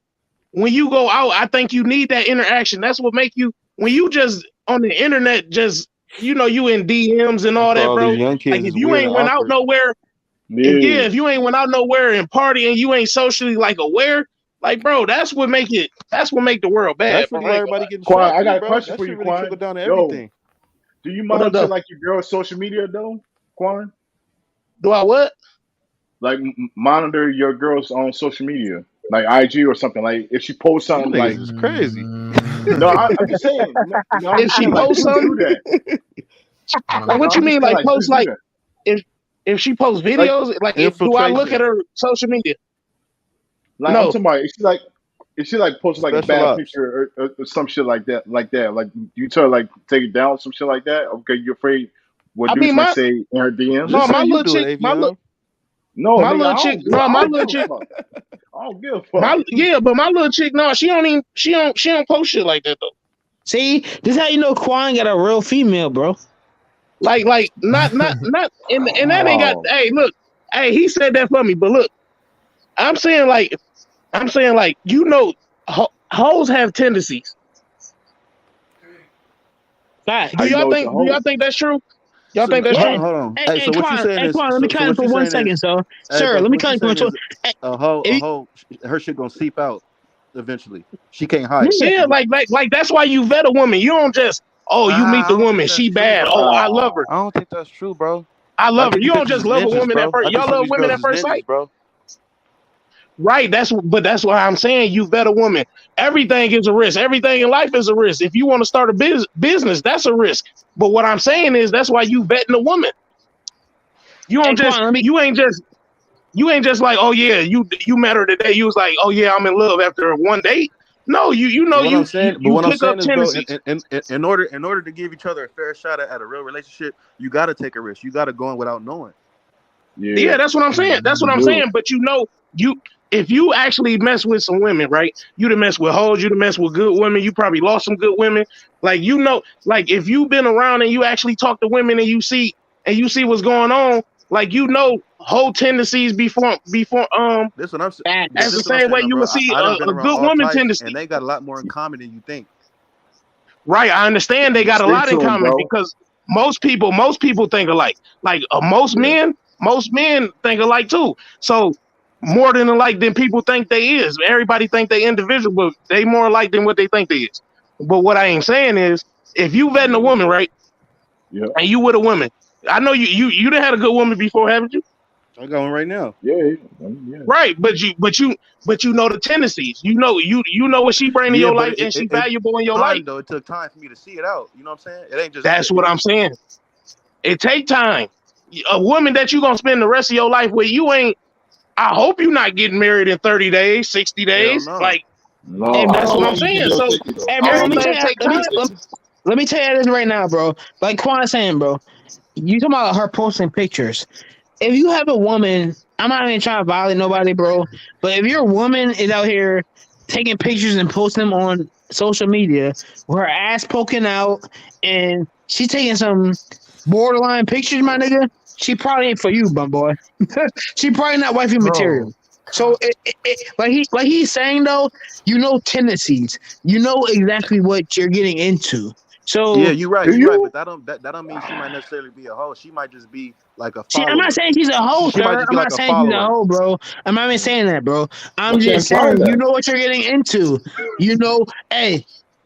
when you go out, I think you need that interaction. That's what make you when you just on the internet, just you in DMs and all That's why that, all bro. these young Like kids if is you weird and ain't went out awkward. nowhere, Yeah. if you ain't went out nowhere and party and you ain't socially like aware, like bro, that's what make the world bad, That's bro. really I why ain't gonna lie. everybody getting Quan, shot I too, got a bro. question That for shit you, really Quan. trickle down to Yo, everything. do you What up, monitor though? like your girl's social media though, Quan? Do I what? Like monitor your girl's on social media, like IG or something. Like if she posts You something, niggas like is crazy. no, I'm just saying. No, I'm If just she saying. Like, posts do you something, do that? like No, what you I'm just mean, saying. like Like, do post you do like that? if she posts Like, videos, like do I look at Infiltration. her social media? I'm No. talking about. If she like posts like a Special bad ops. picture or some shit like that, like you tell her like take it down, some shit like that. Okay, you're afraid what I dudes mean might say in her DMs. Just no, say my you little do it, chick, Avion. No, my nigga, little chick, no, I my don't little give a chick, fuck. I don't give a fuck. but my little chick, no, she don't post shit like that though. see, this is how you know Quan got a real female, bro. Like not, and that ain't got. Oh, Hey, look, hey, he said that for me, but look, I'm saying like, hoes have tendencies. Fact. how you know it's a Do hoe? y'all think that's true? Y'all So think that's Yeah. true? hold on. Hey, Hey, so what you Quan, saying is Let me so cut in what for you one saying second, is sir. hey Sir, bro, let so me what cut you in for one saying second. is Hey, a if hoe her shit gonna seep out eventually. She can't you, hide it. yeah, Yeah, like that's why you vet a woman. You don't just you meet I the don't think woman, that's she true, bad. bro. Oh, I love her. I don't think that's true, bro. I I love her. think You these don't bitches just is love a ninjas, woman at bro. first. I think Y'all some of love these women girls at is first ninjas, sight. bro. Right. That's why I'm saying you vet a woman. Everything is a risk. Everything in life is a risk. If you want to start a business, that's a risk. But what I'm saying is that's why you vetting a woman. You hey, don't just Quan, let me. you ain't just like, oh yeah, you met her today. You was like, oh yeah, I'm in love after one date. No, But what I'm saying, you pick up is, bro, tendencies. in order to give each other a fair shot at a real relationship, you gotta take a risk. You gotta go in without knowing. Yeah, Yeah, that's what I'm saying. That's what you I'm do. saying. But you if you actually mess with some women, right? You'd have messed with hoes, you'd have messed with good women, you probably lost some good women. Like like if you've been around and you actually talk to women and you see what's going on, like whole tendencies before This what I'm as the this what I'm same saying, way though, you bro. would see I done been a around good all woman types, and tendencies. they got a lot more in common than you think. Right, I understand they got a Stick lot in to him, common bro. because most people think alike. Like Yeah, most men think alike too. So more than alike than people think they is. Everybody think they individual, but they more alike than what they think they is. But what I ain't saying is, if you vetting a woman, right, yeah, and you with a woman, I know you done had a good woman before, haven't you? I got one right now. yeah. I mean, yeah. Right, but you know the tendencies. You know what she bring to Yeah, your but life, and she it valuable in your life. time though. It took time for me to see it out. You know what I'm saying? It ain't just That's what I'm saying. It take time. A woman that you gonna spend the rest of your life with, you ain't. I hope you're not getting married in 30 days, 60 hell days. no. Like Hey, No, that's how what bro. I'm long you think saying. it'll So take you though? Hey, How bro. long Let you me tell think? everything you. take time. Let me tell you this right now, bro. Like Quan saying, bro. You talking about her posting pictures? If you have a woman, I'm not even trying to violate nobody, bro. But if your woman is out here taking pictures and posting them on social media with her ass poking out and she taking some borderline pictures, my nigga, she probably ain't for you, bum boy. She probably not wifey Bro, material. So, like he's saying though, you know tendencies, you know exactly what you're getting into. Yeah, So, you're right. Do You're right. But you? that don't mean she might necessarily be a hoe. She might just be like a I'm not follower. saying she's a hoe, She might sir. just I'm be not like a saying she's a follower. hoe, bro. I'm not even saying that, bro. I'm What's just implying saying you that? know what you're getting into. You know, hey,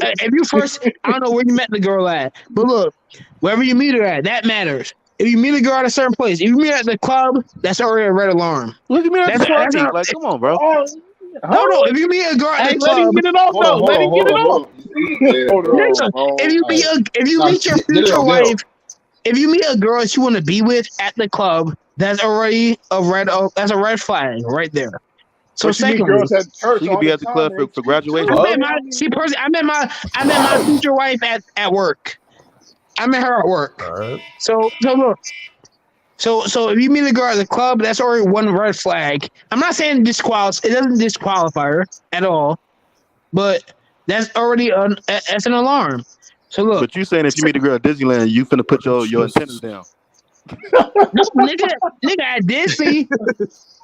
if you first, I don't know where you met the girl at, but look, wherever you meet her at, that matters. If you meet a girl at a certain place, if you meet her at the club, that's already a red alarm. Look at me at the That's club that's meet. not, Like, come on, bro. Oh, no, no. huh? If you meet a girl at Hey, the let him club, get it off though. Let him get it off. Yeah, Hold bro. on, listen, bro. if you Nah, meet your get it future out, get it out. wife, if you meet a girl that you want to be with at the club, that's already that's a red flag right there. So But you meet secondly, girls at church She could all be the at the time club and they for cheat I graduation. too. met So my I mean, see person. I met my future wife at work. I met her at work. All right. So look, So if you meet a girl at the club, that's already one red flag. I'm not saying it doesn't disqualify her at all, but that's already that's an alarm. So look, But you saying if you meet a girl at Disneyland, you finna put your antennas down. no, nigga at Disney.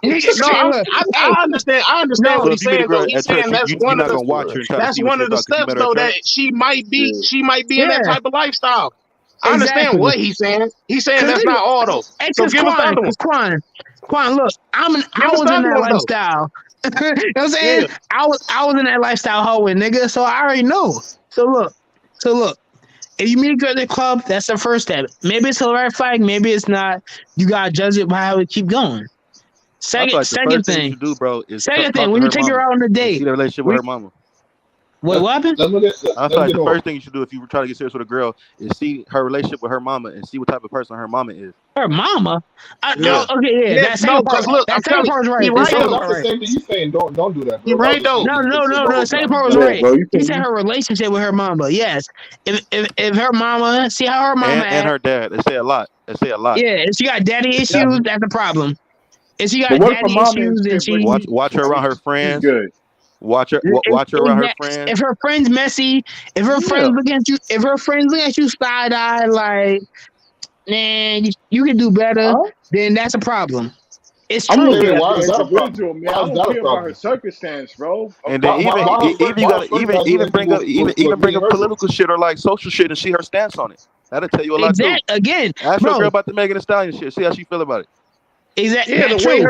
Nigga No, say, look, I hey, understand. I understand no, what So if he's you meet a saying though. girl He's at church, saying that's you're one of not the gonna watch her and try to that's see what one she of the about because you steps met her at though that church. she might be in that yeah, type of lifestyle. I understand exactly. what he's saying. He's saying Cause that's nigga, not all though. hey, So give us the other one. Quan, look, Give I us was the in other that one though. lifestyle. You know what I'm saying? Yeah. I was in that lifestyle hallway, nigga. So I already know. So look. If you meet a girl at the club, that's the first step. Maybe it's a red flag, maybe it's not. You gotta judge it by how it keep going. I feel like the Second first thing you thing, should do, bro, is talk to when you her take her mama out on a and date, see the relationship with her mama. what happened? I feel like the first thing you should do if you try to get serious with a girl is see her relationship with her mama and see what type of person her mama is. Her mama? Yeah. Okay, yeah. Yeah, That no, second part, because look, I'm that second telling part was you, he right. The right No, second though. part that's the right. same thing you saying. Don't do that, He bro. That was right the same though. thing you just said No. about The her second mama. part was Go ahead, right. bro. You He can. said her relationship with her mama. Yes. If her mama, see how her mama And act. her dad. They say a lot. Yeah, if she got daddy issues, that's a problem. If she But got what if her daddy mom is issues, then shit, but she Watch her around her she's friends. good? Watch her around her if friends. her friends messy, if her Yeah. friends look at you, if her friends look at you side eye like, man, you can do better, Huh? then that's a problem. It's I'm true. looking Wait, at why the is that a problem? individual, man. Why I is don't that a care about her problem? circumstance, bro. And then even you Why gotta her friends gotta do even anything bring up even with me bring and up her doing? political shit or like social shit and see her stance on it. That'll tell you a lot too. Again, Ask your bro. girl about the Megan Thee Stallion shit. See how she feel about it. Yeah, That the way true.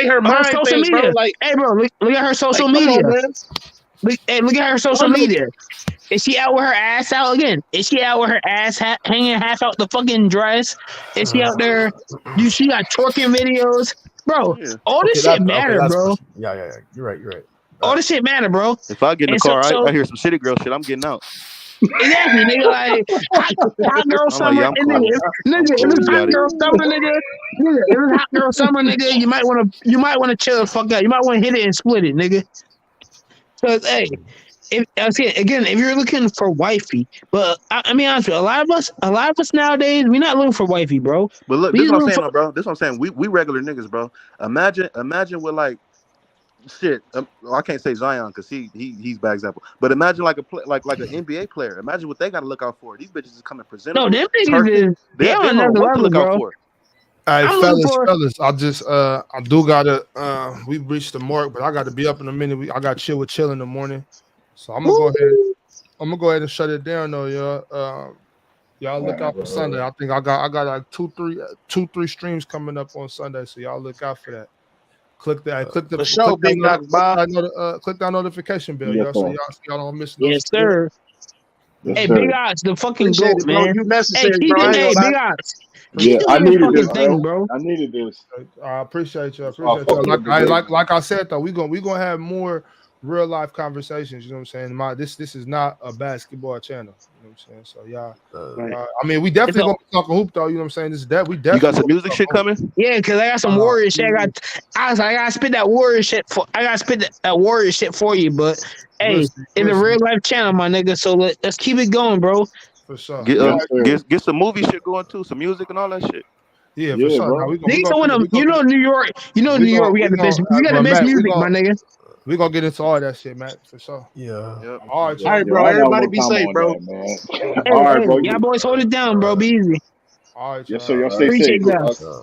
her Her mind social thinks, bro. media. Hey, bro, look at her social Come media. on, man. Look at her I social don't know. media. Is she out with her ass out again? Is she out with her ass hanging half out the fucking dress? Is she out there? She got twerking videos, bro? Yeah. All this shit matter, That's bro. yeah. You're right. All this shit matter, bro. If I get in the And car, so I hear some city girl shit. I'm getting out. exactly, nigga. Like hot girl I'm like, summer, yeah, I'm and cool. I'm nigga, if cool. it's You hot got it. girl summer, nigga, if it's hot girl summer, nigga, you might want to chill the fuck out. You might want to hit it and split it, nigga. Cause hey, if you're looking for wifey, but I mean honestly, a lot of us nowadays, we're not looking for wifey, bro. But look, this We is what I'm looking saying, for though, bro. This is what I'm saying. We regular niggas, bro. Imagine with like shit. Well, I can't say Zion because he's bad example. But imagine like like an NBA player. Imagine what they got to look out for. These bitches is coming no, presentable, them niggas twerking. is they They on don't know another what to level, look out bro. for. Hey, I'm looking for fellas, I do gotta we reached the mark, but I gotta be up in a minute. I got chill in the morning. So I'm gonna go ahead and shut it down though, y'all. Y'all look out for Sunday. I think I got like two, three streams coming up on Sunday. So y'all look out for that. Click For sure, big doc, Bob. Click that notification bell, Yes, y'all, sir. so y'all don't miss no yes, stream. sir. Yes, Hey, sir. Big Odds, the fucking Appreciate goat, it, bro. man. You Hey, necessary, keep bro. I doing, ain't hey, gonna lie. Big Odds, keep Yeah, I doing your needed fucking this, thing, bro. bro. I needed this. I appreciate you. I I appreciate fuck you. with it, big dog. Like I said though, we gonna have more real life conversations. You know what I'm saying? This is not a basketball channel. You know what I'm saying? So y'all, I mean, we definitely gonna be talking hoop though. You know what I'm saying? This is that we You got definitely some gonna be music shit talking hoop. coming? Yeah, cause I got some warrior shit. I gotta spit that warrior shit that warrior shit for you. But hey, it's a real life channel, my nigga. So let's keep it going, bro. For sure. Yes, sir. Get some movie shit going too, some music and all that shit. Yeah, for Yeah, sure. Now bro. we Niggas want them. You know, New York. You know, New York. We got the best Matt, music, my nigga. we gonna get into all that shit, Matt, for sure. Yeah. Yep. All right, Yeah, All right, yeah, bro. I gotta Everybody work be time safe, on bro. that, man. Hey, All right, bro. y'all boys, hold it down, bro. Be easy. All right, Yes, sir. Y'all stay Appreciate safe. that.